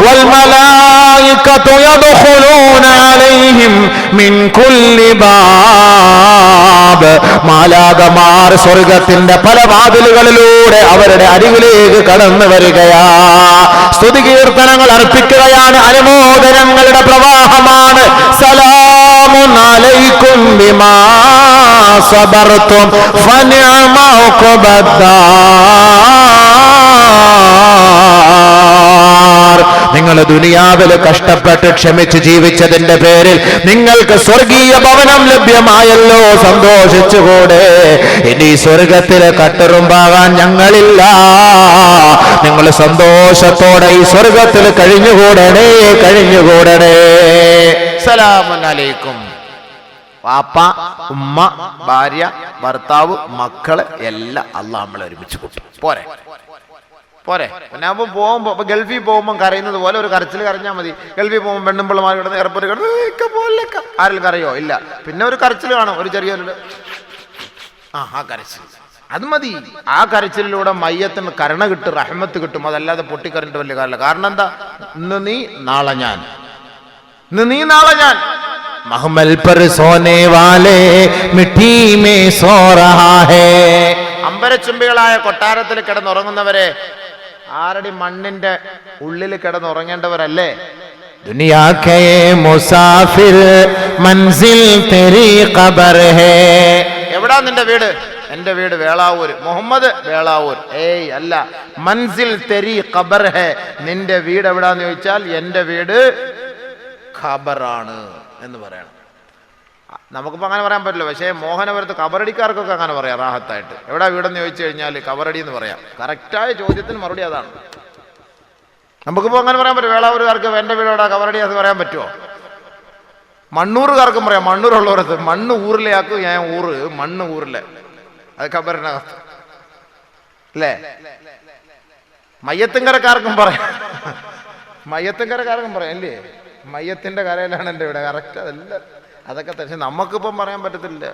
വൽമലായികതു യദ്ഖുലൂന അലൈഹിം മിൻ കുല്ലി ബാബ്. മാലാകമാർ സ്വർഗത്തിന്റെ പല വാതിലുകളിലൂടെ അവരുടെ അരികിലേക്ക് കടന്നു വരികയാ. സ്തുതി കീർത്തനങ്ങൾ അർപ്പിക്കുകയാണ്, അനുമോദനങ്ങളുടെ പ്രവാഹമാണ്. സലാമുൻ അലൈക്കും ബിമാ സബർതും ഫനിഅമ ഉഖബദ്ദാർ. നിങ്ങൾ ദുനിയാവിൽ കഷ്ടപ്പെട്ട് ക്ഷമിച്ച് ജീവിച്ചതിന്റെ പേരിൽ നിങ്ങൾക്ക് സ്വർഗീയ ഭവനം ലഭ്യമായല്ലോ, സന്തോഷിച്ചുകൂടെ? ഇനി സ്വർഗത്തിലെ കട്ടറുമ്പാകാൻ ഞങ്ങളില്ല. നിങ്ങൾ സന്തോഷത്തോടെ ഈ സ്വർഗത്തിൽ കഴിഞ്ഞുകൂടണേ. സലാമുൻ അലൈക്കും. വാപ്പ, ഉമ്മ, ഭാര്യ, ഭർത്താവ്, മക്കള് എല്ലാം അള്ളാഹ് നമ്മളെ ഒരുമിച്ച് കൂട്ടും. പോരെ? പിന്നെ അപ്പൊ പോകുമ്പോ ഗൾഫിൽ പോകുമ്പോൾ കരയുന്നത് പോലെ ഒരു കരച്ചിൽ കരഞ്ഞാൽ മതി. ഗൾഫിൽ പോകുമ്പോൾ പെണ്ണുമ്പിള്ളമാർ കിടന്ന് എയർപോർട്ട് കിടന്ന് ആരെങ്കിലും കരയോ? ഇല്ല. പിന്നെ ഒരു കരച്ചിൽ കാണും, ഒരു ചെറിയൊരു ആ കരച്ചിൽ, അത് മതി. ആ കരച്ചിലൂടെ മയ്യത്തിന് കരുണ കിട്ടും, റഹ്മത്ത് കിട്ടും. അതല്ലാതെ പൊട്ടിക്കറിഞ്ഞിട്ട് വലിയ കാര്യമില്ല. കാരണം എന്താ? ഇന്ന് നീ നാളെ ഞാൻ, महमल पर सोने वाले मिट्टी में सो रहा है. അമ്പരച്ചുംബികളായ കൊട്ടാരത്തിൽ കിടന്നുറങ്ങുന്നവരെ ആരടി മണ്ണിന്റെ ഉള്ളിൽ കിടന്നുറങ്ങേണ്ടവരല്ലേ? दुनिया के मुसाफिर मंजिल तेरी ഖബർ है. എവിടാ നിന്റെ വീട്? എൻ്റെ വീട് വേളാവൂർ, മുഹമ്മദ് വേളാവൂർ. ഏയ് അല്ല, മൻസിൽ തെരി ഖബർ ഹേ, നിന്റെ വീട് എവിടാന്ന് ചോദിച്ചാൽ എൻ്റെ വീട് ഖബറാണ് എന്ന് പറയണം. നമുക്കിപ്പോൾ അങ്ങനെ പറയാൻ പറ്റില്ല, പക്ഷേ മോഹനപുരത്ത് കബറടിക്കാർക്കൊക്കെ അങ്ങനെ പറയാം റാഹത്തായിട്ട്. എവിടാ വീടെന്ന് ചോദിച്ചു കഴിഞ്ഞാൽ കബറടി എന്ന് പറയാം. കറക്റ്റായ ചോദ്യത്തിന് മറുപടി അതാണ്. നമുക്കിപ്പോൾ അങ്ങനെ പറയാൻ പറ്റും. വേളാവൂരുകാർക്ക് എൻ്റെ വീട് എവിടെ കബറടി എന്ന് പറയാൻ പറ്റുമോ? മണ്ണൂറുകാർക്കും പറയാം. മണ്ണൂരുള്ളവരത്ത് മണ്ണ് ഊറിലെയാക്കും, ഞാൻ ഊറ് മണ്ണ് ഊറിലെ, അത് ഖബറിനകത്ത് അല്ലേ. മയ്യത്തിൻകരക്കാർക്കും പറയാം, മയ്യത്തിൻകരക്കാർക്കും പറയാം അല്ലേ. മയ്യത്തിൻ്റെ കരയിലാണ് എൻ്റെ വീട്, കറക്റ്റ്. അതല്ല അതൊക്കെ പക്ഷെ നമുക്കിപ്പം പറയാൻ പറ്റത്തില്ല.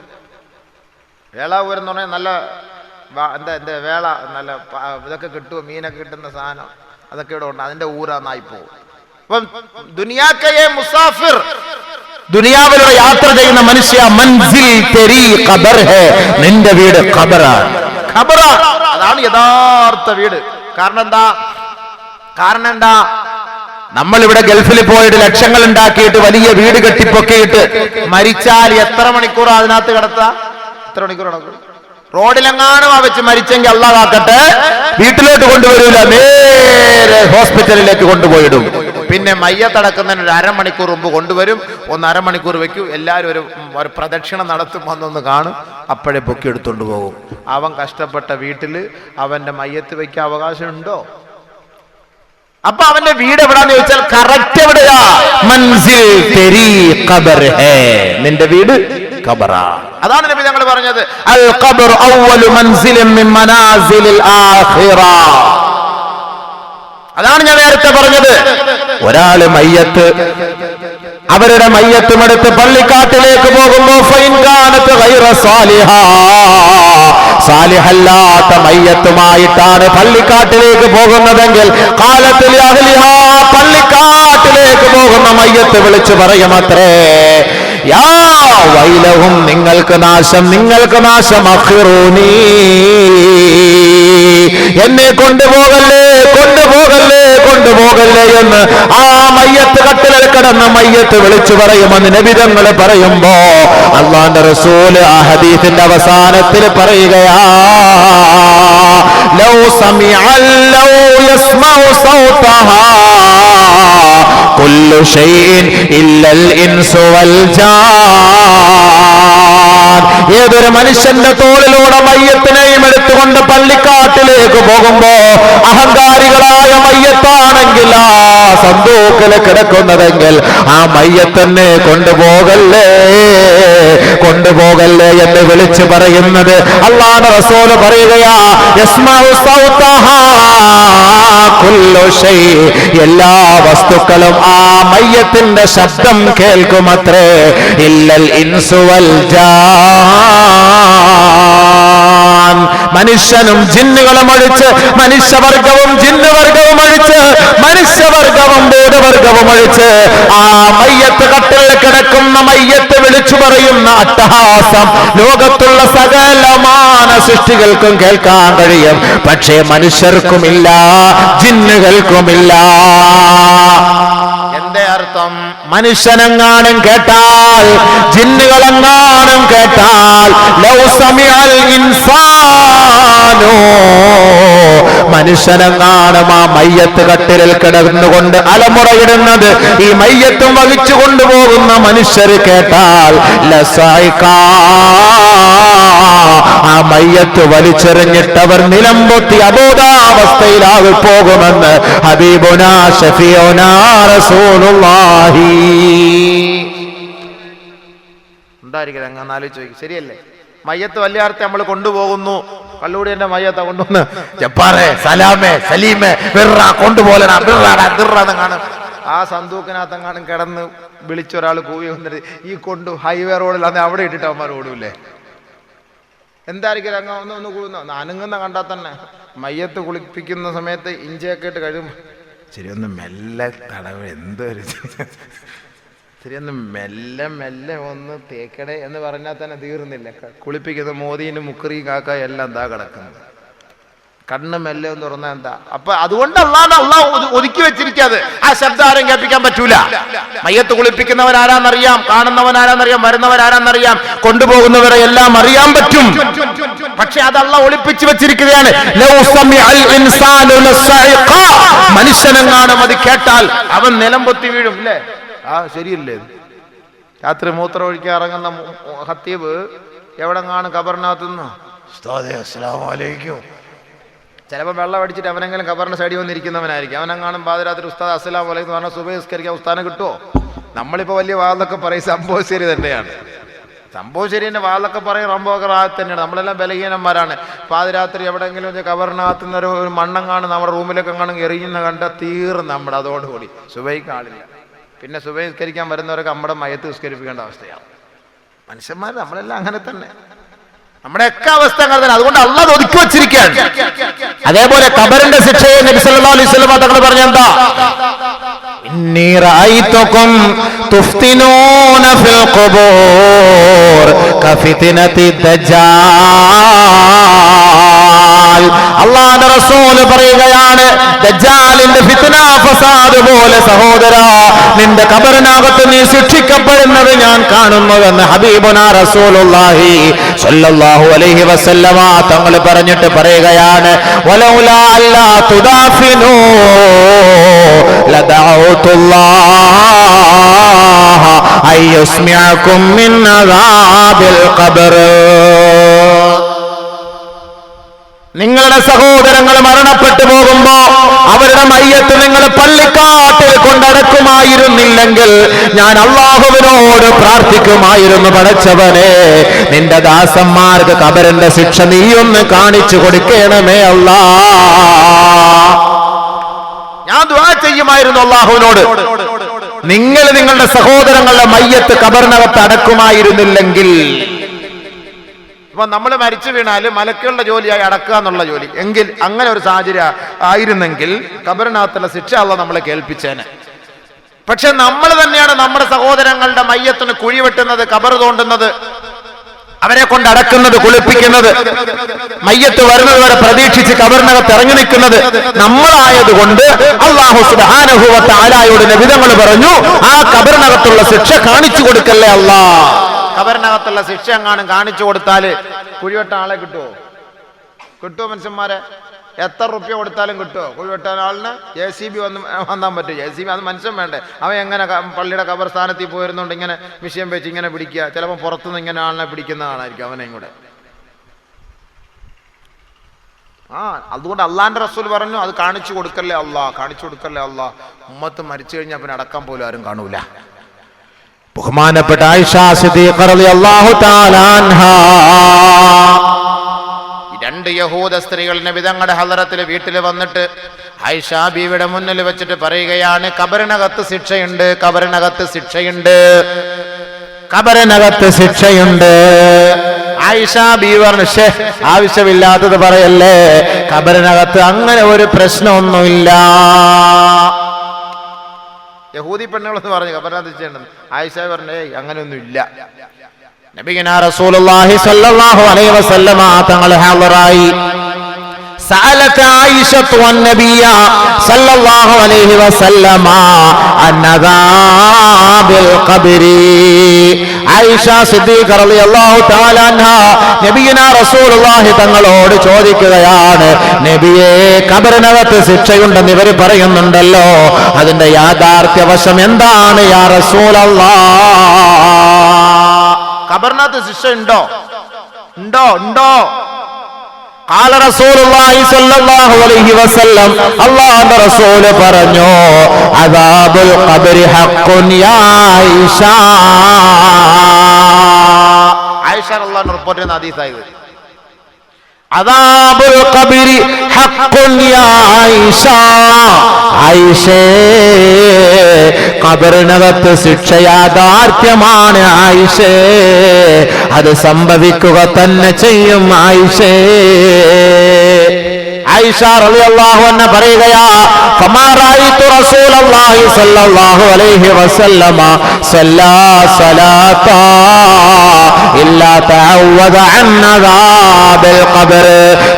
വേളാവൂർ എന്ന് പറഞ്ഞാൽ നല്ല എന്താ വേള, നല്ല ഇതൊക്കെ കിട്ടുമോ, മീനൊക്കെ കിട്ടുന്ന സാധനം അതൊക്കെ ഇവിടെ ഉണ്ട്, അതിൻ്റെ ഊരാന്നായിപ്പോവും. അപ്പം ദുനിയാക്കയെ മുസാഫിർ, ദുനിയാവിലൂടെ യാത്ര ചെയ്യുന്ന മനുഷ്യ, മൻസിൽ തെരി ഖബർ ഹേ, നിന്റെ വീട് ഖബറാണ്. ഖബറാണ്, അതാണ് യഥാർത്ഥ വീട്. കാരണം എന്താ? നമ്മൾ ഇവിടെ ഗൾഫിൽ പോയിട്ട് ലക്ഷങ്ങൾ ഉണ്ടാക്കിയിട്ട് വലിയ വീട് കെട്ടിപ്പൊക്കിയിട്ട് മരിച്ചാൽ എത്ര മണിക്കൂർ അതിനകത്ത് കിടത്താ? എത്ര മണിക്കൂർ നടക്കും? റോഡിലെങ്ങാനും വെച്ച് മരിച്ചെങ്കിൽ അള്ളാഹ് കാക്കട്ടെ, വീട്ടിലോട്ട് കൊണ്ടുവരൂല, നേരെ ഹോസ്പിറ്റലിലേക്ക് കൊണ്ടുപോയിടും. പിന്നെ മയ്യത്തടക്കുന്നതിന് ഒരു അരമണിക്കൂർ മുമ്പ് കൊണ്ടുവരും, അരമണിക്കൂർ വെക്കും. എല്ലാവരും ഒരു പ്രദക്ഷിണം നടത്തും, വന്നൊന്ന് കാണും, അപ്പോഴേ പൊക്കി എടുത്തുകൊണ്ട് പോകും. അവൻ കഷ്ടപ്പെട്ട വീട്ടിൽ അവന്റെ മയ്യത്ത് വയ്ക്കാൻ അവകാശമുണ്ടോ? അപ്പൊ അവന്റെ വീട് എവിടാന്ന് ചോദിച്ചാൽ കറക്റ്റ് എവിടെയാ? മൻസിൽ തെരി ഖബർ ഹേ, നിന്റെ വീട് ഖബറാ. അതാണ് നബി ഞങ്ങൾ പറഞ്ഞത്, അൽ ഖബർ അവ്വലു മൻസിലിൻ മിൻ മനാസിലിൽ ആഖിറ. അതാണ് ഞാൻ നേരത്തെ പറഞ്ഞത്. ഒരാള് മയ്യത്ത്, അവരുടെ മയ്യത്തുമെടുത്ത് പള്ളിക്കാട്ടിലേക്ക് പോകുമ്പോ ഫൈൻ കാനത്ത് ഗൈറ സാലിഹാ, സാലിഹല്ലാത്ത മയ്യത്തുമായിട്ടാണ് പള്ളിക്കാട്ടിലേക്ക് പോകുന്നതെങ്കിൽ ഖാലത്ത് ലി അഹ്ലിഹാ, പള്ളിക്കാട്ടിലേക്ക് പോകുന്ന മയ്യത്ത് വിളിച്ചു പറയുമത്രേ, യാ വൈലഹും, നിങ്ങൾക്ക് നാശം, നിങ്ങൾക്ക് നാശം, അഖിറൂനി, എന്നെ കൊണ്ടുപോകല്ലേ, കൊണ്ടുപോകല്ലേ, കൊണ്ടുപോകല്ലേ എന്ന് ആ മയ്യത്ത് കട്ടിലിൽ കിടന്ന മയ്യത്ത് വിളിച്ചു പറയുമെന്ന് നബി തങ്ങൾ പറയുമ്പോ അല്ലാഹുവിന്റെ റസൂൽ ആ ഹദീസിന്റെ അവസാനത്തിൽ പറയുകയാ, ലൗ സമിഅൽ ലൗ യസ്മഉ സൗതഹാ കുല്ലു ഷൈഇൻ ഇല്ലൽ ഇൻസു വൽ ജാൻ. ഏതൊരു മനുഷ്യന്റെ തോളിലൂടെ മയ്യത്തിനെയും എടുത്തുകൊണ്ട് പള്ളിക്കാട്ടിലേക്ക് പോകുമ്പോ അഹങ്കാരികളായ മയ്യത്താണെങ്കിൽ, ആ സന്തൂക്കില് കിടക്കുന്നതെങ്കിൽ ആ മയ്യത്തന്നെ കൊണ്ടുപോകല്ലേ, കൊണ്ടുപോകല്ലേ എന്ന് വിളിച്ചു പറയുന്നത് അല്ലാഹുവിന്റെ റസൂൽ പറയുകയാ, യസ്മഉ സൗതഹാ കുല്ലു ഷൈ, എല്ലാ വസ്തുക്കളും ആ മയ്യത്തിന്റെ ശബ്ദം കേൾക്കുമത്രേ, ഇല്ലൽ ഇൻസു വൽ ജാൻ, മനുഷ്യനും ജിന്നുകളും ഒഴിച്ച്, മനുഷ്യവർഗവും ജിന്നുവർഗവും ഒഴിച്ച്, മനുഷ്യവർഗവും ഭൂതവർഗവും ഒഴിച്ച് ആ മയ്യത്ത് കട്ടിൽ കിടക്കുന്ന മയ്യത്ത് വിളിച്ചു പറയുന്ന അട്ടഹാസം ലോകത്തുള്ള സകലമാന സൃഷ്ടികൾക്കും കേൾക്കാൻ കഴിയും. പക്ഷേ മനുഷ്യർക്കുമില്ല, ജിന്നുകൾക്കുമില്ല. എന്തേ അർത്ഥം? മനുഷ്യനെങ്ങാനും കേട്ടാൽ, ജിന്നുകളെങ്ങാനും കേട്ടാൽ, ലൗ സമിഅൽ ഇൻസാനോ, മനുഷ്യനെങ്ങാനും ആ മയ്യത്ത് കട്ടിലിൽ കിടന്നുകൊണ്ട് അലമുറയിടുന്നത് ഈ മയ്യത്തും വഹിച്ചു കൊണ്ടുപോകുന്ന മനുഷ്യർ കേട്ടാൽ, ലസൈഖാ, ആ മയ്യത്ത് വലിച്ചെറിഞ്ഞിട്ടവർ നിലംപൊത്തി അബോധാവസ്ഥയിലാകി പോകുമെന്ന് ഹബീബുനാ ശഫീഉനാ റസൂലുള്ളാഹി. ഉണ്ടായിരിക്കും അങ്ങനെ ആലോചിച്ച് ചോദിക്കും, ശരിയല്ലേ? മയ്യത്ത് വല്യാർത്തെ നമ്മൾ കൊണ്ടുപോകുന്നു, കള്ളൂടി എന്റെ മയ്യത്ത കൊണ്ടുവന്ന് ജബ്ബാറേ, സലാമേ, സലീമേ, ബിർറ, കൊണ്ടുപോലടാ, ബിർറാടാ, ബിർറാന്ന് കാണും. ആ സന്തൂക്കിനകത്തെങ്ങാനും കിടന്ന് വിളിച്ചൊരാൾ കൂവി വന്നിട്ട് ഈ കൊണ്ടു ഹൈവേ റോഡിൽ അന്ന് അവിടെ ഇട്ടിട്ട് അവന്മാർ ഓടൂല്ലേ? എന്തായിരിക്കും രംഗം? ഒന്ന് കൂടുന്ന അനങ്ങുന്ന കണ്ടാൽ തന്നെ. മയ്യത്ത് കുളിപ്പിക്കുന്ന സമയത്ത് ഇഞ്ചിയൊക്കെ ഇട്ട് കഴിയുമ്പോൾ ശരി ഒന്ന് മെല്ലെ തടവ്, എന്തൊരു ശരി ഒന്ന് മെല്ലെ മെല്ലെ ഒന്ന് തേക്കടേ എന്ന് പറഞ്ഞാൽ തന്നെ തീർന്നില്ല. കുളിപ്പിക്കുന്ന മോദീനും മുക്കറി കാക്ക എല്ലാം എന്താ കിടക്കുന്നത്. കണ്ണ് മെല്ലെ ഒന്ന് തുറന്നാ എന്താ? അപ്പൊ അതുകൊണ്ട് അള്ളാഹ് ഒതുക്കി വെച്ചിരിക്കാതെ ആ ശബ്ദം ആരും കേൾപ്പിക്കാൻ പറ്റൂല. മയ്യത്ത് കുളിപ്പിക്കുന്നവൻ ആരാന്നറിയാം, കാണുന്നവൻ ആരാന്നറിയാം, വരുന്നവൻ ആരാന്നറിയാം, കൊണ്ടുപോകുന്നവരെ എല്ലാം അറിയാൻ പറ്റും. പക്ഷെ അതല്ല ഒളിപ്പിച്ചു വെച്ചിരിക്കുകയാണ്. മനുഷ്യനെങ്ങാനും അത് കേട്ടാൽ അവൻ നിലംപൊത്തി വീഴും. അല്ലേ? ശരിയല്ലേ? രാത്രി മൂത്രം ഒഴിക്കാൻ ഇറങ്ങുന്ന ഖത്തീബ് എവിടെങ്ങാനും ഖബറിനകത്തുനിന്ന് ഉസ്താദേ അസ്സലാമു അലൈക്കും, ചിലപ്പോൾ വെള്ളം അടിച്ചിട്ട് അവനെങ്കിലും ഖബറിന്റെ സൈഡിൽ വന്നിരിക്കുന്നവനായിരിക്കും. അവനെങ്ങാനും പാതിരാത്രി ഉസ്താദ് അസ്സലാമു അലൈക്കും എന്ന് പറഞ്ഞാൽ സുബഹി നിസ്കരിക്കാൻ ഉസ്താദിനെ കിട്ടുമോ? നമ്മളിപ്പോൾ വലിയ വാദമൊക്കെ പറയും, സംഭവം ശരി തന്നെയാണ്. സംഭവം ശരി തന്നെ, വാദമൊക്കെ പറയും, റംബൊക്കെ റാഹത്ത് തന്നെയാണ്. നമ്മളെല്ലാം ബലഹീനന്മാരാണ്. പാതിരാത്രി എവിടെയെങ്കിലും ഖബറിനകത്തുനിന്ന് ഒരു മണ്ണങ്ങാണ് നമ്മുടെ റൂമിലൊക്കെ കാണും എറിയുന്ന കണ്ട തീർന്ന് നമ്മുടെ അതോടുകൂടി സുബഹിക്ക് ആളില്ല. പിന്നെ സുബഹി നിസ്കരിക്കാൻ വരുന്നവരൊക്കെ നമ്മുടെ മയത്ത് നിസ്കരിപ്പിക്കേണ്ട അവസ്ഥയാണ്. മനുഷ്യന്മാർ നമ്മളെല്ലാം അങ്ങനെ തന്നെ, നമ്മുടെയൊക്കെ അവസ്ഥ അങ്ങനെ തന്നെ. അതുകൊണ്ട് അല്ലാഹ് ഒതുക്കി വച്ചിരിക്കുകയാണ്. അതേപോലെ ഖബറിന്റെ ശിക്ഷയെ നബി സല്ലല്ലാഹു അലൈഹി വസല്ലം തങ്ങൾ പറഞ്ഞെന്താ? ഇന്നി റഅയ്തുകും തുഫ്തിനൂന ഫിൽ ഖുബൂർ കഫിത്നതി ദജ്ജാൽ. അല്ലാഹുവിന്റെ റസൂൽ പറയുകയാണ്, ദജ്ജാലിന്റെ ഫിത്ന ഫസാദ് പോലെ സഹോദരാ നിന്റെ ഖബറിനകത്ത് നീ ശിക്ഷിക്കപ്പെടുന്നത് ഞാൻ കാണുന്നുവെന്ന് ഹബീബുനാ റസൂലുള്ളാഹി സ്വല്ലല്ലാഹു അലൈഹി വസല്ലമ തങ്ങൾ പറഞ്ഞിട്ട് പറയുകയാണ്, വലൗലാ അല്ലാ തുദാഫിനൂ ലദഅഉതുല്ലാഹ അയ്യുസ്മിഅകും മിൻ അദാബിൽ ഖബർ. നിങ്ങളുടെ സഹോദരങ്ങൾ മരണപ്പെട്ടു പോകുമ്പോ അവരുടെ മയ്യത്ത് നിങ്ങൾ പള്ളിക്കാട്ടിൽ കൊണ്ടടക്കുമായിരുന്നില്ലെങ്കിൽ ഞാൻ അല്ലാഹുവിനോട് പ്രാർത്ഥിക്കുമായിരുന്നു, പടച്ചവനെ നിന്റെ ദാസന്മാർക്ക് ഖബറിന്റെ ശിക്ഷ നീയൊന്ന് കാണിച്ചു കൊടുക്കണമേ അല്ലാ. ഞാൻ ദുആ ചെയ്യുമായിരുന്നു അല്ലാഹുവിനോട്, നിങ്ങൾ നിങ്ങളുടെ സഹോദരങ്ങളുടെ മയ്യത്ത് ഖബറിനകത്ത് അടക്കുമായിരുന്നില്ലെങ്കിൽ. ഇപ്പൊ നമ്മൾ മരിച്ചു വീണാല് മലക്കുകളുടെ ജോലിയായി അടക്കുക എന്നുള്ള ജോലി എങ്കിൽ, അങ്ങനെ ഒരു സാഹചര്യം ആയിരുന്നെങ്കിൽ ഖബറിനകത്തുള്ള ശിക്ഷ അല്ലാഹ് നമ്മളെ കേൾപ്പിച്ചേനെ. പക്ഷെ നമ്മൾ തന്നെയാണ് നമ്മുടെ സഹോദരങ്ങളുടെ മയ്യത്തിന് കുഴി വെട്ടുന്നത്, ഖബർ തോണ്ടുന്നത്, അവരെ കൊണ്ട് അടക്കുന്നത്, കുളിപ്പിക്കുന്നത്, മയ്യത്ത് വരുന്നത് വരെ പ്രതീക്ഷിച്ച് ഖബറിനകത്ത് ഇറങ്ങി നിൽക്കുന്നത് നമ്മളായതുകൊണ്ട് അല്ലാഹു സുബ്ഹാനഹു വ തആലയോട് നബി തങ്ങൾ പറഞ്ഞു, ആ ഖബറിനകത്തുള്ള ശിക്ഷ കാണിച്ചു കൊടുക്കല്ലേ അല്ലാഹ്. ഖബറിനകത്തുള്ള ശിക്ഷ എങ്ങാനും കാണിച്ചു കൊടുത്താല് കുഴിവെട്ടാൻ ആളെ കിട്ടുമോ? കിട്ടുമോ മനുഷ്യന്മാരെ? എത്ര റുപ്യ കൊടുത്താലും കിട്ടുമോ? കുഴിവെട്ടാൻ ആളിന് JCB വന്നാൻ പറ്റും? JCB അത് മനുഷ്യൻ വേണ്ടേ? അവൻ എങ്ങനെ പള്ളിയുടെ ഖബർ സ്ഥാനത്തിൽ പോയിരുന്നുകൊണ്ട് ഇങ്ങനെ വിഷയം വെച്ച് ഇങ്ങനെ പിടിക്കുക? ചിലപ്പോൾ പുറത്തുനിന്ന് ഇങ്ങനെ ആളിനെ പിടിക്കുന്നതാണായിരിക്കും അവനെയും കൂടെ. അതുകൊണ്ട് അള്ളാന്റെ റസൂൽ പറഞ്ഞു, അത് കാണിച്ചു കൊടുക്കല്ലേ അല്ലാഹ്, കാണിച്ചു കൊടുക്കല്ലേ അല്ലാഹ്. ഉമ്മത്ത് മരിച്ചു കഴിഞ്ഞാൽ പിന്നെ അടക്കം പോലും ആരും കാണൂല. ബഹുമാനപ്പെട്ട ആയിഷ സിദ്ദീഖ റളിയല്ലാഹു തആല അൻഹാ, രണ്ട് യഹൂദ സ്ത്രീകൾ നബി തങ്ങളുടെ ഹളറത്തിൽ വീട്ടിൽ വന്നിട്ട് ആയിഷ ബീവിയുടെ മുന്നിൽ വെച്ചിട്ട് പറയുകയാണ്, ഖബറിനകത്ത് ശിക്ഷയുണ്ട്, ഖബറിനകത്ത് ശിക്ഷയുണ്ട്, ഖബറിനകത്ത് ശിക്ഷയുണ്ട്. ആയിഷ ബീവി പറഞ്ഞു, ആവശ്യമില്ലാത്തത് പറയല്ലേ, ഖബറിനകത്ത് അങ്ങനെ ഒരു പ്രശ്നമൊന്നുമില്ല. യഹൂദി പെണ്ണുകളെന്ന് പറഞ്ഞു ഖബറിനകത്ത് ശിക്ഷയുണ്ടെന്ന്. ആയിഷ പറഞ്ഞു, അങ്ങനെയൊന്നും ഇല്ല. നബിയുനാ റസൂലുള്ളാഹി സ്വല്ലല്ലാഹു അലൈഹി വസല്ലമ തങ്ങൾ ഹാളറായി. സഅലത ആയിഷത്തു അന്നബിയ സല്ലല്ലാഹു അലൈഹി വസല്ലമ അന്നദാബിൽ ഖബരി. ആയിഷ സിദ്ദീഖ റളിയല്ലാഹു തആല അൻഹ നബിയുനാ റസൂലുള്ളാഹി തങ്ങളോട് ചോദിക്കുകയാണ്, നബിയേ ഖബറിനകത്ത് ശിക്ഷയുണ്ടെന്ന് ഇവർ പറയുന്നുണ്ടല്ലോ, അതിന്റെ യാഥാർത്ഥ്യവശം എന്താണ് യാ റസൂലല്ലാഹ്? ഖബറിനകത്ത് ശിക്ഷ ഉണ്ടോ? ഉണ്ടോ? ഉണ്ടോ? ഖാല റസൂലുള്ളാഹി സ്വല്ലല്ലാഹു അലൈഹി വസല്ലം, അല്ലാഹുവിന്റെ റസൂൽ പറഞ്ഞു, അദാബുൽ ഖബരി ഹഖ്ഖുൻ യാ ആയിഷ. ആയിഷ റളിയല്ലാഹു അൻഹ റിപ്പോർട്ട് ചെയ്യുന്ന ഹദീസായത്. അദാബുൽ ഖബരി ഹഖ്ഖുൻ യാ ആയിഷ. ആയിഷേ, ഖബറിനകത്ത് ശിക്ഷ യാഥാർത്ഥ്യമാണ് ആയിഷേ, അത് സംഭവിക്കുക തന്നെ ചെയ്യും ആയിഷേ. ആയിഷ റളിയല്ലാഹു അൻഹ പറയുകയാ, ഫമാ റഅയ്തു റസൂലല്ലാഹി സ്വല്ലല്ലാഹു അലൈഹി വസല്ലമ സല്ലാ സലാത്താ ഇല്ലാ തഅവദ അൻ അദാബിൽ ഖബർ.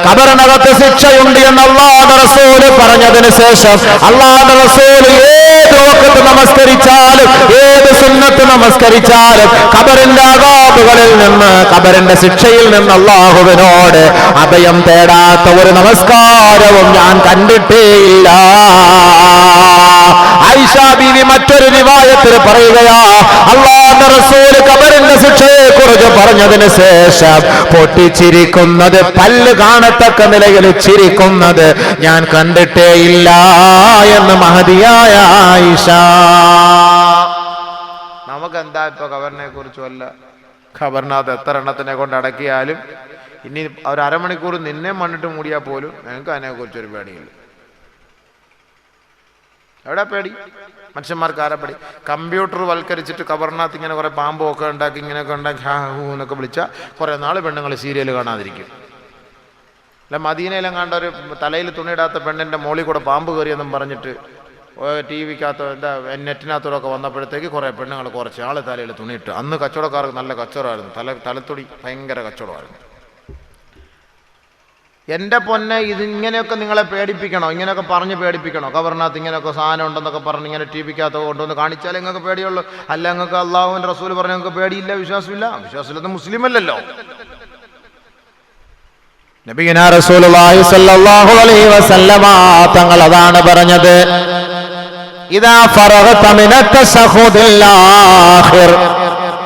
ഖബറിനകത്ത് ശിക്ഷയുണ്ട് എന്ന് അല്ലാഹുവിന്റെ റസൂൽ പറഞ്ഞതിന് ശേഷം അല്ലാഹുവിന്റെ റസൂൽ ഏത് വഖത്ത് നമസ്കരിച്ചാലും, ഏത് സുന്നത്ത് നമസ്കരിച്ചാലും ഖബറിന്റെ അദാബുകളിൽ നിന്ന്, ഖബറിന്റെ ശിക്ഷയിൽ നിന്ന് അല്ലാഹുവിനോട് അഭയം തേടാത്ത ഒരു നമസ്കാരവും ഞാൻ കണ്ടിട്ടേയില്ല. ആയിഷ ബീവി മറ്റൊരു റിവായത്തിൽ പറയുകയാ, അല്ലാഹുവിന്റെ റസൂൽ ഖബറിന്റെ ശിക്ഷയെ കുറിച്ച് പറഞ്ഞതിന് ശേഷം പൊട്ടിച്ചിരിക്കുന്നത്, പല്ല് കാണത്തക്ക നിലയിൽ ചിരിക്കുന്നത് ഞാൻ കണ്ടിട്ടേയില്ല എന്ന് മഹദിയായ ആയിഷ. നമുക്കെന്താ ഇപ്പൊ ഖബറിനെ കുറിച്ച് വല്ല, ഖബറിനകത്ത് എത്ര എണ്ണത്തിനെ കൊണ്ട് അടക്കിയാലും ഇനി ഒരു അരമണിക്കൂർ നിന്നെ മണ്ണിട്ട് മൂടിയാൽ പോലും ഞങ്ങൾക്ക് അതിനെ കുറിച്ചൊരു പേടിയില്ല. എവിടെ പേടി? മനുഷ്യന്മാർക്ക് ആരാ പേടി? കമ്പ്യൂട്ടർ വൽക്കരിച്ചിട്ട് ഖബറിനകത്ത് ഇങ്ങനെ കുറെ പാമ്പൊക്കെ ഉണ്ടാക്കി ഇങ്ങനെയൊക്കെ ഉണ്ടാക്കി ഹാ ഹൂ എന്നൊക്കെ വിളിച്ചാൽ കുറെ നാൾ പെണ്ണുങ്ങൾ സീരിയൽ കാണാതിരിക്കും. അല്ല മദീനയിലും കണ്ട ഒരു തലയിൽ തുണിയിടാത്ത പെണ്ണിൻ്റെ മോളിൽ കൂടെ പാമ്പ് കയറിയെന്നും പറഞ്ഞിട്ട് ടി വിക്കകത്ത് എന്താ നെറ്റിനകത്തോടൊക്കെ വന്നപ്പോഴത്തേക്ക് കുറേ പെണ്ണുങ്ങൾ കുറച്ച് ആൾ തലയിൽ തുണിയിട്ട്, അന്ന് കച്ചവടക്കാർക്ക് നല്ല കച്ചവടമായിരുന്നു, തലത്തുടി ഭയങ്കര കച്ചവടമായിരുന്നു. എൻ്റെ പൊന്നെ, ഇതിങ്ങനെയൊക്കെ നിങ്ങളെ പേടിപ്പിക്കണോ? ഇങ്ങനെയൊക്കെ പറഞ്ഞ് പേടിപ്പിക്കണോ? ഖബറിനകത്ത് ഇങ്ങനെയൊക്കെ സാധനം ഉണ്ടെന്നൊക്കെ പറഞ്ഞ് ഇങ്ങനെ ടി വിക്കകത്ത് കൊണ്ടുവന്ന് കാണിച്ചാലേ നിങ്ങൾക്ക് പേടിയുള്ളൂ. അല്ല നിങ്ങൾക്ക് അള്ളാഹുവിൻ്റെ റസൂൽ പറഞ്ഞ നിങ്ങൾക്ക് പേടിയില്ല, വിശ്വാസമില്ല? വിശ്വാസമില്ലാത്ത മുസ്ലിം അല്ലല്ലോ. നബിയുനാ റസൂലുള്ളാഹി സ്വല്ലല്ലാഹു അലൈഹി വസല്ലമ തങ്ങൾ അതാണ് പറഞ്ഞത്, ഇദാ ഫറഗത മിനത്ത തശഹുദിൽ ആഖിർ,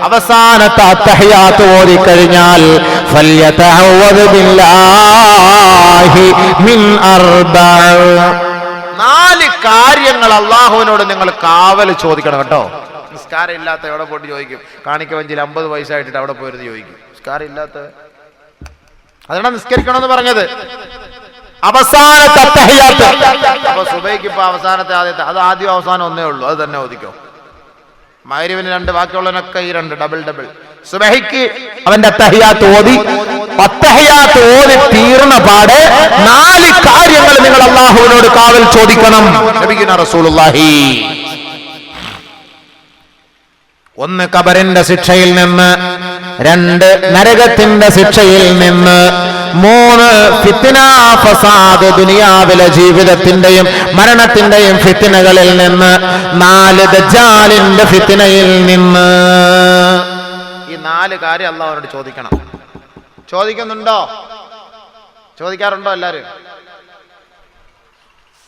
അവസാനത്തെ അത്തഹിയാത്ത് ഓതിക്കഴിഞ്ഞാൽ ഫല്യതഅവദ് ബില്ലാഹി മിൻ അർബഅ, 4 കാര്യങ്ങൾ അള്ളാഹുവിനോട് നിങ്ങൾ കാവൽ ചോദിക്കണം കേട്ടോ. നിസ്കാരം ഇല്ലാത്ത എവിടെ പോയിട്ട് ചോദിക്കും? കാണിക്ക വഞ്ചിയിൽ 50 പൈസ ആയിട്ടിട്ട് അവിടെ പോയിരുന്ന് ചോദിക്കും. നിസ്കാരം ഇല്ലാത്ത, അതാണ് നിസ്കരിക്കണമെന്ന് പറഞ്ഞത്. അവസാനത്തെ അത്തഹിയാത്ത്. അപ്പൊ സുബൈക്ക് ഇപ്പൊ അവസാനത്തെ ആദ്യത്തെ, അത് ആദ്യം അവസാനം ഒന്നേ ഉള്ളൂ, അത് തന്നെ ഓദിക്കോ. മഗ്‌രിബിന് 2, ബാക്കിയുള്ളതിനൊക്കെ ഈ 2 ഡബിൾ. സുബഹിക്ക് അവന്റെ അത്തഹിയാത്ത് ഓതി, അത്തഹിയാത്ത് ഓതി തീർന്ന പാടെ 4 കാര്യങ്ങൾ നിങ്ങൾ അല്ലാഹുവിനോട് കാവൽ ചോദിക്കണം. നബിയുനാ റസൂലുള്ളാഹി 1 ഖബറിന്റെ ശിക്ഷയിൽ നിന്ന്, 2 നരകത്തിന്റെ ശിക്ഷയിൽ നിന്ന്, 3 ഫിത്ന ഫസാദ്, ദുനിയാവിലെ ജീവിതത്തിന്റെയും മരണത്തിന്റെയും ഫിത്നകളിൽ നിന്ന്, 4 ദജ്ജാലിന്റെ ഫിത്നയിൽ നിന്ന്. ഈ 4 കാര്യം അല്ലാഹുവിനോട് ചോദിക്കണം. ചോദിക്കുന്നുണ്ടോ? ചോദിക്കാറുണ്ടോ എല്ലാവരും?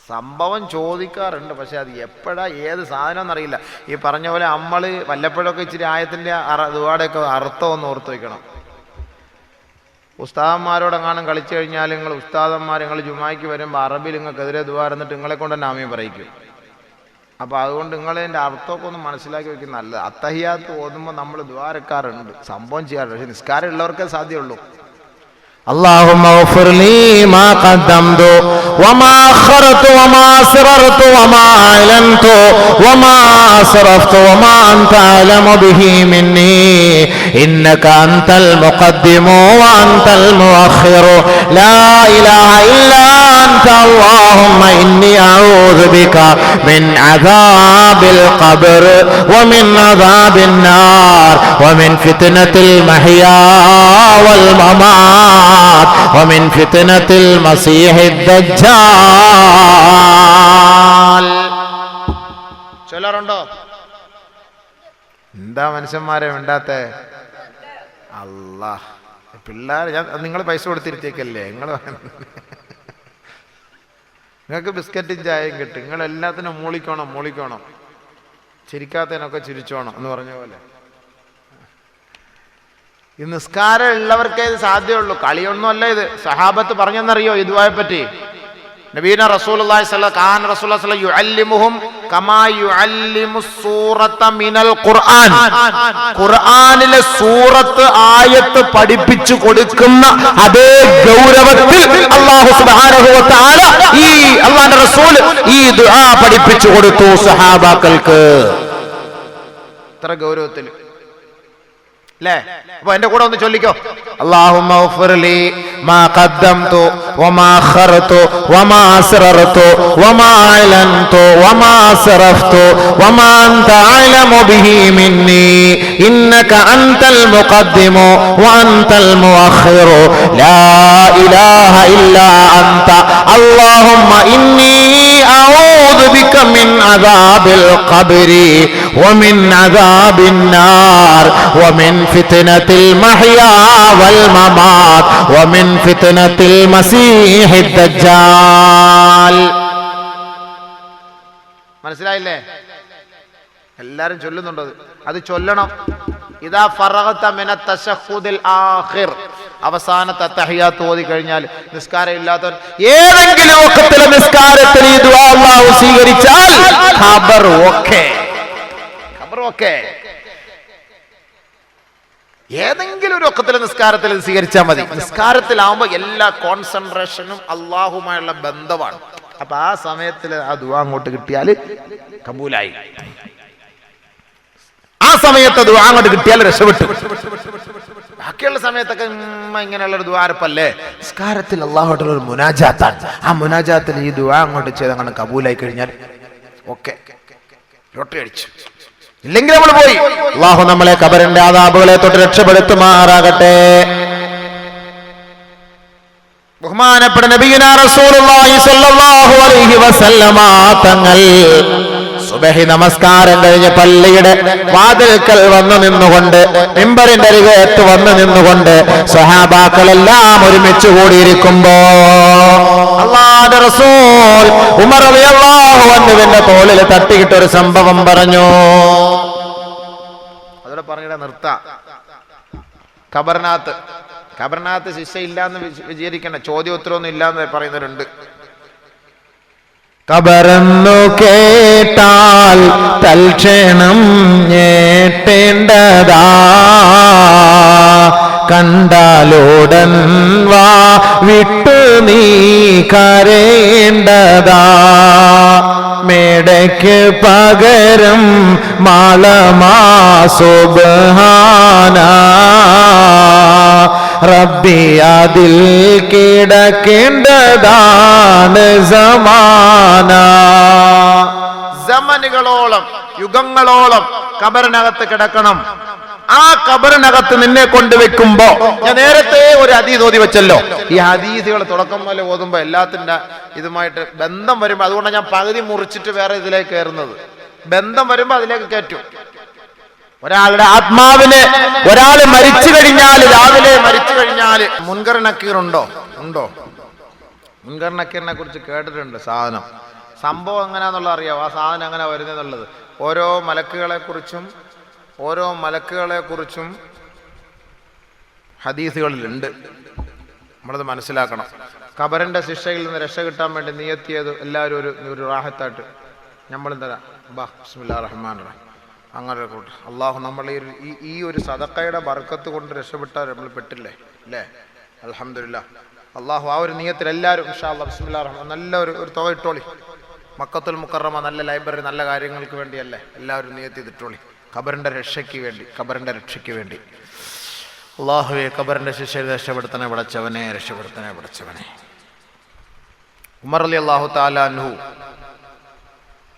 സംഭവം ചോദിക്കാറുണ്ട്, പക്ഷെ അത് എപ്പോഴാ ഏത് സാധനം എന്നറിയില്ല. ഈ പറഞ്ഞ പോലെ നമ്മൾ വല്ലപ്പോഴൊക്കെ ഇച്ചിരി ആയത്തിൻ്റെ ദുആടെയൊക്കെ അർത്ഥം ഒന്ന് ഓർത്ത് വയ്ക്കണം. ഉസ്താദന്മാരോടെങ്ങാനും കളിച്ചു കഴിഞ്ഞാൽ നിങ്ങൾ ഉസ്താദന്മാർ നിങ്ങൾ ജുമായ്ക്ക് വരുമ്പോൾ അറബിൽ നിങ്ങൾക്കെതിരെ ദുആ എന്നിട്ട് നിങ്ങളെ കൊണ്ട് തന്നെ ആമീൻ പറയിക്കും. അപ്പോൾ അതുകൊണ്ട് നിങ്ങളതിൻ്റെ അർത്ഥമൊക്കെ ഒന്ന് മനസ്സിലാക്കി വയ്ക്കുന്നത് നല്ലത്. അത്തഹിയാത്ത് ഓതുമ്പോൾ നമ്മൾ ദുആ ഇറക്കാറുണ്ട്, സംഭവം ചെയ്യാറുണ്ട്, പക്ഷെ നിസ്കാരം ഉള്ളവർക്കേ സാധ്യമുള്ളൂ. اللهم اغفر لي ما قدمت وما أخرت وما أسررت وما أعلنت وما أسرفت وما أنت أعلم به مني إنك أنت المقدم وأنت المؤخر لا إله إلا أنت اللهم إني أعوذ بك من عذاب القبر ومن عذاب النار ومن فتنة المحيا والممات ومن فتنة المسيح الدجال. ചൊല്ലാറുണ്ടോ? എന്താ മനുഷ്യന്മാരെ വേണ്ടാത്തെ? അല്ലാഹ്, പിള്ളേർ, നിങ്ങൾ പൈസ കൊടുത്തിരുത്തേക്കല്ലേ നിങ്ങൾക്ക് ബിസ്ക്കറ്റും ചായയും കിട്ടും, നിങ്ങൾ എല്ലാത്തിനും മൂളിക്കോണം, ചിരിക്കാത്തതിനൊക്കെ ചിരിച്ചോണം എന്ന് പറഞ്ഞ പോലെ. ഈ നിസ്കാരം ഉള്ളവർക്കേ ഇത് സാധ്യമുള്ളൂ, കളിയൊന്നും അല്ല ഇത്. സഹാബത്ത് പറഞ്ഞെന്നറിയോ ഇതുവായെ പറ്റി? നബീന റസൂലുള്ളാഹി സ്വല്ലല്ലാഹു അലൈഹി വസല്ലം യുഅല്ലിമുഹും കമാ യുഅല്ലിമുസ് സൂറത മിനൽ ഖുർആൻ, ഖുർആനിലെ സൂറത്ത് ആയത്ത് പഠിപ്പിച്ചു കൊടുക്കുന്ന അതേ ഗൗരവത്തിൽ അല്ലാഹു സുബ്ഹാനഹു വ തആല ഈ അല്ലാഹുവിന്റെ റസൂൽ ഈ ദുആ പഠിപ്പിച്ചു കൊടുത്തു സഹാബാക്കൾക്ക്. ഇത്ര ഗൗരവത്തിൽ അല്ലേ? അപ്പൊ എന്റെ കൂടെ ഒന്ന് ചൊല്ലിക്കോ, اللهم اغفر لي ما قدمت وما أخرت وما أسررت وما أعلنت وما أسرفت وما أنت أعلم به مني إنك أنت المقدم وأنت المؤخر لا إله إلا أنت اللهم إني أعوذ بك من عذاب القبر ومن عذاب النار ومن فتنة المحيا والممات ومن فتنة المسيح الدجال. മനസ്സിലായില്ലേ? എല്ലാരും ചൊല്ലുന്നുണ്ട്. അത് ചൊല്ലണം. ഇദാ ഫറഗത മിന തശഹുദിൽ ആഖിർ, അവസാനത്തെ തഹിയ്യാത്ത് ഓതി കഴിഞ്ഞാൽ നിസ്കാരം ഇല്ലാത്തവൻ ഏതെങ്കിലും വഖത്തിലെ നിസ്കാരത്തിൽ ഈ ദുആ അല്ലാഹു സ്വീകരിച്ചാൽ ഖബർ ഓക്കേ. ഖബർ ഓക്കേ. ഏതെങ്കിലും ഒരു വഖത്തിലെ നിസ്കാരത്തിൽ സ്വീകരിച്ചാൽ മതി. നിസ്കാരത്തിലാവുമ്പോൾ എല്ലാ കോൺസെൻട്രേഷനും അല്ലാഹുമായുള്ള ബന്ധമാണ്. അപ്പൊ ആ സമയത്തിൽ ആ ദുആ അങ്ങോട്ട് കിട്ടിയാൽ കബൂലായി. ആ സമയത്ത് ദുആ അങ്ങോട്ട് കിട്ടിയാൽ രക്ഷപ്പെട്ടു. ബാക്കിയുള്ള സമയത്തൊക്കെ ഇങ്ങനെയുള്ള ഒരു ദ്വാരപ്പല്ലേ. നിസ്കാരത്തിൽ അല്ലാഹുവായിട്ടുള്ള ഒരു മുനാജാത്താണ്. ആ മുനാജാത്തിൽ ഈ ദുആ അങ്ങോട്ട് ചെയ്ത് അങ്ങനെ കബൂലായി കഴിഞ്ഞാൽ ഓക്കെ, ലോട്ടറി അടിച്ചു. ഇല്ലെങ്കിൽ നമ്മൾ പോയി. അല്ലാഹു നമ്മളെ ഖബറിന്റെ അദാബുകളെ തൊട്ട് രക്ഷപ്പെടുത്തുമാറാകട്ടെ. ബഹുമാനപ്പെട്ട നബിയുനാ റസൂലുള്ളാഹി സ്വല്ലല്ലാഹു അലൈഹി വസല്ലമ തങ്ങൾ സുബഹി നമസ്കാരം കഴിഞ്ഞ് പള്ളിയുടെ വാതിൽക്കൽ വന്നു നിന്നുകൊണ്ട്, മിമ്പറിന്റെ അരികത്ത് വന്നു നിന്നുകൊണ്ട് സ്വഹാബാക്കളെല്ലാം ഒരുമിച്ച് കൂടിയിരിക്കുമ്പോ അല്ലാഹുവിന്റെ റസൂൽ ഉമർ റളിയല്ലാഹു അൻഹുവിന്റെ തോളിൽ തട്ടിയിട്ടൊരു സംഭവം പറഞ്ഞു. അതോടെ പറഞ്ഞിട്ട് നിർത്താം. ഖബറിനകത്ത് ശിക്ഷ ഇല്ലാന്ന് വിചാരിക്കണ്ട. ചോദ്യോത്തരമൊന്നും ഇല്ലാന്ന് പറയുന്നവരുണ്ട്. ഖബറെന്നു കേട്ടാൽ തൽക്ഷണം ഞേട്ടേണ്ടതാ, കണ്ടാലുടൻ വാ വിട്ടു നീ കരേണ്ടതാ, മേടയ്ക്ക് പകരം മാളമാ സുബ്ഹാന റബ്ബി അതിൽ കിടക്കേണ്ടതാണ് സമാന. സമനുകളോളം യുഗങ്ങളോളം ഖബറിനകത്ത് കിടക്കണം. ആ ഖബറിനകത്ത് നിന്നെ കൊണ്ടുവെക്കുമ്പോ, ഞാൻ നേരത്തെ ഒരു ഹദീസ് ഓതി വെച്ചല്ലോ. ഈ ഹദീസുകൾ തുടക്കം പോലെ ഓതുമ്പോ എല്ലാത്തിന്റെ ഇതുമായിട്ട് ബന്ധം വരുമ്പോ, അതുകൊണ്ടാണ് ഞാൻ പകുതി മുറിച്ചിട്ട് വേറെ ഇതിലേക്ക് കയറുന്നത്. ബന്ധം വരുമ്പോ അതിലേക്ക് കയറ്റും. ഒരാളുടെ ആത്മാവിന് ഒരാൾ മരിച്ചു കഴിഞ്ഞാൽ, രാവിലെ മരിച്ചു കഴിഞ്ഞാൽ മുൻകർ നക്കീർ ഉണ്ടോ? മുൻകർ നക്കീറിനെ കുറിച്ച് കേട്ടിട്ടുണ്ട്. സംഭവം എങ്ങനെയാന്നുള്ള അറിയാം. ആ സാധനം എങ്ങനെ വരുന്നെന്നുള്ളത് ഓരോ മലക്കുകളെ കുറിച്ചും ഹദീസുകളിലുണ്ട്. നമ്മളത് മനസ്സിലാക്കണം. ഖബറിന്റെ ശിക്ഷയിൽ നിന്ന് രക്ഷ കിട്ടാൻ വേണ്ടി നിയത്തിയത് എല്ലാവരും ഒരു റാഹത്തായിട്ട് നമ്മളും തരാം. ബിസ്മില്ലാഹിർ റഹ്മാനിർ റഹീം. അങ്ങനെ കൂട്ട് അള്ളാഹു നമ്മൾ ഈ ഒരു സദഖയുടെ ബർക്കത്ത് കൊണ്ട് രക്ഷപ്പെട്ടാൽ നമ്മൾ പെട്ടില്ലേ അല്ലേ? അൽഹംദുലില്ലാഹ്. അള്ളാഹു ആ ഒരു നിയത്തിൽ എല്ലാവരും ഇൻഷാ അല്ലാഹ് ബിസ്മില്ലാഹിർ റഹ്മാൻ നല്ല ഒരു തുക ഇട്ടോളി. മക്കത്തുൽ മുക്കറമ നല്ല ലൈബ്രറി, നല്ല കാര്യങ്ങൾക്ക് വേണ്ടിയല്ലേ. എല്ലാവരും നിയത്ത് ചെയ്തിട്ടോളി. ഖബറിന്റെ രക്ഷയ്ക്ക് വേണ്ടി. അള്ളാഹുവേ ഖബറിന്റെ ശിക്ഷയിൽ രക്ഷപ്പെടുത്തണേ പടച്ചവനെ, രക്ഷപ്പെടുത്തണേ പടച്ചവനെ. ഉമർ റളിയല്ലാഹു തആല അൻഹു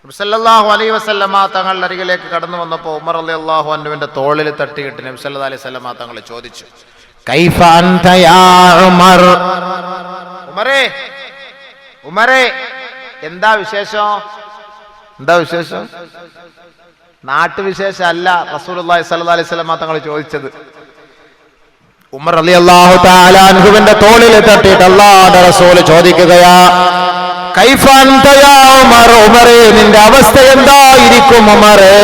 നബി സല്ലല്ലാഹു അലൈഹി വസല്ലമ തങ്ങളുടെ അരികിലേക്ക് കടന്നു വന്നപ്പോൾ ഉമർ റളിയല്ലാഹു അൻഹുവിന്റെ തോളിൽ തട്ടിയിട്ട് നബി സല്ലല്ലാഹു അലൈഹി വസല്ലമ തങ്ങൾ ചോദിച്ചു, കൈഫ അൻത യാ ഉമർ? ഉമറേ എന്താ വിശേഷം? നാട്ടുവിശേഷം അല്ല റസൂലുള്ളാഹി സ്വല്ലല്ലാഹു അലൈഹി വസല്ലമ തങ്ങൾ ചോദിച്ചത്. ഉമർ റളിയല്ലാഹു തആല അൻഹുവിന്റെ തോളിൽ തട്ടിയിട്ട് അല്ലാഹുവിന്റെ റസൂൽ ചോദിക്കുകയാ, കൈഫ അൻത യാ ഉമർ? ഉമറേ നിന്റെ അവസ്ഥ എന്തായിരിക്കും ഉമറേ?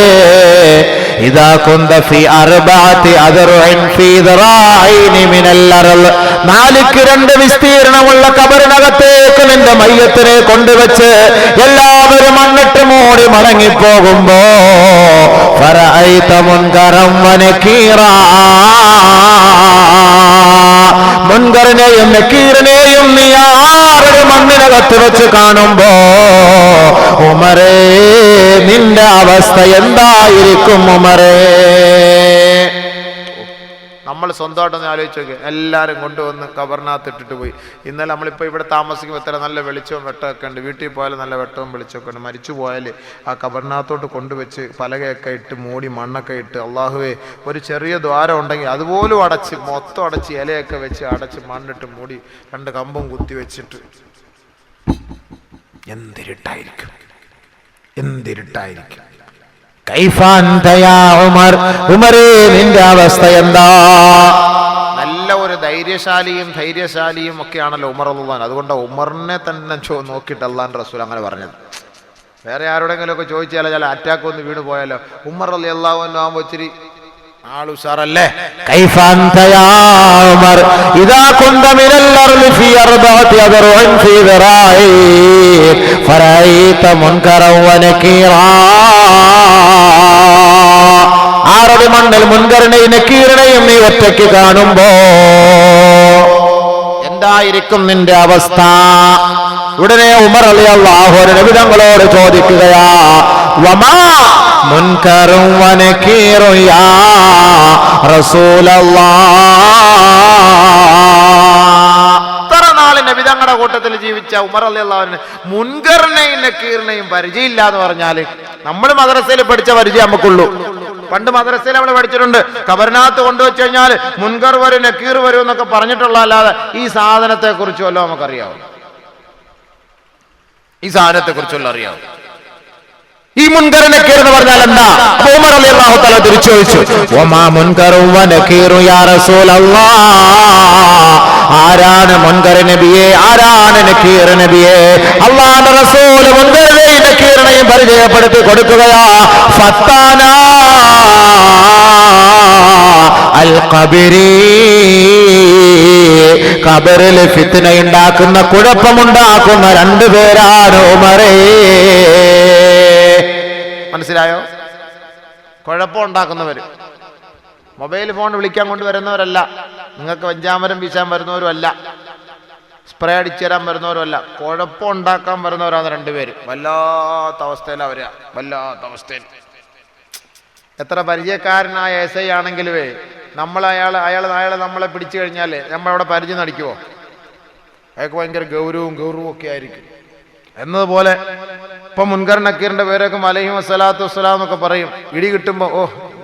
ഇദാ കുന്ത ഫീ അർബഅതി അദ്റുഇൻ ഫീ ദറാഇനി മിനൽ അർള്, 4 വിസ്തീർണമുള്ള ഖബറിനകത്തേക്ക് നിന്റെ മയ്യത്തിനെ കൊണ്ടുവച്ച് എല്ലാവരും മണ്ണിട്ട് മൂടി മടങ്ങിപ്പോകുമ്പോ ഫറഅയ്ത മുൻകറൻ വനകീറാ, മുൻകറിനെയും നക്കീറിനെയും നീ ആറൊരു മണ്ണിനകത്ത് വെച്ച് കാണുമ്പോ ഉമറേ നിന്റെ അവസ്ഥ എന്തായിരിക്കും ഉമറേ? നമ്മൾ സ്വന്തമായിട്ടൊന്ന് ആലോചിച്ച് നോക്കുക. എല്ലാവരും കൊണ്ടുവന്ന് ഖബറിനകത്ത് ഇട്ടിട്ട് പോയി. ഇന്നലെ നമ്മളിപ്പോൾ ഇവിടെ താമസിക്കുമ്പോൾ എത്ര നല്ല വെളിച്ചവും വെട്ടമൊക്കെ ഉണ്ട്. വീട്ടിൽ പോയാലും നല്ല വെട്ടവും വെളിച്ചമൊക്കെ ഉണ്ട്. മരിച്ചു പോയാൽ ആ ഖബറിനകത്തോട്ട് കൊണ്ടുവച്ച് പലകയൊക്കെ ഇട്ട് മൂടി മണ്ണൊക്കെ ഇട്ട്, അള്ളാഹുവേ ഒരു ചെറിയ ദ്വാരം ഉണ്ടെങ്കിൽ അതുപോലും അടച്ച് മൊത്തം അടച്ച് ഇലയൊക്കെ വെച്ച് അടച്ച് മണ്ണിട്ട് മൂടി 2 കമ്പും കുത്തി വെച്ചിട്ട് എന്തിരിട്ടായിരിക്കും. എന്തിരുട്ടായിരിക്കും. കൈഫ അൻത യാ ഉമർ, ഉമറേ നിന്റെ അവസ്ഥ എന്താ? നല്ല ഒരു ധൈര്യശാലിയും ഒക്കെയാണല്ലോ ഉമർ റളിയല്ലാഹു അൻഹു. അതുകൊണ്ട് ഉമറിനെ തന്നെ നോക്കിയിട്ട് അല്ലാഹുവിന്റെ റസൂൽ അങ്ങനെ പറഞ്ഞത്. വേറെ ആരോടെങ്കിലും ഒക്കെ ചോദിച്ചാലോ ചില അറ്റാക്ക് ഒന്ന് വീണ് പോയാലോ, ഉമർ റളിയല്ലാഹു അൻഹു ആവുമ്പോൾ ഇച്ചിരി ആളുഷാറല്ലേ. കൈഫ അൻത യാ ഉമർ ഇദാ കുന്ത മിനൽ അർളി ഫീ അർബഅതി അദ്റുഇൻ ഫീ ദിറാഇ ഫറഅയ്ത മുൻകറൻ വ നകീറാ. ആറടി മണ്ണിൽ മുൻകറിനെയും നക്കീറിനെയും നീ ഒറ്റയ്ക്ക് കാണുമ്പോ എന്തായിരിക്കും നിന്റെ അവസ്ഥ? ഉടനെ ഉമർ റളിയല്ലാഹു അൻഹു നബി തങ്ങളോട് ചോദിക്കുകയാ, വമാ മുൻകറും വ നകീറും യാ റസൂലല്ലാഹ്. ഇത്ര നാള് നബി തങ്ങളുടെ കൂട്ടത്തിൽ ജീവിച്ച ഉമർ റളിയല്ലാഹു അൻഹു മുൻകറിനെയും നക്കീറിനെയും പരിചയമില്ല എന്ന് പറഞ്ഞാല് നമ്മൾ മദ്രസയിൽ പഠിച്ച പരിചയം നമുക്കുള്ളൂ. പണ്ട് മദ്രസയിൽ നമ്മൾ പഠിച്ചിട്ടുണ്ട്, ഖബറിനകത്ത് കൊണ്ടുവച്ച് കഴിഞ്ഞാൽ മുൻകർ വരും നക്കീർ വരും എന്നൊക്കെ പറഞ്ഞിട്ടുള്ള, അല്ലാതെ ഈ സാധനത്തെ കുറിച്ചുമല്ലോ നമുക്കറിയാവും. ഈ സാധനത്തെ കുറിച്ചുള്ള അറിയാവും. ഈ മുൻകർ നക്കീർ എന്ന് പറഞ്ഞാൽ എന്താ? അപ്പൊ ഉമർ റളിയല്ലാഹു തആല തിരിച്ചു ചോദിച്ചു, വമാ മുൻകറും വ നകീറും യാ റസൂലല്ലാഹ്. ആരാണ് മുൻകർ നബിയെ, ആരാണ് നക്കീർ നബിയെ? അല്ലാഹുവിന്റെ റസൂൽ മുൻകറിനെയും നക്കീറിനെയും പരിചയപ്പെടുത്തി കൊടുക്കുകയാ. ഫത്താനാ അൽ ഖബരി, ഖബറിൽ ഫിത്ന ഉണ്ടാക്കുന്ന, കുഴപ്പമുണ്ടാക്കുന്ന രണ്ടുപേരാണ് ഉമറേ. മനസ്സിലായോ? കുഴപ്പമുണ്ടാക്കുന്നവർ, മൊബൈൽ ഫോൺ വിളിക്കാൻ കൊണ്ടുവരുന്നവരല്ല, നിങ്ങൾക്ക് വെഞ്ചാമരം വീശാൻ വരുന്നവരും അല്ല, സ്പ്രേ അടിച്ചു തരാൻ വരുന്നവരും അല്ല, കുഴപ്പമുണ്ടാക്കാൻ വരുന്നവരാണ് രണ്ടുപേര്. വല്ലാത്ത അവസ്ഥയിൽ അവരാ, വല്ലാത്ത അവസ്ഥയിൽ. എത്ര പരിചയക്കാരനായ എസ് ഐ ആണെങ്കിലുവേ അയാളെ നമ്മളെ പിടിച്ചു കഴിഞ്ഞാൽ നമ്മളവിടെ പരിചയം നടിക്കുമോ? അയാൾക്ക് ഭയങ്കര ഗൗരവവും ഒക്കെ ആയിരിക്കും. എന്നതുപോലെ ഇപ്പൊ മുൻകർ നക്കീറിന്റെ പേരൊക്കെ അലൈഹി വസ്സലാത്തു വസ്സലാം എന്നൊക്കെ പറയും. ഇടി കിട്ടുമ്പോൾ ഓ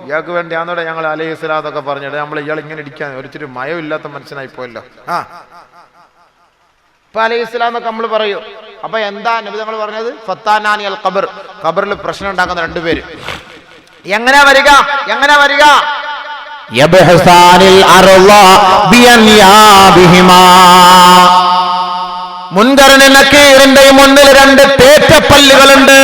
ഇയാൾക്ക് വേണ്ടി ആന്നോടെ ഞങ്ങൾ അലൈഹി സ്വലാത്തൊക്കെ പറഞ്ഞിട്ട് നമ്മൾ ഇയാൾ ഇങ്ങനെ ഇടിക്കാൻ ഒരിച്ചിരി മയമില്ലാത്ത മനുഷ്യനായി പോയല്ലോ. ഇപ്പൊ അലൈഹി സ്വലാം എന്നൊക്കെ നമ്മൾ പറയും. അപ്പൊ എന്താ നബി തങ്ങൾ പറഞ്ഞത്? ഫത്താനാനി അൽ ഖബർ, ഖബറിൽ പ്രശ്നം ഉണ്ടാക്കുന്ന രണ്ടുപേര്. എങ്ങനെ വരിക? യബ്ഹസാനിൽ അർള ബിയൻയാബിഹിമാ. മുൻകറിന് നക്കീറിന്റെയും മുന്നിൽ രണ്ട് തേറ്റപ്പല്ലുകളുണ്ട്.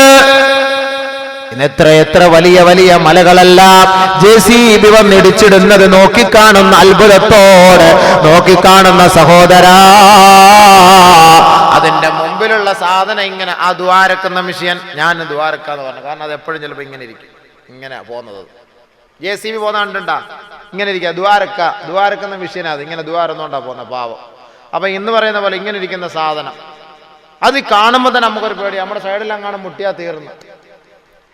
എത്ര വലിയ വലിയ മലകളെല്ലാം JCB വന്നിടിച്ചിടുന്നത് നോക്കിക്കാണുന്ന അത്ഭുതത്തോടെ നോക്കിക്കാണുന്ന സഹോദരാ, അതിന്റെ മുമ്പിലുള്ള സാധനം ഇങ്ങനെ ആ ദ്വാരക്കുന്ന മിഷ്യൻ, ഞാൻ ദ്വാരക്കാന്ന് പറഞ്ഞു. കാരണം അത് എപ്പോഴും ചിലപ്പോൾ ഇങ്ങനെ ഇരിക്കും, ഇങ്ങനെ പോകുന്നത്. JCB പോകുന്ന കണ്ടുണ്ടാ ഇങ്ങനെ ഇരിക്കുക, ദ്വാരക്കുന്ന മിഷ്യനാ, അത് ഇങ്ങനെ ദ്വാരന്നുകൊണ്ടാ പോകുന്ന പാവം. അപ്പൊ ഇന്ന് പറയുന്ന പോലെ ഇങ്ങനെ ഇരിക്കുന്ന സാധനം അത് കാണുമ്പോൾ തന്നെ നമുക്കൊരു പേടി. നമ്മുടെ സൈഡിലെല്ലാം കാണും മുട്ടിയാ തീർന്നു.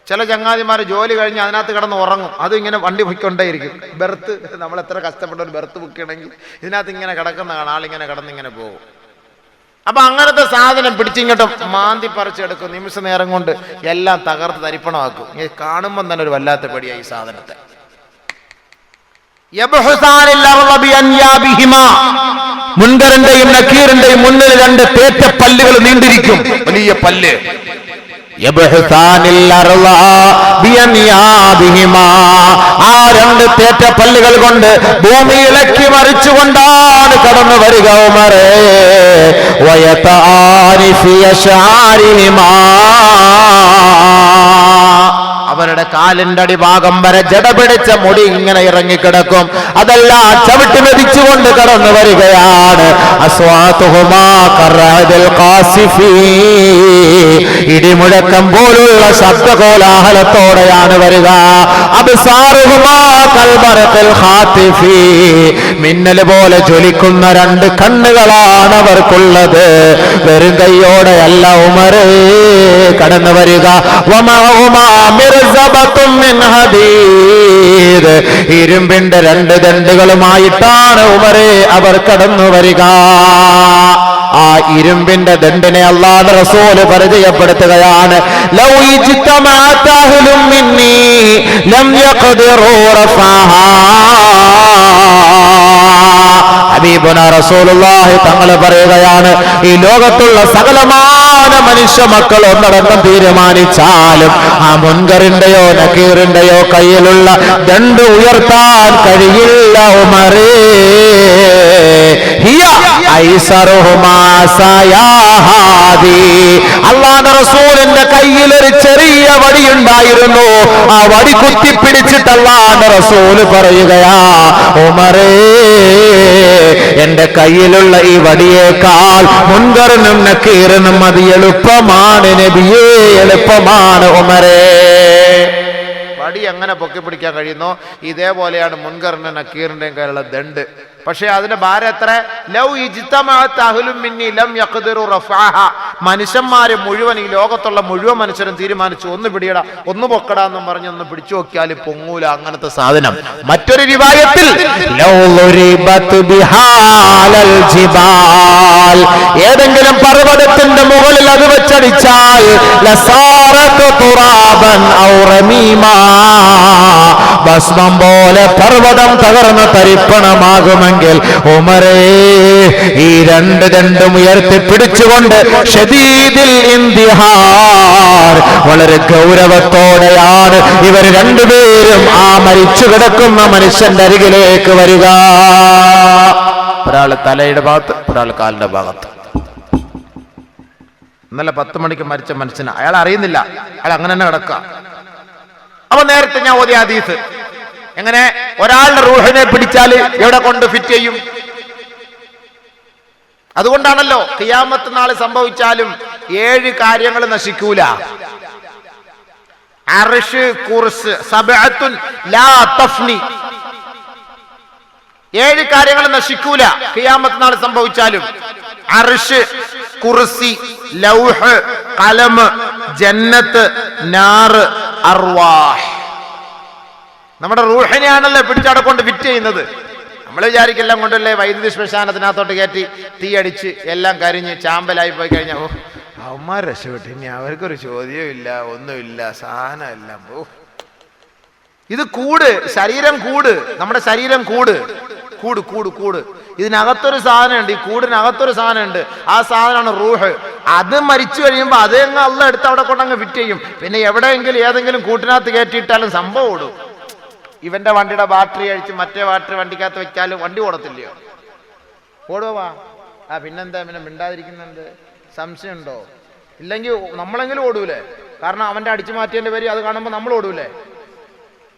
ചില ചങ്ങാതിമാർ ജോലി കഴിഞ്ഞ് അതിനകത്ത് കിടന്ന് ഉറങ്ങും, അത് ഇങ്ങനെ വണ്ടി പൊയ്ക്കൊണ്ടേയിരിക്കും. ബെർത്ത്, നമ്മൾ എത്ര കഷ്ടപ്പെട്ട ഒരു ബെർത്ത് ബുക്ക് ചെയ്യണമെങ്കിൽ ഇതിനകത്ത് ഇങ്ങനെ കിടക്കുന്ന കാണാം, ആളിങ്ങനെ കിടന്നിങ്ങനെ പോകും. അപ്പൊ അങ്ങനത്തെ സാധനം പിടിച്ചിങ്ങോട്ടും മാന്തി പറിച്ചെടുക്കും. നിമിഷ നേരം കൊണ്ട് എല്ലാം തകർത്ത് തരിപ്പണമാക്കും. കാണുമ്പോൾ തന്നെ ഒരു വല്ലാത്ത പേടിയായി ഈ സാധനത്തെ. മുൻകറിന്റെയും നക്കീറിന്റെയും മുന്നിൽ രണ്ട് തേറ്റപ്പല്ലുകൾ നീണ്ടിരിക്കും, വലിയ പല്ല്. ആ രണ്ട് തേറ്റപ്പല്ലുകൾ കൊണ്ട് ഭൂമി ഇളക്കി മറിച്ചുകൊണ്ടാണ് കടന്നു വരിക ഉമറേ. അവരുടെ കാലിന്റെ അടിഭാഗം വരെ ജട പിടിച്ച മുടി ഇങ്ങനെ ഇറങ്ങിക്കിടക്കും. അതെല്ലാം ചവിട്ടി മെതിച്ചുകൊണ്ട് കടന്നു വരികയാണ്. ഇടിമുഴക്കം പോലുള്ള ശബ്ദകോലാഹലത്തോടെയാണ് വരിക. മിന്നൽ പോലെ ജ്വലിക്കുന്ന രണ്ട് കണ്ണുകളാണ് അവർക്കുള്ളത്. വെറും കൈയോടെയല്ല ഉമറേ കടന്നു വരിക. ഇരുമ്പിന്റെ രണ്ട് ദണ്ഡുകളുമായിട്ടാണ് ഉമറേ അവർ കടന്നു വരിക. ആ ഇരുമ്പിന്റെ ദണ്ഡിനെ അല്ലാഹുവിന്റെ റസൂൽ പരിചയപ്പെടുത്തുകയാണ്. ലൗ ഇജ്തമഅത അഹ്ലും മിന്നി ലം യഖ്ദിറൂ റഫാഹാ. ഹബീബുനാ റസൂലുള്ളാഹി തങ്ങൾ പറയുകയാണ്, ഈ ലോകത്തുള്ള സകലമാന മനുഷ്യ മക്കൾ ഒന്നടങ്കം തീരുമാനിച്ചാലും ആ മുൻകറിന്റെയോ നക്കീറിന്റെയോ കയ്യിലുള്ള ദണ്ഡ് ഉയർത്താൻ കഴിയില്ല ഉമറേ. അല്ലാഹുവിന്റെ റസൂലിന്റെ കയ്യിൽ ഒരു ചെറിയ വടിയുണ്ടായിരുന്നു. ആ വടി കുത്തിപ്പിടിച്ചിട്ട് അല്ലാഹുവിന്റെ റസൂല് പറയുകയാ, ഉമറേ, എന്റെ കയ്യിലുള്ള ഈ വടിയേക്കാൾ മുൻകറിനും നക്കീറിനും അത് എളുപ്പമാണ് നബിയേ, എളുപ്പമാണ് ഉമറേ. വടി എങ്ങനെ പൊക്കി പിടിക്കാൻ കഴിയുന്നോ ഇതേപോലെയാണ് മുൻകറിന്റെ നക്കീറിന്റെയും കയ്യിലുള്ള ദണ്ട്. പക്ഷെ അതിന്റെ ഭാരം എത്ര? ലൗ ഇജ്തമഅത് അഹ്ലുൻ മിന്നി ലം യഖ്ദിറു റഫഅഹ. മനുഷ്യന്മാര് മുഴുവൻ, ഈ ലോകത്തുള്ള മുഴുവൻ മനുഷ്യരും തീരുമാനിച്ചു ഒന്ന് പിടിയടാ, ഒന്ന് പൊക്കടാ എന്നും പറഞ്ഞ് ഒന്ന് പിടിച്ചു നോക്കിയാൽ പൊങ്ങൂല അങ്ങനത്തെ സാധനം. മറ്റൊരു റിവായത്തിൽ ലൗ ളുരിബത് ബിഹാലൽ ജിബാൽ, ഏതെങ്കിലും പർവ്വതത്തിന്റെ മുകളിൽ അത് വെച്ചടിച്ചാൽ ലസാറത് തുറാബൻ ഔ റമീമാ, ഭസ്മം പോലെ പർവ്വതം തകർന്ന് തരിപ്പണമാകുമെങ്കിൽ ഉമറേ, ഈ രണ്ടും ഉയർത്തിപ്പിടിച്ചുകൊണ്ട് ഷദീദിൽ ഇന്തിഹാർ, വളരെ ഗൗരവത്തോടെയാണ് ഇവർ രണ്ടുപേരും ആ മരിച്ചു കിടക്കുന്ന മനുഷ്യന്റെ അരികിലേക്ക് വരിക. ഒരാൾ തലയുടെ ഭാഗത്ത്, ഒരാൾ കാലിന്റെ ഭാഗത്ത്. ഇന്നലെ 10 മണിക്ക് മരിച്ച മനുഷ്യന് അയാൾ അറിയുന്നില്ല, അയാൾ അങ്ങനെ തന്നെ കിടക്കുക. അപ്പൊ നേരത്തെ ഞാൻ ഓതിയ ഹദീസ് എങ്ങനെ ഒരാളുടെ റൂഹിനെ പിടിച്ചാൽ എവിടെ കൊണ്ട് ഫിറ്റ് ചെയ്യും? അതുകൊണ്ടാണല്ലോ ഖിയാമത്ത് നാളെ സംഭവിച്ചാലും 7 കാര്യങ്ങൾ നശിക്കൂല. അർശ്, കുർസ്, സബഅത്തുൻ ലാ തഫ്നി, 7 കാര്യങ്ങൾ നശിക്കൂല ഖിയാമത്ത് നാളെ സംഭവിച്ചാലും. അർശ്, കുർസി, ലൗഹ്, ഖലം, ജന്നത്ത്, നാറ്, അർവാഹ്. നമ്മുടെ റൂഹിനെയാണല്ലോ പിടിച്ചവിടെ കൊണ്ട് ഫിറ്റ് ചെയ്യുന്നത്. നമ്മൾ വിചാരിക്കെല്ലാം കൊണ്ടല്ലേ വൈദ്യുതി ശ്മശാനത്തിനകത്തോട്ട് കയറ്റി തീയടിച്ച് എല്ലാം കരിഞ്ഞ് ചാമ്പലായി പോയി കഴിഞ്ഞാൽ ഓ അവന്മാർ രക്ഷപ്പെട്ടു, ഇനി അവർക്കൊരു ചോദ്യവും ഇല്ല, ഒന്നുമില്ല, സാധനം എല്ലാം ഓ. ഇത് കൂട്, ശരീരം കൂട്, നമ്മുടെ ശരീരം കൂട്, കൂട് കൂട് കൂട്. ഇതിനകത്തൊരു സാധനമുണ്ട്, ഈ കൂടിനകത്തൊരു സാധനമുണ്ട്, ആ സാധനമാണ് റൂഹ്. അത് മരിച്ചു കഴിയുമ്പോൾ അത് അങ്ങ് അള്ളാഹ് എടുത്ത് അവിടെ കൊണ്ടങ്ങ് ഫിറ്റ് ചെയ്യും. പിന്നെ എവിടെയെങ്കിലും ഏതെങ്കിലും കൂട്ടിനകത്ത് കയറ്റിയിട്ടാലും സംഭവം ഓടും. ഇവന്റെ വണ്ടിയുടെ ബാറ്ററി അഴിച്ച് മറ്റേ ബാറ്ററി വണ്ടിക്കകത്ത് വെച്ചാലും വണ്ടി ഓടത്തില്ലയോ? ഓടുവാ. ആ പിന്നെന്താ, പിന്നെ മിണ്ടാതിരിക്കുന്നുണ്ട്, സംശയമുണ്ടോ? ഇല്ലെങ്കിൽ നമ്മളെങ്കിലും ഓടൂലേ? കാരണം അവന്റെ അടിച്ചു മാറ്റിയതിന്റെ പേര് അത് കാണുമ്പോൾ നമ്മൾ ഓടൂലേ?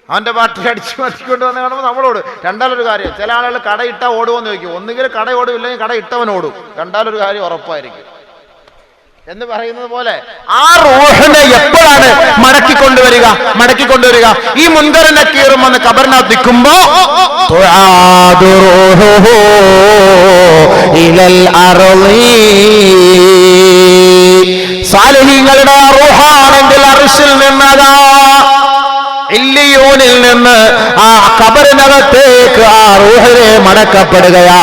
അവന്റെ ബാറ്ററി അടിച്ചു മാറ്റിക്കൊണ്ട് വന്ന് കാണുമ്പോൾ നമ്മൾ ഓടും. രണ്ടാലൊരു കാര്യം, ചില ആളുകൾ കട ഇട്ടാൽ ഓടുമെന്ന് ചോദിക്കും. ഒന്നുകിൽ കട ഓടും, ഇല്ലെങ്കിൽ കട ഇട്ടവൻ ഓടും. രണ്ടാലൊരു കാര്യം ഉറപ്പായിരിക്കും എന്ന് പറയുന്നത് പോലെ ആ റൂഹിനെ എപ്പോഴാണ് മടക്കിക്കൊണ്ടുവരിക? ഈ മുൻകറിനെ കീറുമെന്ന് ഖബറിനകത്ത് നിൽക്കുമ്പോ സാലിഹീങ്ങളുടെ റൂഹാണെങ്കിൽ അർശിൽ നിന്നതാ ഇല്ലിയൂനിൽ നിന്ന് ആ ഖബറിനകത്തേക്ക് ആ റൂഹിനെ മടക്കപ്പെടുകയാ.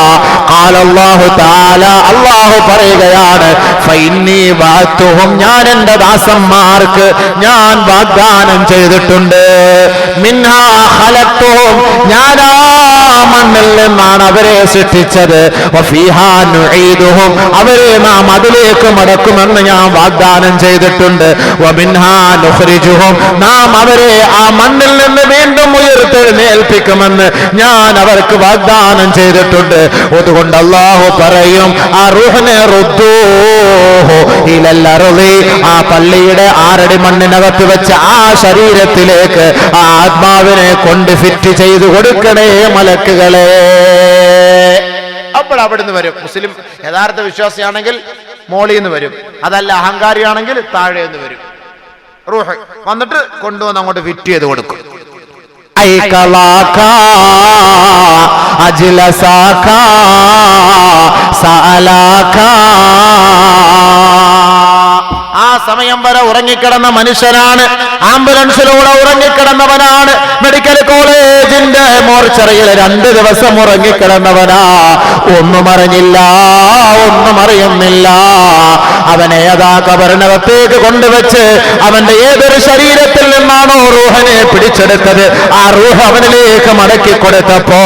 ഖാലല്ലാഹു തആല, അല്ലാഹു പറയുകയാണ്, ഫഇന്നി വഅതുഹും, ഞാൻ എൻ്റെ ദാസന്മാർക്ക് ഞാൻ വാഗ്ദാനം ചെയ്തിട്ടുണ്ട്. മിൻഹാ ഖലഖ്തുഹും, ഞാൻ ആ മണ്ണിൽ നിന്നാണ് അവരെ സൃഷ്ടിച്ചത്. വഫീഹാ നുഈദുഹും, അവരെ നാം അതിലേക്ക് മടക്കുമെന്ന് ഞാൻ വാഗ്ദാനം ചെയ്തിട്ടുണ്ട്. വമിൻഹാ നുഖ്രിജുഹും, നാം അവരെ ആ മണ്ണിൽ നിന്ന് വീണ്ടും ഉയർത്തെഴുന്നേൽപ്പിക്കുമെന്ന് ഞാൻ അവർക്ക് വാഗ്ദാനം ചെയ്തിട്ടുണ്ട്. അതുകൊണ്ട് അല്ലാഹു പറയും, ആ റൂഹിനെ റുദ്ദൂഹു ഇലൽ അർളി, ആ പള്ളിയുടെ 6 അടി മണ്ണിനകത്ത് വെച്ച ആ ശരീരത്തിലേക്ക് ആ ആത്മാവിനെ കൊണ്ട് ഫിറ്റ് ചെയ്ത് കൊടുക്കണേ മലക്കുകളെ. അപ്പോൾ അവിടുന്ന് വരും. മുസ്ലിം യഥാർത്ഥ വിശ്വാസിയാണെങ്കിൽ മോളിന്ന് വരും, അതല്ല അഹങ്കാരിയാണെങ്കിൽ താഴെ നിന്ന് വരും. റൂഹ് വന്നിട്ട് കൊണ്ടുവന്ന് അങ്ങോട്ട് ഫിറ്റ് ചെയ്ത് കൊടുക്കും. ആ സമയം വരെ ഉറങ്ങിക്കിടന്ന മനുഷ്യനാണ്. ആംബുലൻസിലൂടെ ഉറങ്ങിക്കിടന്നവനാണ്. മെഡിക്കൽ കോളേജിന്റെ മോർച്ചറിയിൽ 2 ദിവസം ഉറങ്ങിക്കിടന്നവനാ. ഒന്നും അറിഞ്ഞില്ല, ഒന്നും അറിയുന്നില്ല. അവനെ അതാ ഖബറിനകത്തേക്ക് കൊണ്ടുവച്ച് അവന്റെ ഏതൊരു ശരീരത്തിൽ നിന്നാണോ റൂഹനെ പിടിച്ചെടുത്തത്, ആ റൂഹ് അവനിലേക്ക് മടക്കി കൊടുത്തപ്പോ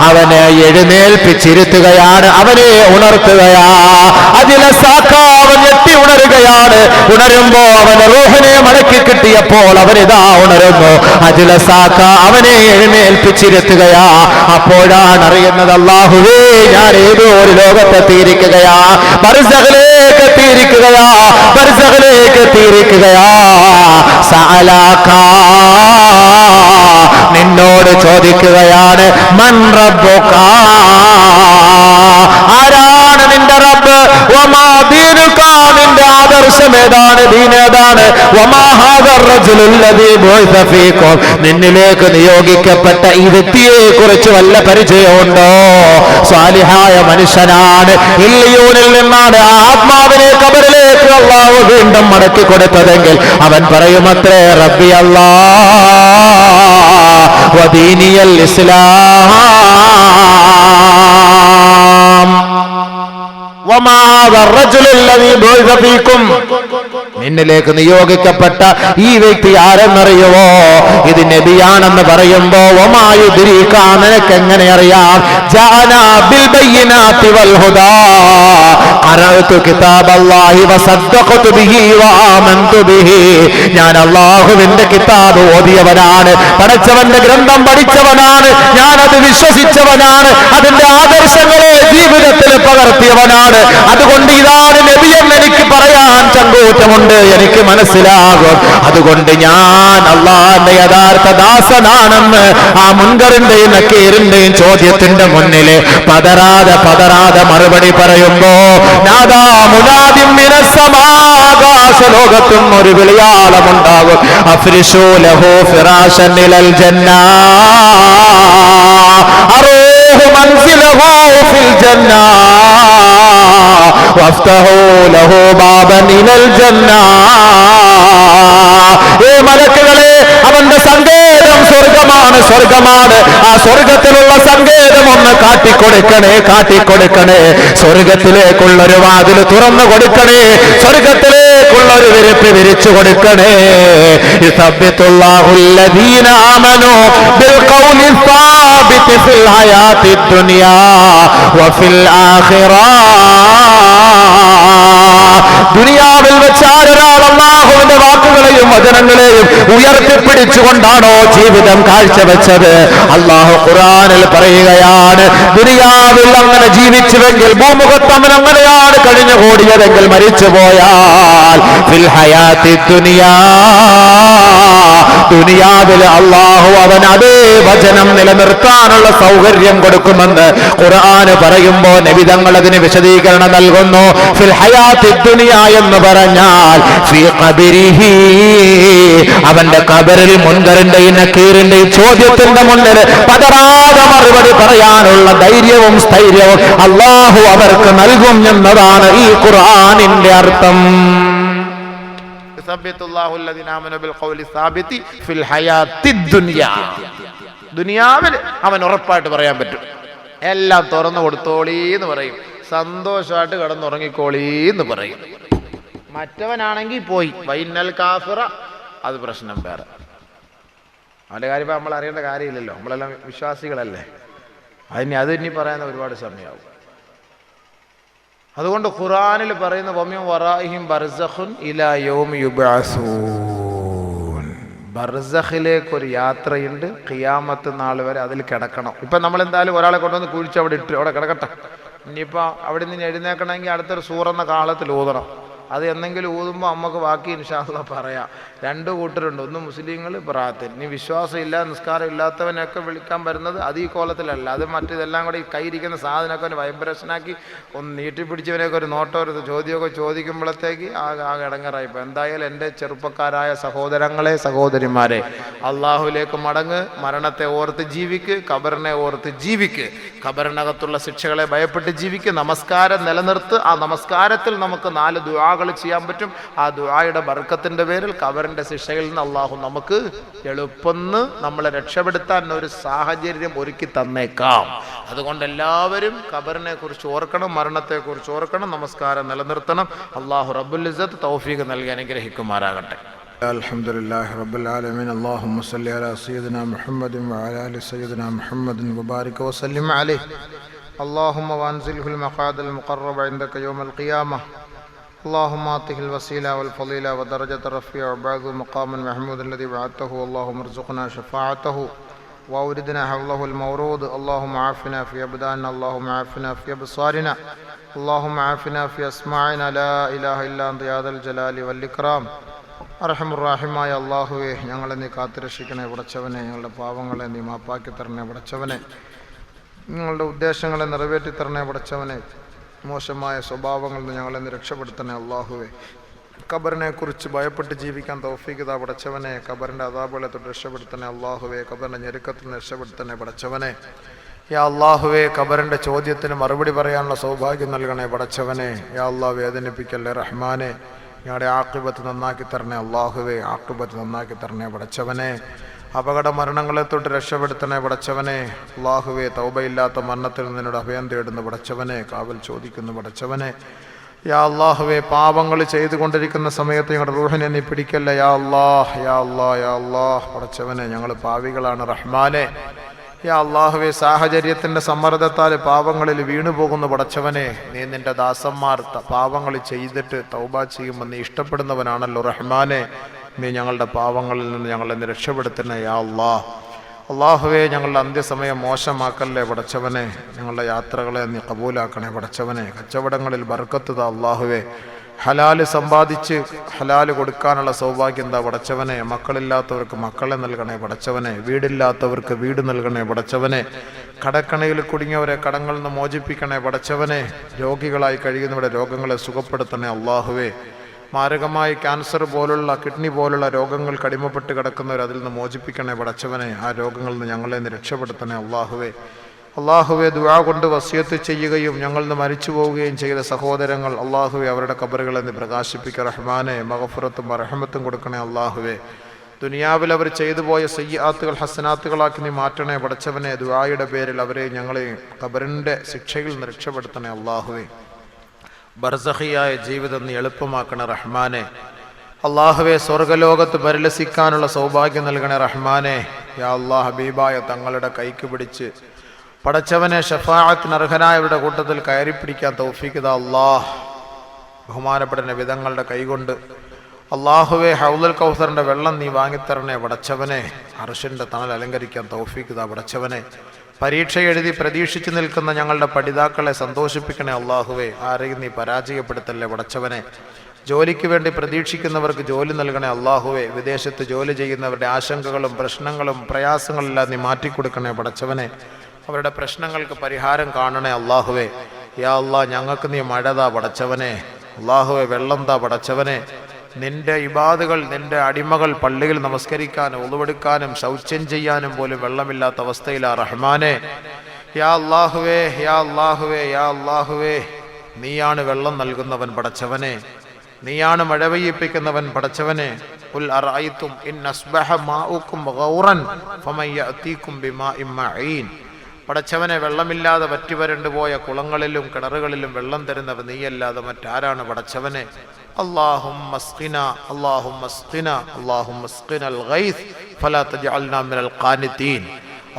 അവനെ എഴുന്നേൽപ്പിച്ചിരുത്തുകയാണ്, അവനെ ഉണർത്തുകയാ. അവൻ ഞെട്ടി ഉണരുകയാണ്. ഉണരുമ്പോ അവന് റൂഹിനെ മടക്കി കിട്ടിയപ്പോൾ അവനിതാ ഉണരുന്നു. അവനെ എഴുന്നേൽപ്പിച്ചിരുത്തുകയാ. അപ്പോഴാണ് അറിയുന്നത്, അല്ലാഹുവേ, ഞാൻ ഏതോ ഒരു ലോകത്തെത്തിയിരിക്കുകയാ, ബർസഖിലേക്ക് എത്തിയിരിക്കുകയാ. നിന്നോട് ചോദിക്കുകയാണ്, മൻ റബ്ബുക, ആരാണ് നിന്റെ റബ്ബ്? വമാ ദീനുക, നിന്റെ ആദർശം ഏതാണ്, ദീൻ ഏതാണ്? വമാ ഹാദർ റജുലുല്ലദീ ബുഇസ ഫീകും, നിന്നിലേക്ക് നിയോഗിക്കപ്പെട്ട ഈ വ്യക്തിയെ കുറിച്ച് വല്ല പരിചയമുണ്ടോ? സ്വാലിഹായ മനുഷ്യനാണ്, ഇല്ലിയൂനിൽ നിന്നാണ് ആ ആത്മാവിനെ ഖബറിലേക്ക് അല്ലാഹു വീണ്ടും മടക്കി കൊടുത്തതെങ്കിൽ അവൻ പറയുമത്രേ, റബ്ബി അല്ലാഹ് വദീനിയൽ ഇസ്ലാം. നിന്നിലേക്ക് നിയോഗിക്കപ്പെട്ട ഈ വ്യക്തി ആരെന്നറിയുവോ? ഇത് നബിയാണെന്ന് പറയുമ്പോ നിനക്ക് എങ്ങനെ അറിയാം? ഞാൻ അല്ലാഹുവിന്റെ കിതാബ് ഓതിയവനാണ്, പടച്ചവന്റെ ഗ്രന്ഥം പഠിച്ചവനാണ്, ഞാനത് വിശ്വസിച്ചവനാണ്, അതിന്റെ ആദർശങ്ങളെ ജീവിതത്തിൽ പകർത്തിയവനാണ്. അതുകൊണ്ട് ഇതാണ് നബിയെന്ന് എനിക്ക് പറയാൻ ചങ്കൂറ്റമുണ്ട്, എനിക്ക് മനസ്സിലാകും. അതുകൊണ്ട് ഞാൻ അള്ളാന്റെ യഥാർത്ഥ ദാസനാണെന്ന് ആ മുൻകറിന്റെയും നക്കീറിന്റെയും ചോദ്യത്തിന്റെ മുന്നിൽ പതറാതെ മറുപടി പറയുമ്പോ ആകാശ ലോകത്തും ഒരു വിളിയാളമുണ്ടാകും. അഫ്രിശൂ ലഹു ഫിറാശൻ ഇലൽ ജന്നാ അറൂഹു മൻസിലഹു ഫിൽ ജന്നാ വഫ്തഹൂ ലഹു ബാബൻ ഇലൽ ജന്നാ. ഏ മലക്കുകളെ, അവന്റെ സങ്കേതം സ്വർഗമാണ്. ആ സ്വർഗത്തിലുള്ള സങ്കേതം ഒന്ന് കാട്ടിക്കൊടുക്കണേ. സ്വർഗത്തിലേക്കുള്ളൊരു വാതിൽ തുറന്നു കൊടുക്കണേ, സ്വർഗത്തിലേക്കുള്ളൊരു വിരിപ്പ് വിരിച്ചു കൊടുക്കണേ. യുസബ്ബിതുല്ലാഹുല്ലദീന ആമനൂ ബിൽ ഖൗലി സാബിതി ഫിൽ ഹയാത്തിദ് ദുനിയാ വഫിൽ ആഖിറ. ദുനിയാവിൽ വെച്ച് ആരൊരാൾ അല്ലാഹുവിന്റെ വാക്കുകളെയും വചനങ്ങളെയും ഉയർത്തിപ്പിടിച്ചുകൊണ്ടാണോ ജീവിതം കാഴ്ചവെച്ചത്, അല്ലാഹു ഖുർആനിൽ പറയുകയാണ്, ദുനിയാവിൽ അങ്ങനെ ജീവിച്ചുവെങ്കിൽ, ഭൂമുഖത്ത് അവൻ അങ്ങനെയാണ് കഴിഞ്ഞുകൂടിയതെങ്കിൽ, മരിച്ചുപോയാൽ ഫിൽ ഹയാത്തിദ് ദുനിയാ, ദുനിയാവിൽ അല്ലാഹു അവൻ അതേ വചനം നിലനിർത്താനുള്ള സൗകര്യം കൊടുക്കുമെന്ന് ഖുർആൻ പറയുമ്പോ നബി തങ്ങൾ അതിന് വിശദീകരണം നൽകുന്നു. ഫിൽ ഹയാത്തിദ് ദുനിയാ എന്ന് പറഞ്ഞാൽ ഫീ ഖബരിഹി, അവന്റെ ഖബറിൽ മുൻകറിന്റെയും നക്കീറിന്റെയും ചോദ്യത്തിന്റെ മുന്നിൽ പതറാതെ മറുപടി പറയാനുള്ള ധൈര്യവും സ്ഥൈര്യവും അല്ലാഹു അവർക്ക് നൽകും എന്നതാണ് ഈ ഖുർആനിന്റെ അർത്ഥം. ദുനിയാവിൽ അവൻ ഉറപ്പായിട്ട് പറയാൻ പറ്റും, എല്ലാം തുറന്നു കൊടുത്തോളീന്ന് പറയും, സന്തോഷമായിട്ട് കിടന്നുറങ്ങിക്കോളീന്ന് പറയും. മറ്റവനാണെങ്കിൽ പോയി വൈനൽ കാഫിറ, അത് പ്രശ്നം വേറെ. അവന്റെ കാര്യം നമ്മൾ അറിയേണ്ട കാര്യമില്ലല്ലോ, നമ്മളെല്ലാം വിശ്വാസികളല്ലേ. അത് ഇനി പറയാൻ ഒരുപാട് സമയമാവും. അതുകൊണ്ട് ഖുർആനിൽ പറയുന്ന വമിൻ വറാഇഹിം ബർസഖുൻ ഇലാ യൗമി യുബ്അസൂൻ, ബർസഖിലേക്ക് ഒരു യാത്രയുണ്ട്, ഖിയാമത്ത് നാൾ വരെ അതിൽ കിടക്കണം. ഇപ്പം നമ്മൾ എന്തായാലും ഒരാളെ കൊണ്ടുവന്ന് കുഴിച്ച് അവിടെ ഇട്ട് അവിടെ കിടക്കട്ടെ. ഇനിയിപ്പോൾ അവിടെ നിന്ന് എഴുന്നേക്കണമെങ്കിൽ അടുത്തൊരു സൂറെന്ന കാലത്തിൽ ഊതണം. അത് എന്തെങ്കിലും ഊതുമ്പോൾ നമുക്ക് ബാക്കി ഇൻഷാ അല്ലാഹ് പറയാം. 2 കൂട്ടരുണ്ട്, ഒന്ന് മുസ്ലിങ്ങൾ, പ്രാർത്ഥന. ഇനി വിശ്വാസം ഇല്ല, നിസ്കാരം ഇല്ലാത്തവനൊക്കെ വിളിക്കാൻ വരുന്നത് അത് ഈ കോലത്തിലല്ല, അത് മറ്റിതെല്ലാം കൂടെ ഈ കയ്യിരിക്കുന്ന സാധനമൊക്കെ ഒന്ന് വൈബ്രേഷനാക്കി ഒന്ന് നീട്ടിപ്പിടിച്ചവനെയൊക്കെ ഒരു നോട്ടോ ഒരു ചോദ്യമൊക്കെ ചോദിക്കുമ്പോഴത്തേക്ക് ആകെ ഇടങ്ങറായിപ്പോൾ. എന്തായാലും എൻ്റെ ചെറുപ്പക്കാരായ സഹോദരങ്ങളെ, സഹോദരിമാരെ, അള്ളാഹുലേക്ക് മടങ്ങ്, മരണത്തെ ഓർത്ത് ജീവിക്ക്, ഖബറിനെ ഓർത്ത് ജീവിക്ക്, ഖബറിനകത്തുള്ള ശിക്ഷകളെ ഭയപ്പെട്ട് ജീവിക്ക്, നമസ്കാരം നിലനിർത്ത്. ആ നമസ്കാരത്തിൽ നമുക്ക് 4 ദുആ ദുആകൾ ചെയ്യാൻ പറ്റും. ആ ദുആയുടെ ബർക്കത്തിന്റെ പേരിൽ ഖബറിന്റെ ശിക്ഷയിൽ നിന്ന് അള്ളാഹു നമുക്ക് എളുപ്പം നമ്മളെ രക്ഷപ്പെടുത്താൻ ഒരു സാഹചര്യം ഒരുക്കി തന്നേക്കാം. അതുകൊണ്ട് എല്ലാവരും ഖബറിനെ കുറിച്ച് ഓർക്കണം, മരണത്തെ കുറിച്ച് ഓർക്കണം, നമസ്കാരം നിലനിർത്തണം. അള്ളാഹു റബ്ബുൽ ഇസ്സത്ത് തൗഫീഖ് നൽകി അനുഗ്രഹിക്കുമാറാകട്ടെ. അൽഹംദുലില്ലാഹി റബ്ബിൽ ആലമീൻ. അല്ലാഹുമ്മ സ്വല്ലി അലാ സയ്യിദിനാ മുഹമ്മദിൻ വഅലാ ആലി സയ്യിദിനാ മുഹമ്മദിൻ വബാരിക വസല്ലിം അലൈഹി. اللهم وانزله المقعد المقرب عندك يوم القيامة. اللهم آته الوسيلة والفضيلة ودرجة الرفيع وبعثه مقاما محمود الذي بعثته. اللهم ارزقنا شفاعته وأوردنا حوله المورود. اللهم عافنا في أبداننا، اللهم عافنا في أبصارنا، اللهم عافنا في أسماعنا. لا إله إلا أنت يا ذا الجلال والإكرام. അർഹമുറാഹിമായ അല്ലാഹുവേ, ഞങ്ങളെ നീ കാത്തുരക്ഷിക്കണേ പടച്ചവനെ. ഞങ്ങളുടെ പാവങ്ങളെ നീ മാപ്പാക്കി തരണേ പടച്ചവനെ. നിങ്ങളുടെ ഉദ്ദേശങ്ങളെ നിറവേറ്റി തരണേ പടച്ചവനെ. മോശമായ സ്വഭാവങ്ങളിൽ നിന്ന് ഞങ്ങളെ നീ രക്ഷപ്പെടുത്തണേ അല്ലാഹുവേ. ഖബറിനെ കുറിച്ച് ഭയപ്പെട്ട് ജീവിക്കാൻ തൗഫീഖ് താ പടച്ചവനെ. ഖബറിൻ്റെ അദാബുകളെ തൊട്ട് രക്ഷപ്പെടുത്തണേ അല്ലാഹുവേ. ഖബറിൻ്റെ ഞെരുക്കത്തിൽ നിന്ന് രക്ഷപ്പെടുത്തണേ പടച്ചവനെ. യാ അല്ലാഹുവേ, ഖബറിൻ്റെ ചോദ്യത്തിന് മറുപടി പറയാനുള്ള സൗഭാഗ്യം നൽകണേ പടച്ചവനെ. യാ അല്ലാഹ്, വേദനിപ്പിക്കല്ലേ റഹ്മാനെ. ഞങ്ങളുടെ ആഖിബത്ത് നന്നാക്കി തരണേ അല്ലാഹുവേ. ആഖിബത്ത് നന്നാക്കി തരണേ പടച്ചവനെ. അപകട മരണങ്ങളെ തൊട്ട് രക്ഷപ്പെടുത്തണേ പടച്ചവനെ. അല്ലാഹുവേ, തൗബയില്ലാത്ത മരണത്തിൽ നിന്നോട് അഭയം തേടുന്ന പടച്ചവനെ, കാവൽ ചോദിക്കുന്ന പടച്ചവനെ. യാ അല്ലാഹുവേ, പാപങ്ങൾ ചെയ്തുകൊണ്ടിരിക്കുന്ന സമയത്ത് ഞങ്ങളുടെ റൂഹിനെ നീ പിടിക്കല്ല യാ അല്ലാഹ്. യാ അല്ലാഹ്, യാ അല്ലാഹ് പടച്ചവനെ, ഞങ്ങൾ പാവികളാണ് റഹ്മാനെ. യാ അല്ലാഹുവേ, സാഹചര്യത്തിൻ്റെ സമ്മർദ്ദത്താൽ പാപങ്ങളിൽ വീണുപോകുന്ന പടച്ചവനെ, നീ നിന്റെ ദാസന്മാർ പാപങ്ങൾ ചെയ്തിട്ട് തൗബ ചെയ്യുമ്പോൾ നീ ഇഷ്ടപ്പെടുന്നവനാണല്ലോ റഹ്മാനെ. നീ ഞങ്ങളുടെ പാവങ്ങളിൽ നിന്ന് ഞങ്ങളെ നീ രക്ഷപ്പെടുത്തണേ യാ അല്ലാഹ്. അല്ലാഹുവേ, ഞങ്ങളുടെ അന്ത്യസമയം മോശമാക്കല്ലേ പടച്ചവനെ. ഞങ്ങളുടെ യാത്രകളെ നീ കബൂലാക്കണേ പടച്ചവനെ. കച്ചവടങ്ങളിൽ ബർക്കത്ത് താ അല്ലാഹുവേ. ഹലാല് സമ്പാദിച്ച് ഹലാല് കൊടുക്കാനുള്ള സൗഭാഗ്യം എന്താ പടച്ചവനെ. മക്കളില്ലാത്തവർക്ക് മക്കളെ നൽകണേ പടച്ചവനെ. വീടില്ലാത്തവർക്ക് വീട് നൽകണേ പടച്ചവനെ. കടക്കണയിൽ കുടുങ്ങിയവരെ കടങ്ങളിൽ നിന്ന് മോചിപ്പിക്കണേ പടച്ചവനെ. രോഗികളായി കഴിയുന്നവരുടെ രോഗങ്ങളെ സുഖപ്പെടുത്തണേ അല്ലാഹുവേ. മാരകമായി ക്യാൻസർ പോലുള്ള കിഡ്നി പോലുള്ള രോഗങ്ങൾ കടിമപ്പെട്ട് കിടക്കുന്നവർ അതിൽ നിന്ന് മോചിപ്പിക്കണേ പടച്ചവനെ. ആ രോഗങ്ങളിൽ നിന്ന് ഞങ്ങളെ നിന്ന് രക്ഷപ്പെടുത്തണേ അല്ലാഹുവേ. അല്ലാഹുവേ, ദുആ കൊണ്ട് വസിയത്ത് ചെയ്യുകയും ഞങ്ങളിൽ നിന്ന് മരിച്ചു പോവുകയും ചെയ്ത സഹോദരങ്ങൾ അല്ലാഹുവേ, അവരുടെ ഖബറുകളെ നീ പ്രകാശിപ്പിക്കുക റഹ്മാനെ. മഗ്ഫിറത്തും റഹ്മത്തും കൊടുക്കണേ അല്ലാഹുവേ. ദുനിയാവിൽ അവർ ചെയ്തു പോയ സയ്യിആത്തുകൾ ഹസനാത്തുകളാക്കി നീ മാറ്റണേ പടച്ചവനെ. ദുആയുടെ പേരിൽ അവരെ ഞങ്ങളെ ഖബറിൻ്റെ ശിക്ഷയിൽ നിന്ന് രക്ഷപ്പെടുത്തണേ അല്ലാഹുവേ. ബർസഖിയായ ജീവിതം നീ എളുപ്പമാക്കണേ റഹ്മാനെ. അല്ലാഹുവേ, സ്വർഗലോകത്ത് പരിലസിക്കാനുള്ള സൗഭാഗ്യം നൽകണേ റഹ്മാനെ. യാ അല്ലാഹ്, ഹബീബായ തങ്ങളുടെ കൈക്ക് പിടിച്ച് പടച്ചവനെ ഷഫാഅത്തിന് അർഹനായവരുടെ കൂട്ടത്തിൽ കയറിപ്പിടിക്കാൻ തൗഫീഖ് താ അല്ലാഹ്. ബഹുമാനപ്പെട്ട നബിതങ്ങളുടെ കൈകൊണ്ട് അല്ലാഹുവേ, ഹൗലുൽ കൗസറിൻ്റെ വെള്ളം നീ വാങ്ങിത്തരണേ പടച്ചവനെ. അർശിൻ്റെ തണൽ അലങ്കരിക്കാൻ തൗഫീഖ് താ പടച്ചവനെ. പരീക്ഷ എഴുതി പ്രതീക്ഷിച്ചു നിൽക്കുന്ന ഞങ്ങളുടെ പഠിതാക്കളെ സന്തോഷിപ്പിക്കണേ അല്ലാഹുവേ. ആരെയും നീ പരാജയപ്പെടുത്തല്ലേ പടച്ചവനെ. ജോലിക്ക് വേണ്ടി പ്രതീക്ഷിക്കുന്നവർക്ക് ജോലി നൽകണേ അല്ലാഹുവേ. വിദേശത്ത് ജോലി ചെയ്യുന്നവരുടെ ആശങ്കകളും പ്രശ്നങ്ങളും പ്രയാസങ്ങളെല്ലാം നീ മാറ്റിക്കൊടുക്കണേ പടച്ചവനെ. അവരുടെ പ്രശ്നങ്ങൾക്ക് പരിഹാരം കാണണേ അല്ലാഹുവേ. യാ അല്ലാഹ്, ഞങ്ങൾക്ക് നീ മഴ താ പടച്ചവനെ. അല്ലാഹുവേ, വെള്ളം താ പടച്ചവനെ. നിന്റെ ഇബാദുകൾ, നിന്റെ അടിമകൾ പള്ളിയിൽ നമസ്കരിക്കാനും ഉളുവെടുക്കാനും ശൗച്യം ചെയ്യാനും പോലും വെള്ളമില്ലാത്ത അവസ്ഥയിലാ റഹ്മാനെ. യാ അല്ലാഹുവേ, യാ അല്ലാഹുവേ, യാ അല്ലാഹുവേ, നീയാണ് വെള്ളം നൽകുന്നവൻ പടച്ചവനെ. നീയാണ് മഴ പെയ്യിപ്പിക്കുന്നവൻ പടച്ചവനെ. ഖുൽ അറഅയ്തും ഇൻ അസ്ബഹ മാഉകും ഗൗറൻ ഫമൻ യഅതീകും ബിമാഇൻ മഈൻ. പടച്ചവനെ, വെള്ളമില്ലാതെ വറ്റിവരണ്ടു പോയ കുളങ്ങളിലും കിണറുകളിലും വെള്ളം തരുന്നവൻ നീയല്ലാതെ മറ്റാരാണ് പടച്ചവനെ. അല്ലാഹുമ്മ സ്ഖിനാ, അല്ലാഹുമ്മ സ്ഖിനാ, അല്ലാഹുമ്മ സ്ഖിനൽ ഗൈസ് ഫലാ തജ്അൽനാ മിനൽ ഖാനിതീൻ.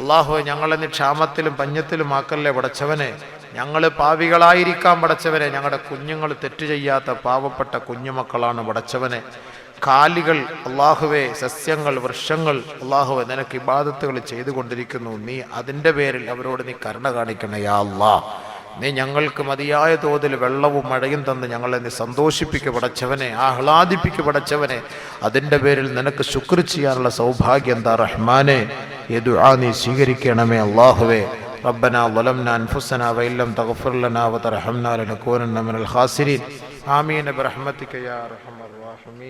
അല്ലാഹുവേ, ഞങ്ങളെ നീ ക്ഷാമത്തിലും പഞ്ഞത്തിലും ആക്കല്ലേ പടച്ചവനെ. ഞങ്ങൾ പാവികളായിരിക്കാം പടച്ചവനെ. ഞങ്ങളുടെ കുഞ്ഞുങ്ങൾ തെറ്റ് ചെയ്യാത്ത പാവപ്പെട്ട കുഞ്ഞുമക്കളാണ് പടച്ചവനെ. കാലികൾ അല്ലാഹുവേ, സസ്യങ്ങൾ, വൃക്ഷങ്ങൾ അല്ലാഹുവേ, നിനക്ക് ഇബാദത്തുകൾ ചെയ്തുകൊണ്ടിരിക്കുന്നു. നീ അതിൻ്റെ പേരിൽ അവരോട് നീ കരുണ കാണിക്കണേ യാ അല്ലാഹ്. നീ ഞങ്ങൾക്ക് മതിയായ തോതിൽ വെള്ളവും മഴയും തന്ന് ഞങ്ങളെ നീ സന്തോഷിപ്പിക്കുക പടച്ചവനെ, ആഹ്ലാദിപ്പിക്കുക പടച്ചവനെ. അതിൻ്റെ പേരിൽ നിനക്ക് ശുക്ർ ചെയ്യാനുള്ള സൗഭാഗ്യം എന്താ റഹ്മാനെ. ഈ ദുആ നീ സ്വീകരിക്കണമേ അല്ലാഹുവേ. റബ്ബനാ ളലംനാ അൻഫുസനാ വഇല്ലം തഗ്ഫിർ ലനാ വതർഹംനാ ലനകൂനന്ന മിനൽ ഖാസിരീൻ. ആമീൻ ബിറഹ്മതിക യാ അർഹമർ റഹീമീൻ.